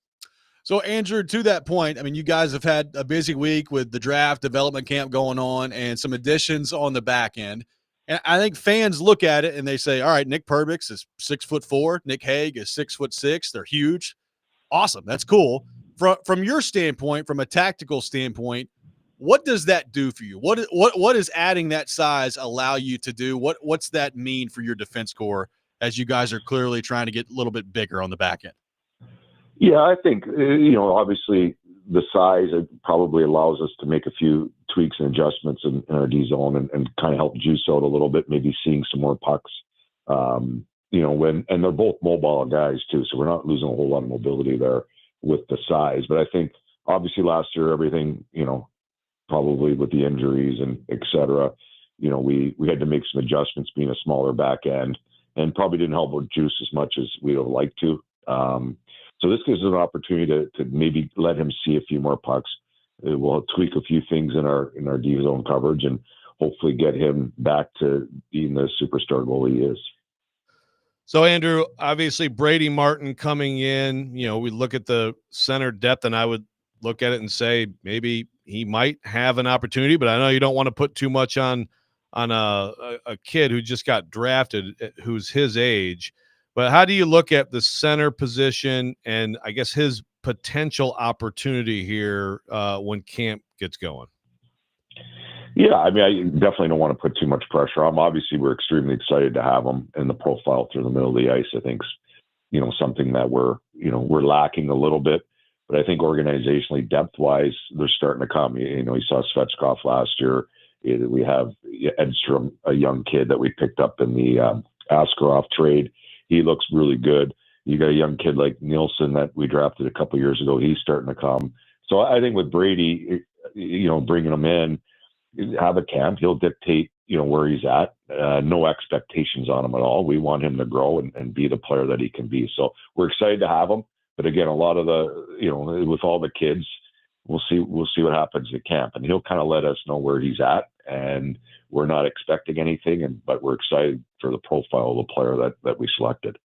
So, Andrew, to that point, I mean, you guys have had a busy week with the draft development camp going on and some additions on the back end. And I think fans look at it and they say, all right, Nick Perbix is 6'4". Nick Hague is 6'6". They're huge. Awesome. That's cool. From your standpoint, from a tactical standpoint, what does that do for you? What is adding that size allow you to do? What's that mean for your defense core as you guys are clearly trying to get a little bit bigger on the back end? Yeah, I think, obviously the size, it probably allows us to make a few tweaks and adjustments in our D zone and kind of help juice out a little bit, maybe seeing some more pucks, and they're both mobile guys too. So we're not losing a whole lot of mobility there with the size. But I think obviously last year, everything, probably with the injuries and et cetera, we had to make some adjustments being a smaller back end and probably didn't help with juice as much as we would have liked to. So this gives us an opportunity to maybe let him see a few more pucks. We'll tweak a few things in our D zone coverage and hopefully get him back to being the superstar goalie he is. So, Andrew, obviously Brady Martin coming in, we look at the center depth and I would look at it and say maybe he might have an opportunity, but I know you don't want to put too much on a kid who just got drafted, who's his age. But how do you look at the center position and I guess his potential opportunity here when camp gets going? Yeah, I mean, I definitely don't want to put too much pressure on him. Obviously, we're extremely excited to have him in the profile through the middle of the ice. I think, something that we're lacking a little bit. But I think organizationally, depth-wise, they're starting to come. You saw Svechkov last year. We have Edstrom, a young kid that we picked up in the Askarov trade. He looks really good. You got a young kid like Nielsen that we drafted a couple of years ago. He's starting to come. So I think with Brady, bringing him in, have a camp, he'll dictate, where he's at. No expectations on him at all. We want him to grow and be the player that he can be. So we're excited to have him. But again, a lot of the, with all the kids, we'll see what happens at camp, and he'll kind of let us know where he's at. And we're not expecting anything, but we're excited for the profile of the player that we selected.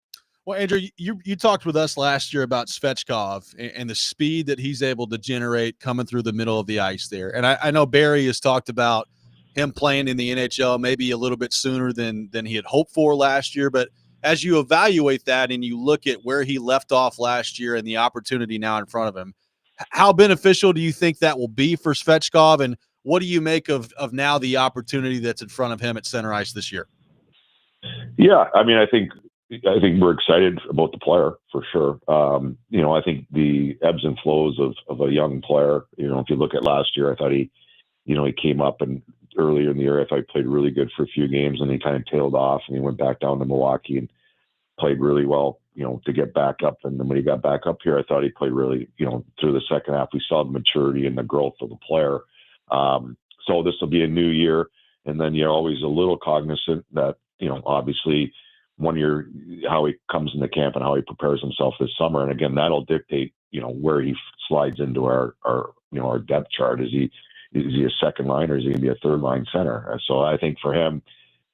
Well, Andrew, you talked with us last year about Svechkov and the speed that he's able to generate coming through the middle of the ice there. And I know Barry has talked about him playing in the NHL maybe a little bit sooner than he had hoped for last year. But as you evaluate that and you look at where he left off last year and the opportunity now in front of him, how beneficial do you think that will be for Svechkov? And what do you make of now the opportunity that's in front of him at center ice this year? Yeah, I mean, I think we're excited about the player for sure. I think the ebbs and flows of a young player, if you look at last year, I thought he came up and earlier in the year, I thought he played really good for a few games and he kind of tailed off and he went back down to Milwaukee and played really well, to get back up. And then when he got back up here, I thought he played really, through the second half, we saw the maturity and the growth of the player. So this will be a new year. And then you're always a little cognizant that, obviously 1 year, how he comes into camp and how he prepares himself this summer. And again, that'll dictate, where he slides into our depth chart. Is he a second line or is he going to be a third line center? So I think for him,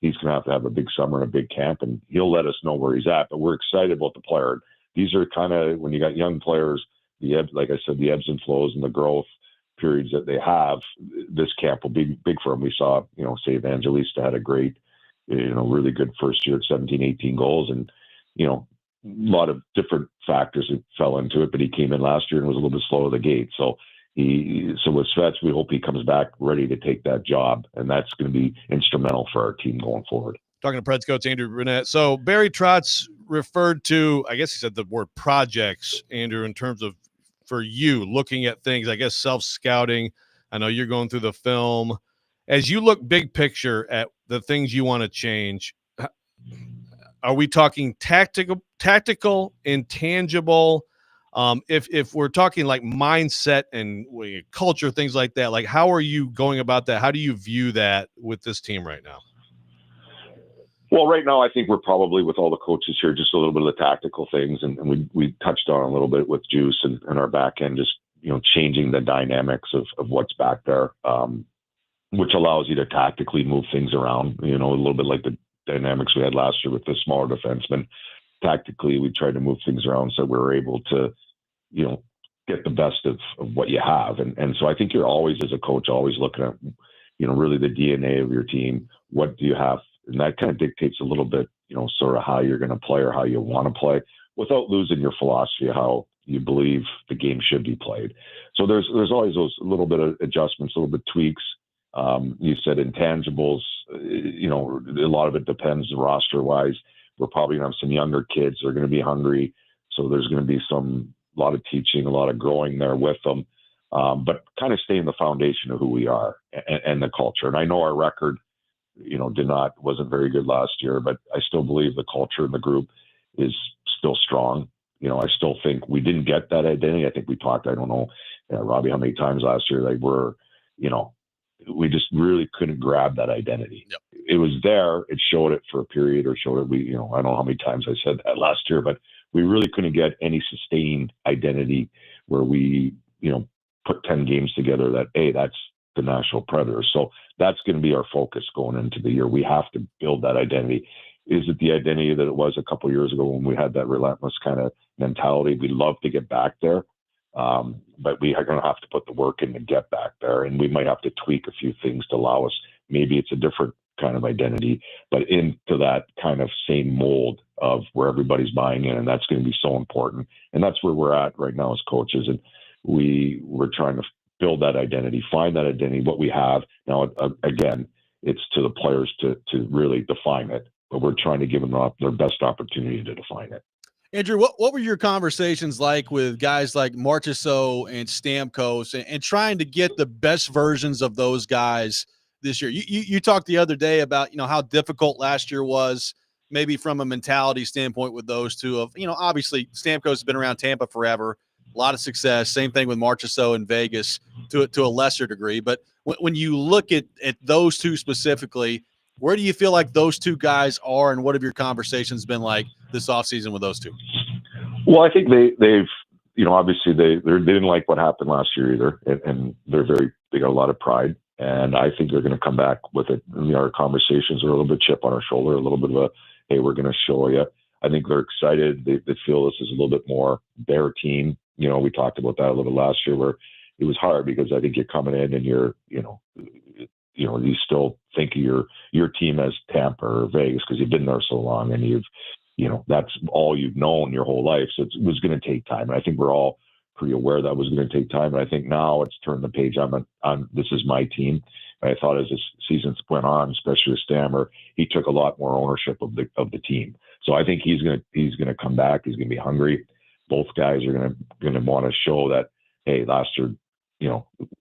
he's going to have a big summer and a big camp, and he'll let us know where he's at. But we're excited about the player. These are kind of, when you got young players, like I said, the ebbs and flows and the growth periods that they have, this camp will be big for him. We saw, say Evangelista had a great, really good first year at 17, 18 goals. And, a lot of different factors that fell into it, but he came in last year and was a little bit slow at the gate. So with Svets, we hope he comes back ready to take that job. And that's going to be instrumental for our team going forward. Talking to Preds coach Andrew Brunette. So Barry Trotz referred to, I guess he said the word projects, Andrew, in terms of for you looking at things, I guess self-scouting. I know you're going through the film. As you look big picture at the things you want to change, are we talking tactical, intangible? If we're talking like mindset and culture, things like that, like how are you going about that? How do you view that with this team right now? Well, right now, I think we're probably with all the coaches here, just a little bit of the tactical things. And we touched on a little bit with Juice and our back end, just, changing the dynamics of what's back there, which allows you to tactically move things around, a little bit like the dynamics we had last year with the smaller defensemen. Tactically, we tried to move things around so we were able to, get the best of what you have. And so I think you're always, as a coach, always looking at, really the DNA of your team. What do you have? And that kind of dictates a little bit, sort of how you're going to play or how you want to play without losing your philosophy of how you believe the game should be played. So there's always those little bit of adjustments, a little bit tweaks. You said intangibles, a lot of it depends roster wise. We're probably going to have some younger kids that are going to be hungry. So there's going to be a lot of teaching, a lot of growing there with them. But kind of stay in the foundation of who we are and the culture. And I know our record, wasn't very good last year, but I still believe the culture in the group is still strong. I still think we didn't get that identity. I think we talked, I don't know, Robby, how many times last year, like we just really couldn't grab that identity. Yep. It was there. It showed it for a period or showed it. I don't know how many times I said that last year, but we really couldn't get any sustained identity where we, put 10 games together that, hey, that's the Nashville Predators. So that's going to be our focus going into the year. We have to build that identity. Is it the identity that it was a couple of years ago when we had that relentless kind of mentality? We'd love to get back there. But we are going to have to put the work in to get back there, and we might have to tweak a few things to allow us. Maybe it's a different kind of identity, but into that kind of same mold of where everybody's buying in, and that's going to be so important. And that's where we're at right now as coaches, and we're trying to build that identity, find that identity, what we have now. Again, it's to the players to really define it, but we're trying to give them their best opportunity to define it. Andrew, what were your conversations like with guys like Marchessault and Stamkos and trying to get the best versions of those guys this year? You talked the other day about, how difficult last year was, maybe from a mentality standpoint with those two of, obviously Stamkos has been around Tampa forever, a lot of success. Same thing with Marchessault in Vegas to a lesser degree. But when you look at those two specifically, where do you feel like those two guys are, and what have your conversations been like this offseason with those two? Well, I think they've obviously they didn't like what happened last year either, and they got a lot of pride, and I think they're going to come back with it. Our conversations are a little bit chip on our shoulder, a little bit of a, hey, we're going to show you. I think they're excited. They feel this is a little bit more their team. We talked about that a little bit last year where it was hard because I think you're coming in and you're, you still think of your team as Tampa or Vegas because you've been there so long and that's all you've known your whole life. So it was going to take time. And I think we're all pretty aware that was going to take time. And I think now it's turned the page on this is my team. And I thought as this season went on, especially with Stammer, he took a lot more ownership of the team. So I think he's going to come back. He's going to be hungry. Both guys are going to want to show that, hey, last year,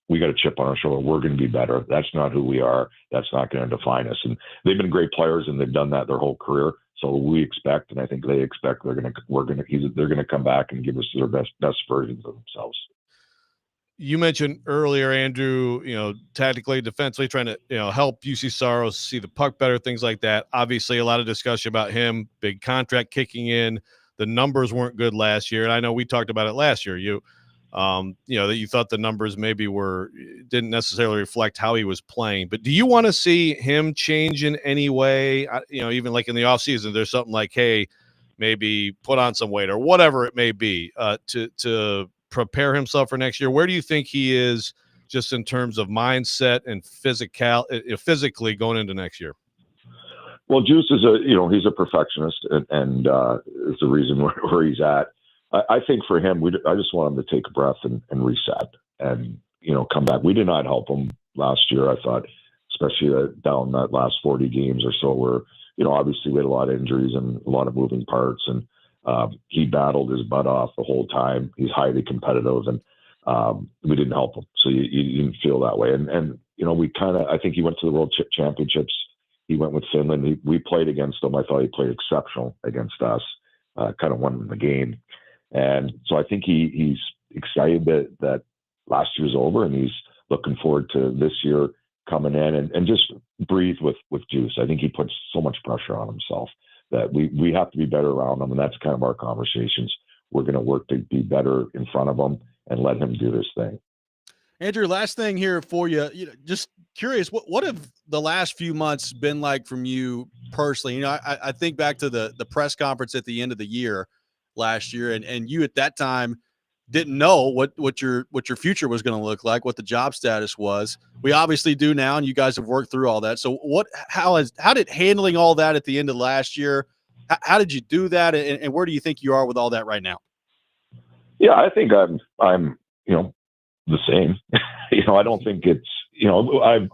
we got a chip on our shoulder. We're going to be better. That's not who we are. That's not going to define us. And they've been great players, and they've done that their whole career. So we expect, and I think they expect, they're going to come back and give us their best versions of themselves. You mentioned earlier, Andrew, tactically, defensively, trying to, help UC Saros see the puck better, things like that. Obviously, a lot of discussion about him, big contract kicking in. The numbers weren't good last year. And I know we talked about it last year. That you thought the numbers maybe didn't necessarily reflect how he was playing. But do you want to see him change in any way? Even like in the offseason, there's something like, hey, maybe put on some weight or whatever it may be to prepare himself for next year. Where do you think he is just in terms of mindset and physically going into next year? Well, Juice is he's a perfectionist and is the reason where he's at. I think for him, I just want him to take a breath and reset and, come back. We did not help him last year. I thought, especially down that last 40 games or so where obviously we had a lot of injuries and a lot of moving parts, and he battled his butt off the whole time. He's highly competitive, and we didn't help him. So you didn't feel that way. And we I think he went to the World Championships. He went with Finland. We played against him. I thought he played exceptional against us, kind of won the game. And so I think he's excited that last year's over, and he's looking forward to this year coming in and just breathe with juice. I think he puts so much pressure on himself that we have to be better around him. And that's kind of our conversations. We're going to work to be better in front of him and let him do this thing. Andrew, last thing here for you, just curious, what have the last few months been like from you personally? I think back to the press conference at the end of the year last year, and you at that time didn't know what your future was going to look like, what the job status was. We obviously do now, and you guys have worked through all that. So how did handling all that at the end of last year, how did you do that, and where do you think you are with all that right now? Yeah, I think I'm the same. I don't think it's,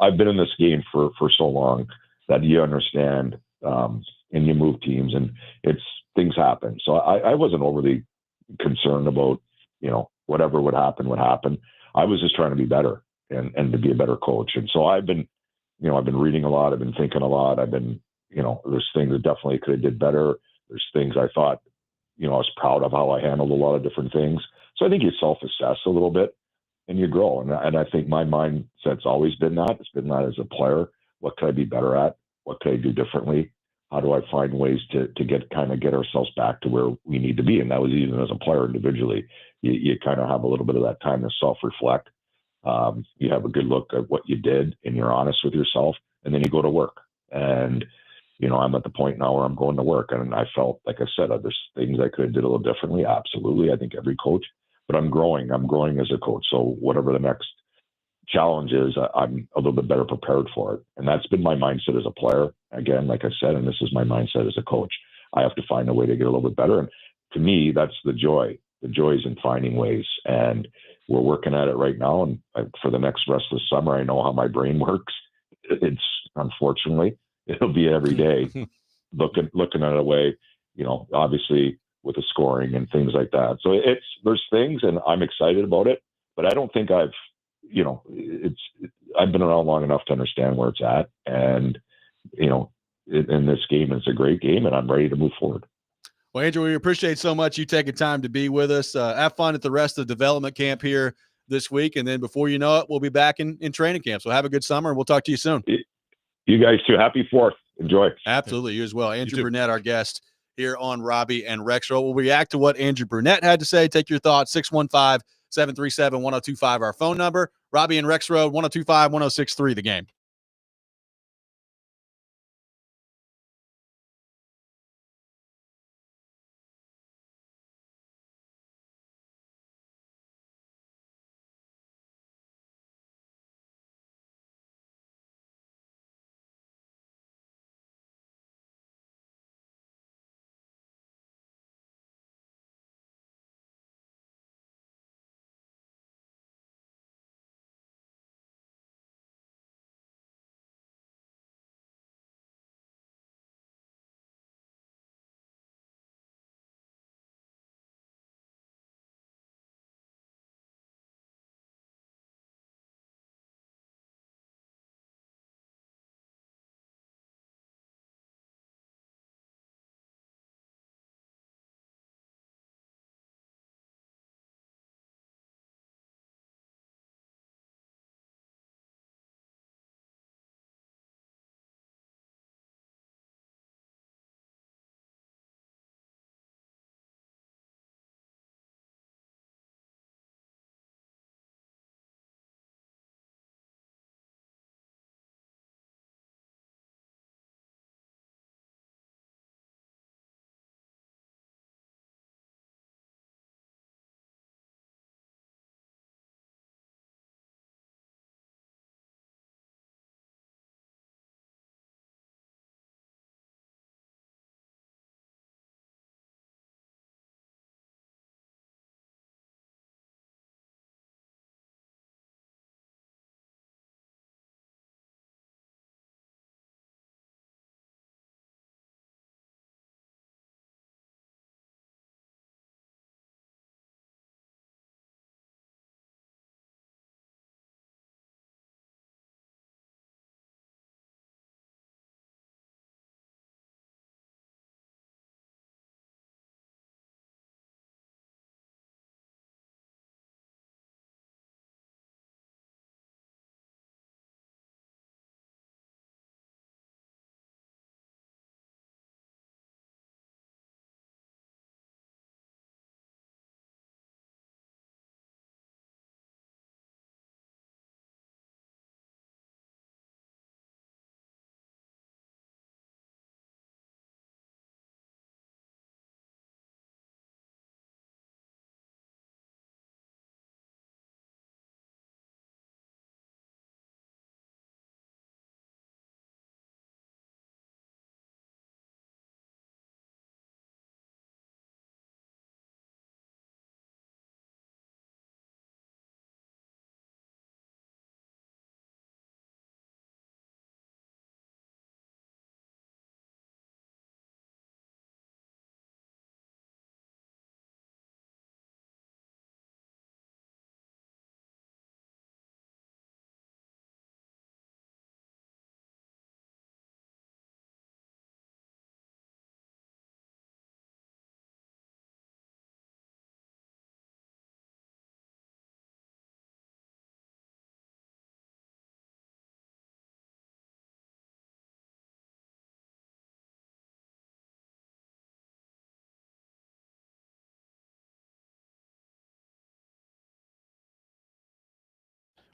I've been in this game for so long that you understand, and you move teams, and things happen. So I wasn't overly concerned about, whatever would happen. I was just trying to be better and to be a better coach. And so I've been reading a lot. I've been thinking a lot. I've been, there's things that definitely could have did better. There's things I thought, I was proud of how I handled a lot of different things. So I think you self-assess a little bit and you grow. And I think my mindset's always been that. It's been that as a player. What could I be better at? What could I do differently? How do I find ways to get ourselves back to where we need to be? And that was even as a player individually. You kind of have a little bit of that time to self-reflect. You have a good look at what you did, and you're honest with yourself, and then you go to work. And I'm at the point now where I'm going to work, and I felt, like I said, there's things I could have did a little differently. Absolutely, I think every coach. But I'm growing. I'm growing as a coach. So whatever the next challenge is, I'm a little bit better prepared for it. And that's been my mindset as a player. Again, like I said, and this is my mindset as a coach. I have to find a way to get a little bit better. And to me, that's the joy. The joy is in finding ways. And we're working at it right now. And for the next rest of the summer, I know how my brain works. It's unfortunately, it'll be every day looking at a way, obviously with the scoring and things like that. So there's things, and I'm excited about it, but I don't think I've been around long enough to understand where it's at. And, in this game, it's a great game, and I'm ready to move forward. Well, Andrew, we appreciate so much you taking time to be with us. Have fun at the rest of development camp here this week. And then before you know it, we'll be back in training camp. So have a good summer, and we'll talk to you soon. You guys too. Happy 4th. Enjoy. Absolutely. You as well. Andrew Brunette, our guest here on Robby and Rexrode. We'll react to what Andrew Brunette had to say. Take your thoughts. 615-737-1025, our phone number. Robby and Rexrode, 1025-1063, the game.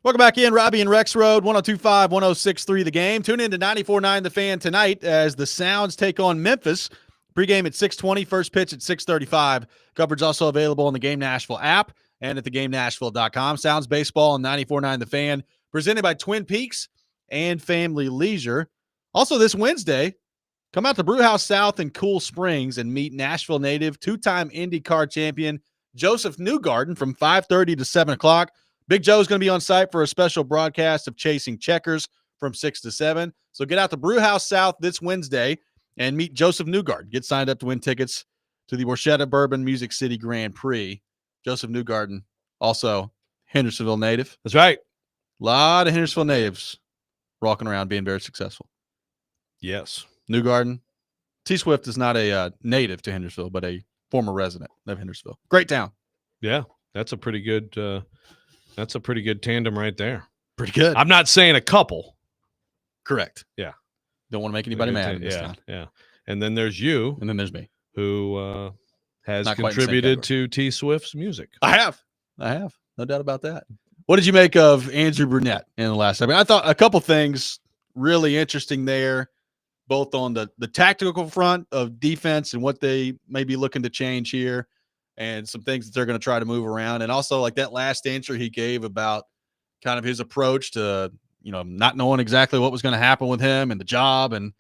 Welcome back in, Robby and Rexrode, 102.5, 106.3 The Game. Tune in to 94.9 The Fan tonight as the Sounds take on Memphis. Pregame at 6:20, first pitch at 6:35. Coverage also available on the Game Nashville app and at thegamenashville.com. Sounds baseball on 94.9 The Fan, presented by Twin Peaks and Family Leisure. Also this Wednesday, come out to Brewhouse South in Cool Springs and meet Nashville native, two-time IndyCar champion Joseph Newgarden from 5:30 to 7 o'clock. Big Joe's going to be on site for a special broadcast of Chasing Checkers from 6 to 7. So get out to Brewhouse South this Wednesday and meet Joseph Newgarden. Get signed up to win tickets to the Borchetta Bourbon Music City Grand Prix. Joseph Newgarden, also Hendersonville native. That's right. A lot of Hendersonville natives walking around being very successful. Yes. Newgarden. T. Swift is not a native to Hendersonville, but a former resident of Hendersonville. Great town. Yeah, that's a pretty good tandem right there. Pretty good. I'm not saying a couple. Correct. Yeah. Don't want to make anybody mad in this town. Yeah. And then there's you. And then there's me. Who has Not quite in the same contributed to T. Swift's music. I have. No doubt about that. What did you make of Andrew Brunette in the last? I mean, I thought a couple things really interesting there, both on the tactical front of defense and what they may be looking to change here, and some things that they're going to try to move around. And also like that last answer he gave about kind of his approach to, not knowing exactly what was going to happen with him and the job and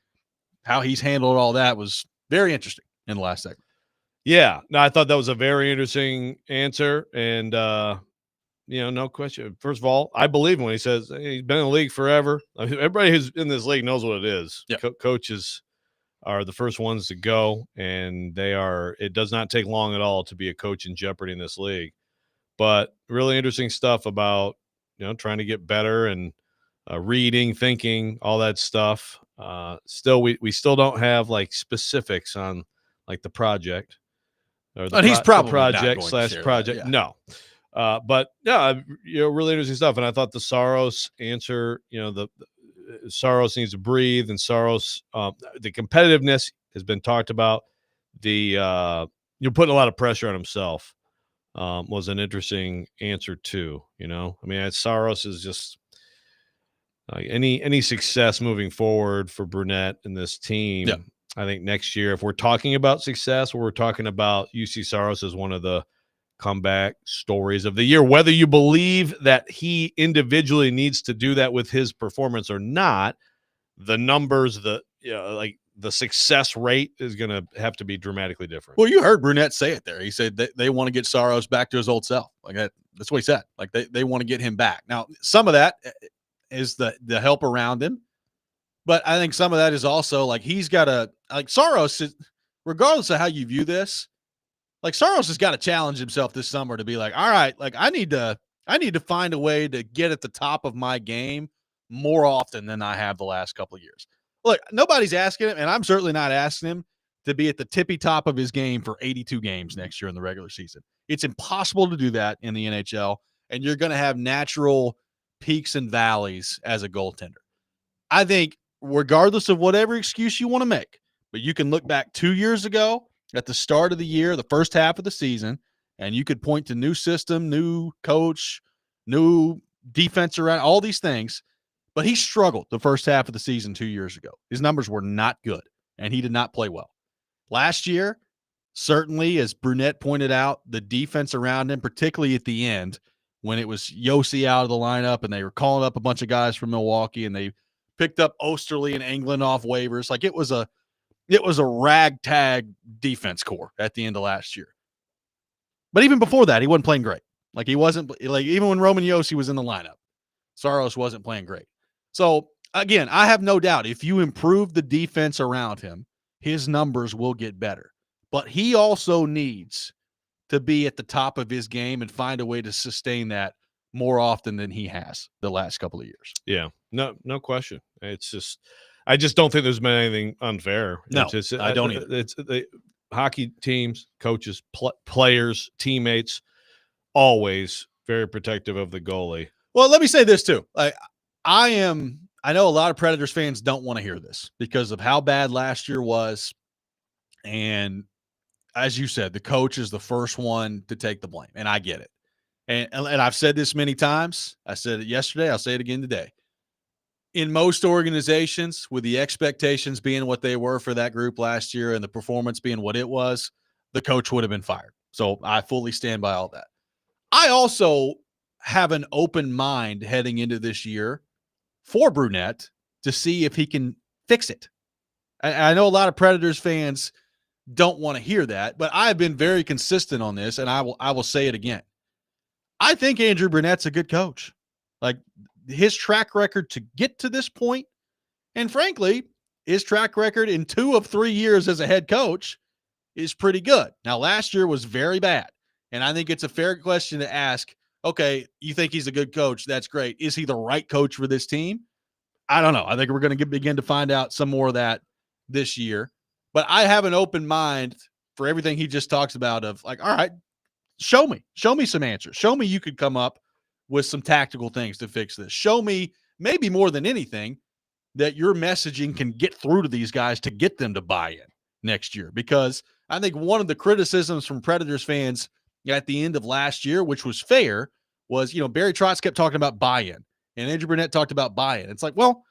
how he's handled all that was very interesting in the last segment. Yeah. No, I thought that was a very interesting answer. And, no question. First of all, I believe him when he says he's been in the league forever. I mean, everybody who's in this league knows what it is. Yeah. Coaches are the first ones to go, and it does not take long at all to be a coach in jeopardy in this league. But really interesting stuff about, trying to get better and reading, thinking, all that stuff. Still, we still don't have like specifics on like the project or the he's probably the not project going to slash share project. that, yeah. No. But yeah, really interesting stuff. And I thought the Saros answer, the Saros needs to breathe, and Saros, the competitiveness has been talked about. You're putting a lot of pressure on himself. Was an interesting answer too. I mean, Saros is just any success moving forward for Brunette and this team. Yeah. I think next year, if we're talking about success, we're talking about UC Saros as one of the comeback stories of the year. Whether you believe that he individually needs to do that with his performance or not, the numbers, the success rate is going to have to be dramatically different. Well, you heard Brunette say it there. He said that they want to get Saros back to his old self. Like that's what he said. Like they want to get him back. Now, some of that is the help around him, but I think some of that is also like he's got to Saros, regardless of how you view this, like Saros has got to challenge himself this summer to be like, all right, like I need to find a way to get at the top of my game more often than I have the last couple of years. Look, nobody's asking him, and I'm certainly not asking him to be at the tippy top of his game for 82 games next year in the regular season. It's impossible to do that in the NHL, and you're going to have natural peaks and valleys as a goaltender. I think regardless of whatever excuse you want to make, but you can look back 2 years ago at the start of the year, the first half of the season, and you could point to new system, new coach, new defense around, all these things. But he struggled the first half of the season 2 years ago. His numbers were not good, and he did not play well. Last year, certainly, as Brunette pointed out, the defense around him, particularly at the end, when it was Yossi out of the lineup and they were calling up a bunch of guys from Milwaukee and they picked up Osterley and England off waivers. Like it was a ragtag defense core at the end of last year. But even before that, he wasn't playing great. Like he wasn't like even when Roman Yossi was in the lineup, Saros wasn't playing great. So again, I have no doubt if you improve the defense around him, his numbers will get better. But he also needs to be at the top of his game and find a way to sustain that more often than he has the last couple of years. Yeah, no question. It's just, I just don't think there's been anything unfair. No, I don't either. It's the hockey teams, coaches, players, teammates, always very protective of the goalie. Well, let me say this too. I know a lot of Predators fans don't want to hear this because of how bad last year was. And as you said, the coach is the first one to take the blame. And I get it. And I've said this many times. I said it yesterday. I'll say it again today. In most organizations, with the expectations being what they were for that group last year and the performance being what it was, the coach would have been fired. So I fully stand by all that. I also have an open mind heading into this year for Brunette to see if he can fix it. I know a lot of Predators fans don't want to hear that, but I've been very consistent on this, and I will say it again. I think Andrew Brunette's a good coach. Like, his track record to get to this point, and frankly, his track record in 2 of 3 years as a head coach is pretty good. Now, last year was very bad, and I think it's a fair question to ask, okay, you think he's a good coach? That's great. Is he the right coach for this team? I don't know. I think we're going to begin to find out some more of that this year. But I have an open mind for everything he just talks about of like, all right, show me some answers. Show me you could come up with some tactical things to fix this. Show me, maybe more than anything, that your messaging can get through to these guys to get them to buy in next year. Because I think one of the criticisms from Predators fans at the end of last year, which was fair, was, Barry Trotz kept talking about buy-in, and Andrew Brunette talked about buy-in. It's like, well,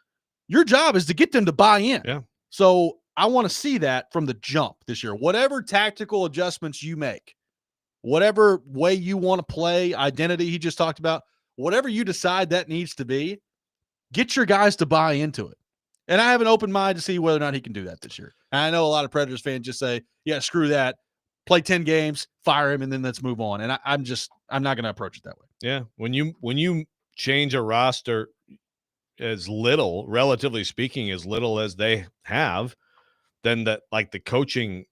your job is to get them to buy in. Yeah. So I want to see that from the jump this year. Whatever tactical adjustments you make, whatever way you want to play, identity he just talked about, whatever you decide that needs to be, get your guys to buy into it. And I have an open mind to see whether or not he can do that this year. And I know a lot of Predators fans just say, yeah, screw that. Play 10 games, fire him, and then let's move on. And I'm not going to approach it that way. Yeah. When you change a roster as little, relatively speaking, as little as they have, then that, like, the coaching,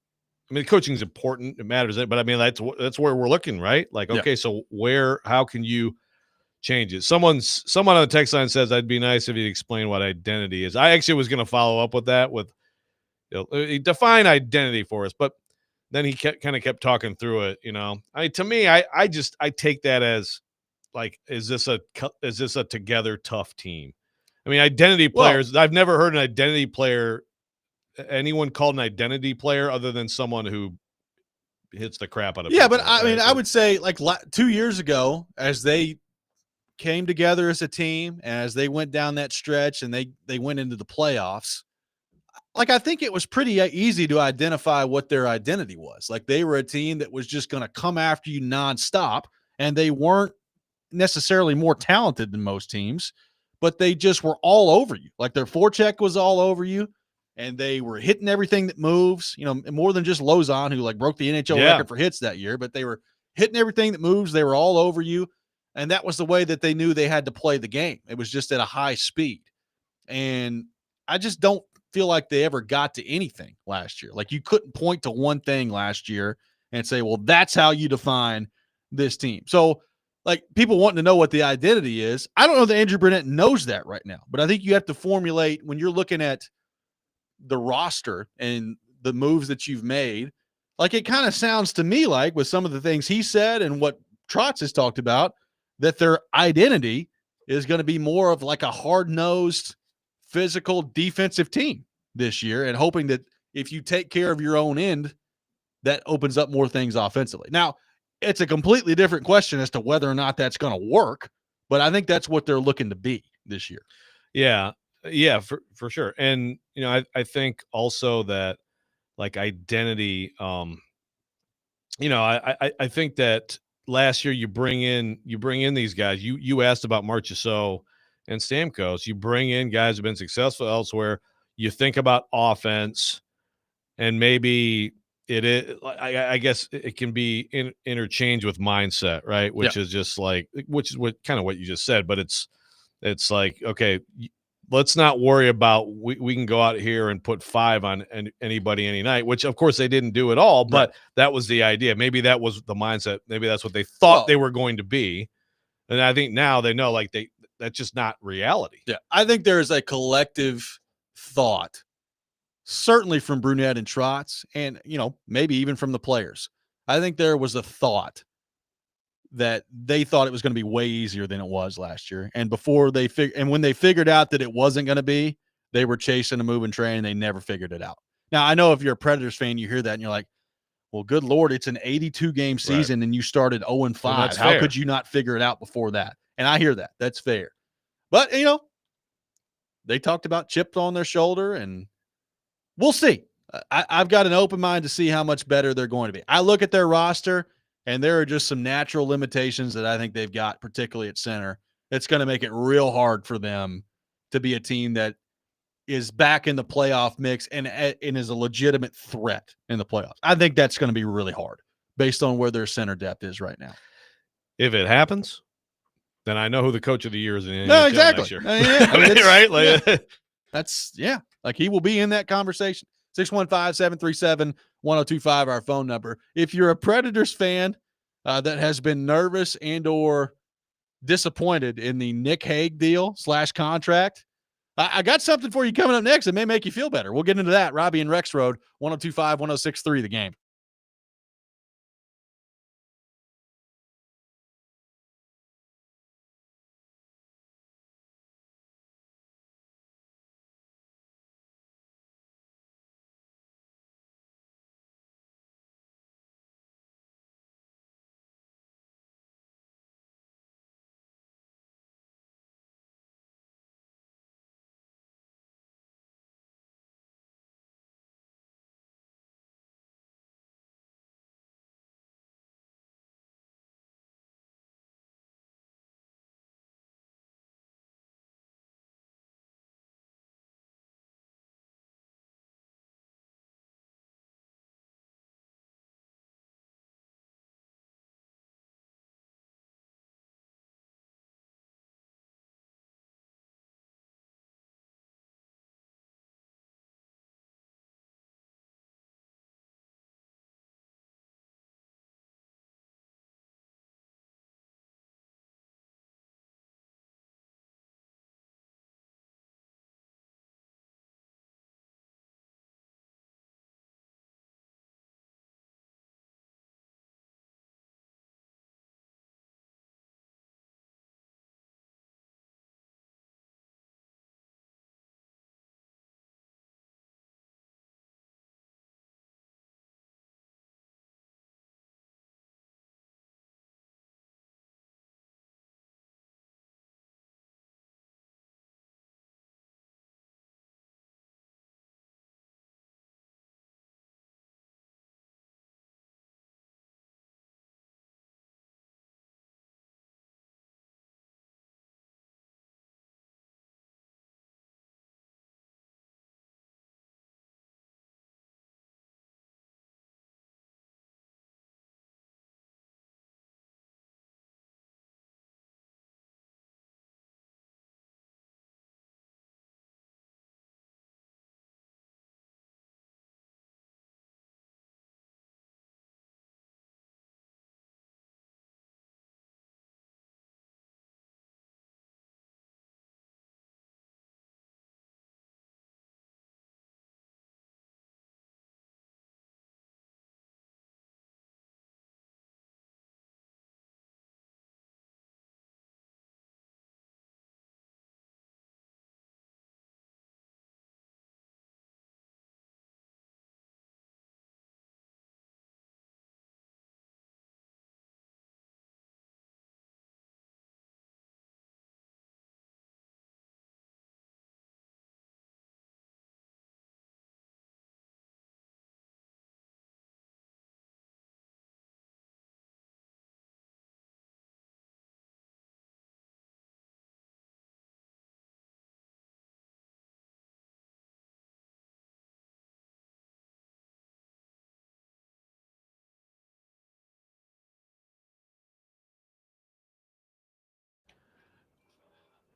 I mean, the coaching is important. It matters. But I mean, that's where we're looking, right? Like, okay, so how can you change it? Someone on the text line says, I'd be nice if you'd explain what identity is. I actually was going to follow up with that with, define identity for us, but then he kind of kept talking through it. To me, I take that as, like, is this a together tough team? I mean, identity players, I've never heard an identity player, anyone called an identity player other than someone who hits the crap out of people. But I mean, I would say, like, 2 years ago, as they came together as a team, and as they went down that stretch and they went into the playoffs, like, I think it was pretty easy to identify what their identity was. Like, they were a team that was just going to come after you nonstop, and they weren't necessarily more talented than most teams, but they just were all over you. Like, their forecheck was all over you, and they were hitting everything that moves, more than just Lozon, who, like, broke the NHL record for hits that year, but they were hitting everything that moves. They were all over you. And that was the way that they knew they had to play the game. It was just at a high speed. And I just don't feel like they ever got to anything last year. Like, you couldn't point to one thing last year and say, well, that's how you define this team. So, like, people wanting to know what the identity is, I don't know that Andrew Brunette knows that right now. But I think you have to formulate, when you're looking at the roster and the moves that you've made, like, it kind of sounds to me like, with some of the things he said and what Trotz has talked about, that their identity is going to be more of like a hard-nosed, physical, defensive team this year, and hoping that if you take care of your own end, that opens up more things offensively. Now, it's a completely different question as to whether or not that's going to work, but I think that's what they're looking to be this year. Yeah, for sure. And, I think also that, like, identity, I think that last year you bring in these guys. You asked about Marchessault and Stamkos. You bring in guys who've been successful elsewhere. You think about offense, and maybe it is, I guess it can be interchanged with mindset, right? Which is just like, which is what you just said. But it's like, okay, let's not worry about we can go out here and put 5 on anybody any night, which of course they didn't do at all, but that was the idea. Maybe that was the mindset. Maybe that's what they thought they were going to be. And I think now they know, like, that's just not reality. Yeah. I think there is a collective thought, certainly from Brunette and Trotz, and, maybe even from the players. I think there was a thought that they thought it was going to be way easier than it was last year. And when they figured out that it wasn't going to be, they were chasing a moving train, and they never figured it out. Now, I know if you're a Predators fan, you hear that and you're like, Well, good Lord, it's an 82-game season and you started 0-5. How could you not figure it out before that? And I hear that. That's fair. But, they talked about chip on their shoulder, and we'll see. I've got an open mind to see how much better they're going to be. I look at their roster, and there are just some natural limitations that I think they've got, particularly at center. It's going to make it real hard for them to be a team that is back in the playoff mix and is a legitimate threat in the playoffs. I think that's going to be really hard based on where their center depth is right now. If it happens, then I know who the coach of the year is in the No, NHL exactly. next year. Right? Like, yeah. That's, like he will be in that conversation. 615-737-1025, our phone number. If you're a Predators fan that has been nervous and or disappointed in the Nick Hague deal / contract, I got something for you coming up next that may make you feel better. We'll get into that. Robby and Rexrode, 102.5, 106.3, The Game.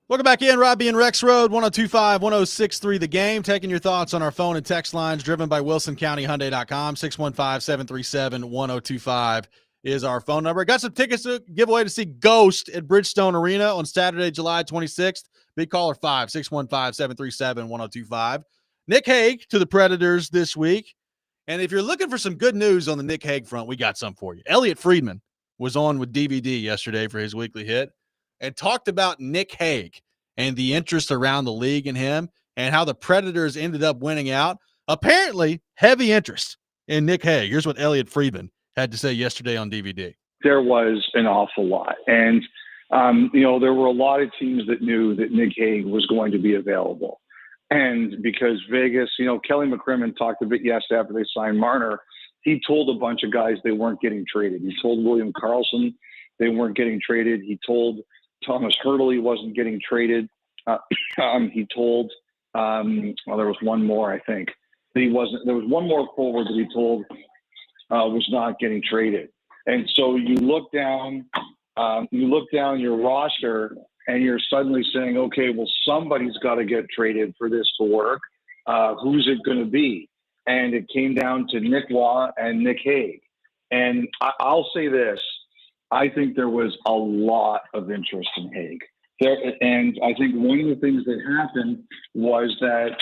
Welcome back in, Robby and Rexrode, 102.5, 106.3 The Game. Taking your thoughts on our phone and text lines, driven by WilsonCountyHyundai.com. 615-737-1025 is our phone number. Got some tickets to give away to see Ghost at Bridgestone Arena on Saturday, July 26th. Big caller 5, 615-737-1025. Nick Hague to the Predators this week. And if you're looking for some good news on the Nick Hague front, we got some for you. Elliot Friedman was on with DVD yesterday for his weekly hit and talked about Nick Hague and the interest around the league in him and how the Predators ended up winning out. Apparently, heavy interest and Nick Hague. Here's what Elliot Friedman had to say yesterday on DVD. There was an awful lot. And, there were a lot of teams that knew that Nick Hague was going to be available. And because Vegas, Kelly McCrimmon talked a bit yesterday after they signed Marner. He told a bunch of guys they weren't getting traded. He told William Karlsson they weren't getting traded. He told Thomas Hertl he wasn't getting traded. He told, there was one more, I think. There was one more forward that he told was not getting traded. And so you look down your roster and you're suddenly saying, okay, well, somebody's got to get traded for this to work. Who's it going to be? And it came down to Nick Waugh and Nick Hague. And I'll say this. I think there was a lot of interest in Hague. And I think one of the things that happened was that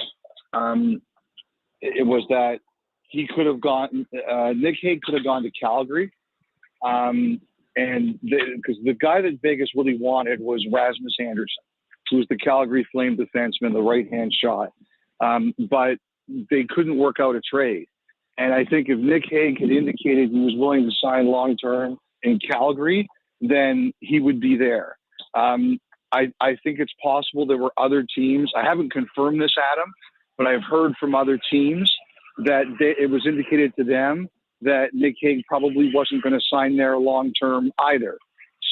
he could have gone, Nick Hague could have gone to Calgary. Because the guy that Vegas really wanted was Rasmus Andersson, who was the Calgary Flame defenseman, the right-hand shot. But they couldn't work out a trade. And I think if Nick Hague had indicated he was willing to sign long-term in Calgary, then he would be there. I think it's possible there were other teams. I haven't confirmed this, Adam, but I've heard from other teams that it was indicated to them that Nick Hague probably wasn't going to sign there long-term either.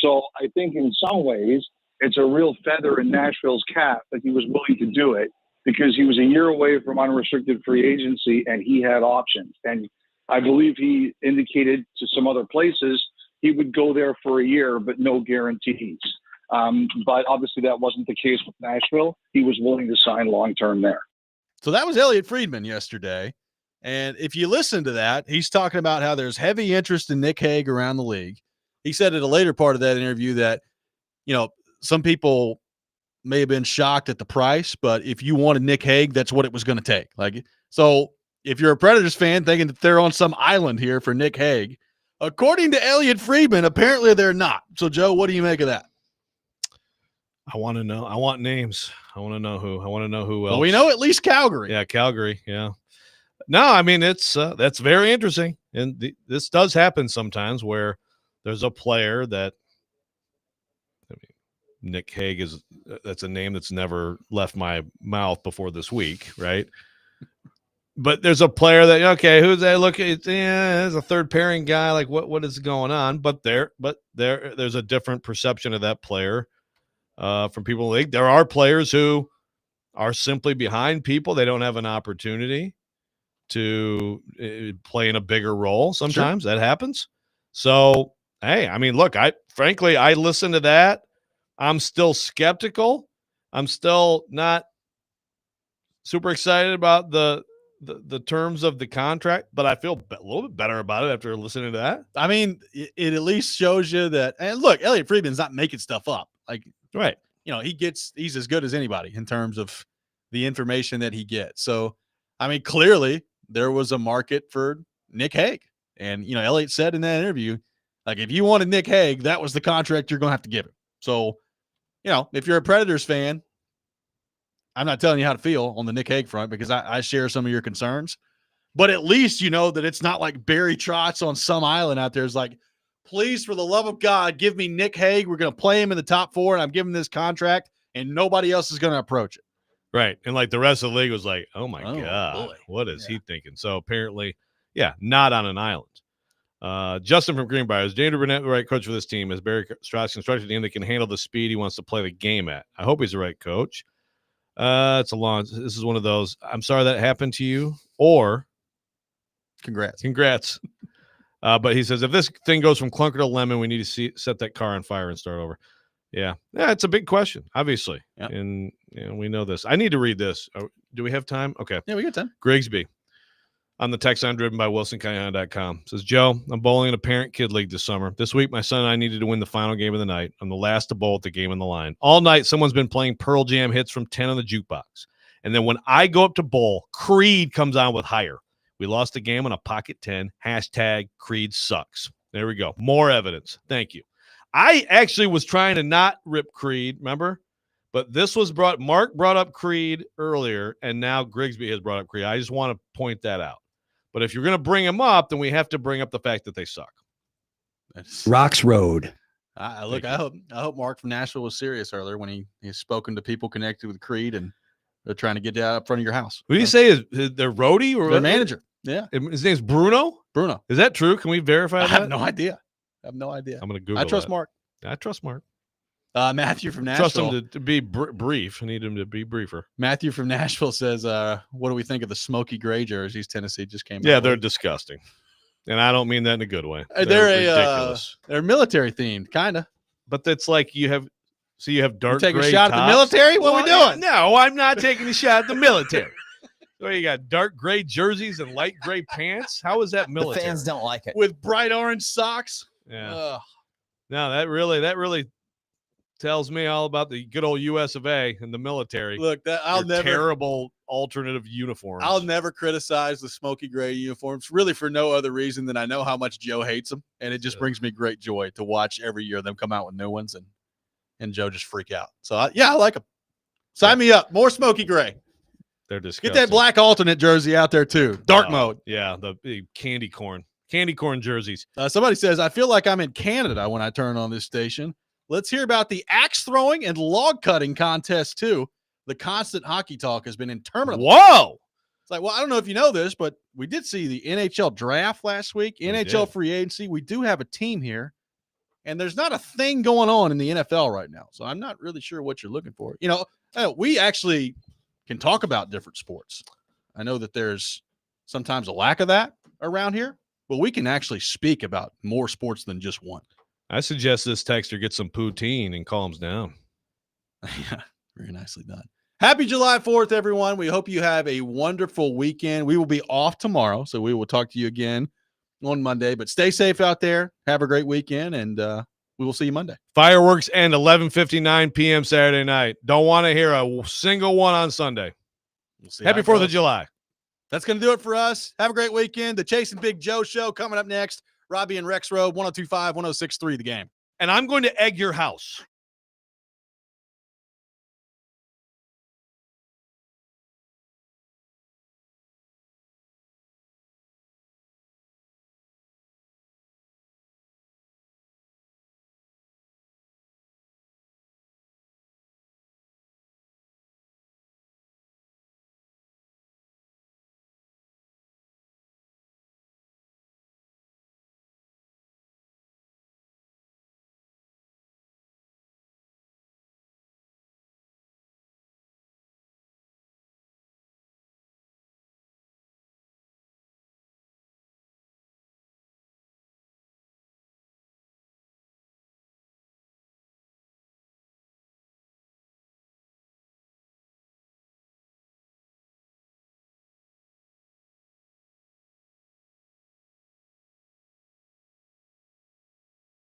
So I think in some ways it's a real feather in Nashville's cap that he was willing to do it because he was a year away from unrestricted free agency and he had options. And I believe he indicated to some other places he would go there for a year, but no guarantees. But obviously that wasn't the case with Nashville. He was willing to sign long-term there. So that was Elliot Friedman yesterday. And if you listen to that, he's talking about how there's heavy interest in Nick Hague around the league. He said at a later part of that interview that, some people may have been shocked at the price, but if you wanted Nick Hague, that's what it was going to take. So if you're a Predators fan thinking that they're on some island here for Nick Hague, according to Elliot Friedman, apparently they're not. So, Joe, what do you make of that? I want to know. I want names. I want to know who. I want to know who else. Well, we know at least Calgary. Yeah, Calgary. Yeah. No, I mean, that's very interesting. And this does happen sometimes where there's a player that Nick Hague that's a name that's never left my mouth before this week, right? But there's a player that, okay, who's that? Look, there's a third pairing guy. Like, what is going on? But there's a different perception of that player from people in the league. There are players who are simply behind people. They don't have an opportunity to play in a bigger role. Sometimes that happens. So, hey, I mean, look, I listen to that. I'm still skeptical. I'm still not super excited about the terms of the contract, but I feel a little bit better about it after listening to that. I mean, it at least shows you that. And look, Elliot Friedman's not making stuff up. Right. He's as good as anybody in terms of the information that he gets. So, I mean, clearly there was a market for Nick Hague. And, Elliot said in that interview, if you wanted Nick Hague, that was the contract you're going to have to give him. So, if you're a Predators fan, I'm not telling you how to feel on the Nick Hague front because I share some of your concerns. But at least you know that it's not like Barry Trotz on some island out there is like, please, for the love of God, give me Nick Hague. We're going to play him in the top 4, and I'm giving this contract, and nobody else is going to approach it. Right. And the rest of the league was like, oh my God, boy. What is he thinking? So apparently, not on an island. Justin from Greenbrier, is David Brunette the right coach for this team? Is Barry Trotz constructed a team that can handle the speed he wants to play the game at? I hope he's the right coach. This is one of those, I'm sorry that happened to you, or congrats. But he says, if this thing goes from clunker to lemon, we need to set that car on fire and start over. Yeah, it's a big question, obviously. Yep. And we know this. I need to read this. Do we have time? Okay. Yeah, we got time. Grigsby on the text line driven by WilsonCounty.com says, Joe, I'm bowling in a parent-kid league this summer. This week, my son and I needed to win the final game of the night. I'm the last to bowl at the game on the line. All night, someone's been playing Pearl Jam hits from 10 on the jukebox. And then when I go up to bowl, Creed comes on with Higher. We lost the game on a pocket 10. Hashtag Creed sucks. There we go. More evidence. Thank you. I actually was trying to not rip Creed, remember? But this was Mark brought up Creed earlier, and now Grigsby has brought up Creed. I just want to point that out. But if you're going to bring them up, then we have to bring up the fact that they suck. Rexrode. Look, I hope Mark from Nashville was serious earlier when he's spoken to people connected with Creed and they're trying to get that up front of your house. What do you say? Is their roadie or their manager? Yeah, his name's Bruno. Bruno, is that true? Can we verify that? I have no idea. I'm going to Google. I trust Mark. I trust Mark. Matthew from Nashville. Trust him to be brief. I need him to be briefer. Matthew from Nashville says, "What do we think of the smoky gray jerseys Tennessee just came out Yeah, with?" they're disgusting, and I don't mean that in a good way. They're ridiculous. They're military themed, kind of. But that's like you have dark take gray a shot tops. at the military. What are we doing? No, I'm not taking a shot at the military. So you got dark gray jerseys and light gray pants. How is that military? The fans don't like it. With bright orange socks. Yeah. Ugh. No, that really tells me all about the good old US of A and the military. Look, I'll never terrible alternative uniforms. I'll never criticize the smoky gray uniforms, really for no other reason than I know how much Joe hates them, and it just brings me great joy to watch every year them come out with new ones and Joe just freak out. So I like them. Sign me up. More smoky gray. They're disgusting. Get that black alternate jersey out there too. Dark mode. Yeah, the candy corn jerseys. Somebody says, I feel like I'm in Canada when I turn on this station. Let's hear about the axe throwing and log cutting contest too. The constant hockey talk has been interminable. Whoa. It's like, well, I don't know if you know this, but we did see the NHL draft last week, NHL free agency. We do have a team here, and there's not a thing going on in the NFL right now. So I'm not really sure what you're looking for. We actually can talk about different sports. I know that there's sometimes a lack of that around here, but we can actually speak about more sports than just one. I suggest this texter get some poutine and calms down. Yeah, very nicely done. Happy July 4th, everyone. We hope you have a wonderful weekend. We will be off tomorrow, so we will talk to you again on Monday. But stay safe out there. Have a great weekend, and we will see you Monday. Fireworks end 11:59 p.m. Saturday night. Don't want to hear a single one on Sunday. We'll see. Happy 4th of July. That's going to do it for us. Have a great weekend. The Chasing Big Joe show coming up next. Robby and Rexrode, 102.5, 106.3 The Game. And I'm going to egg your house.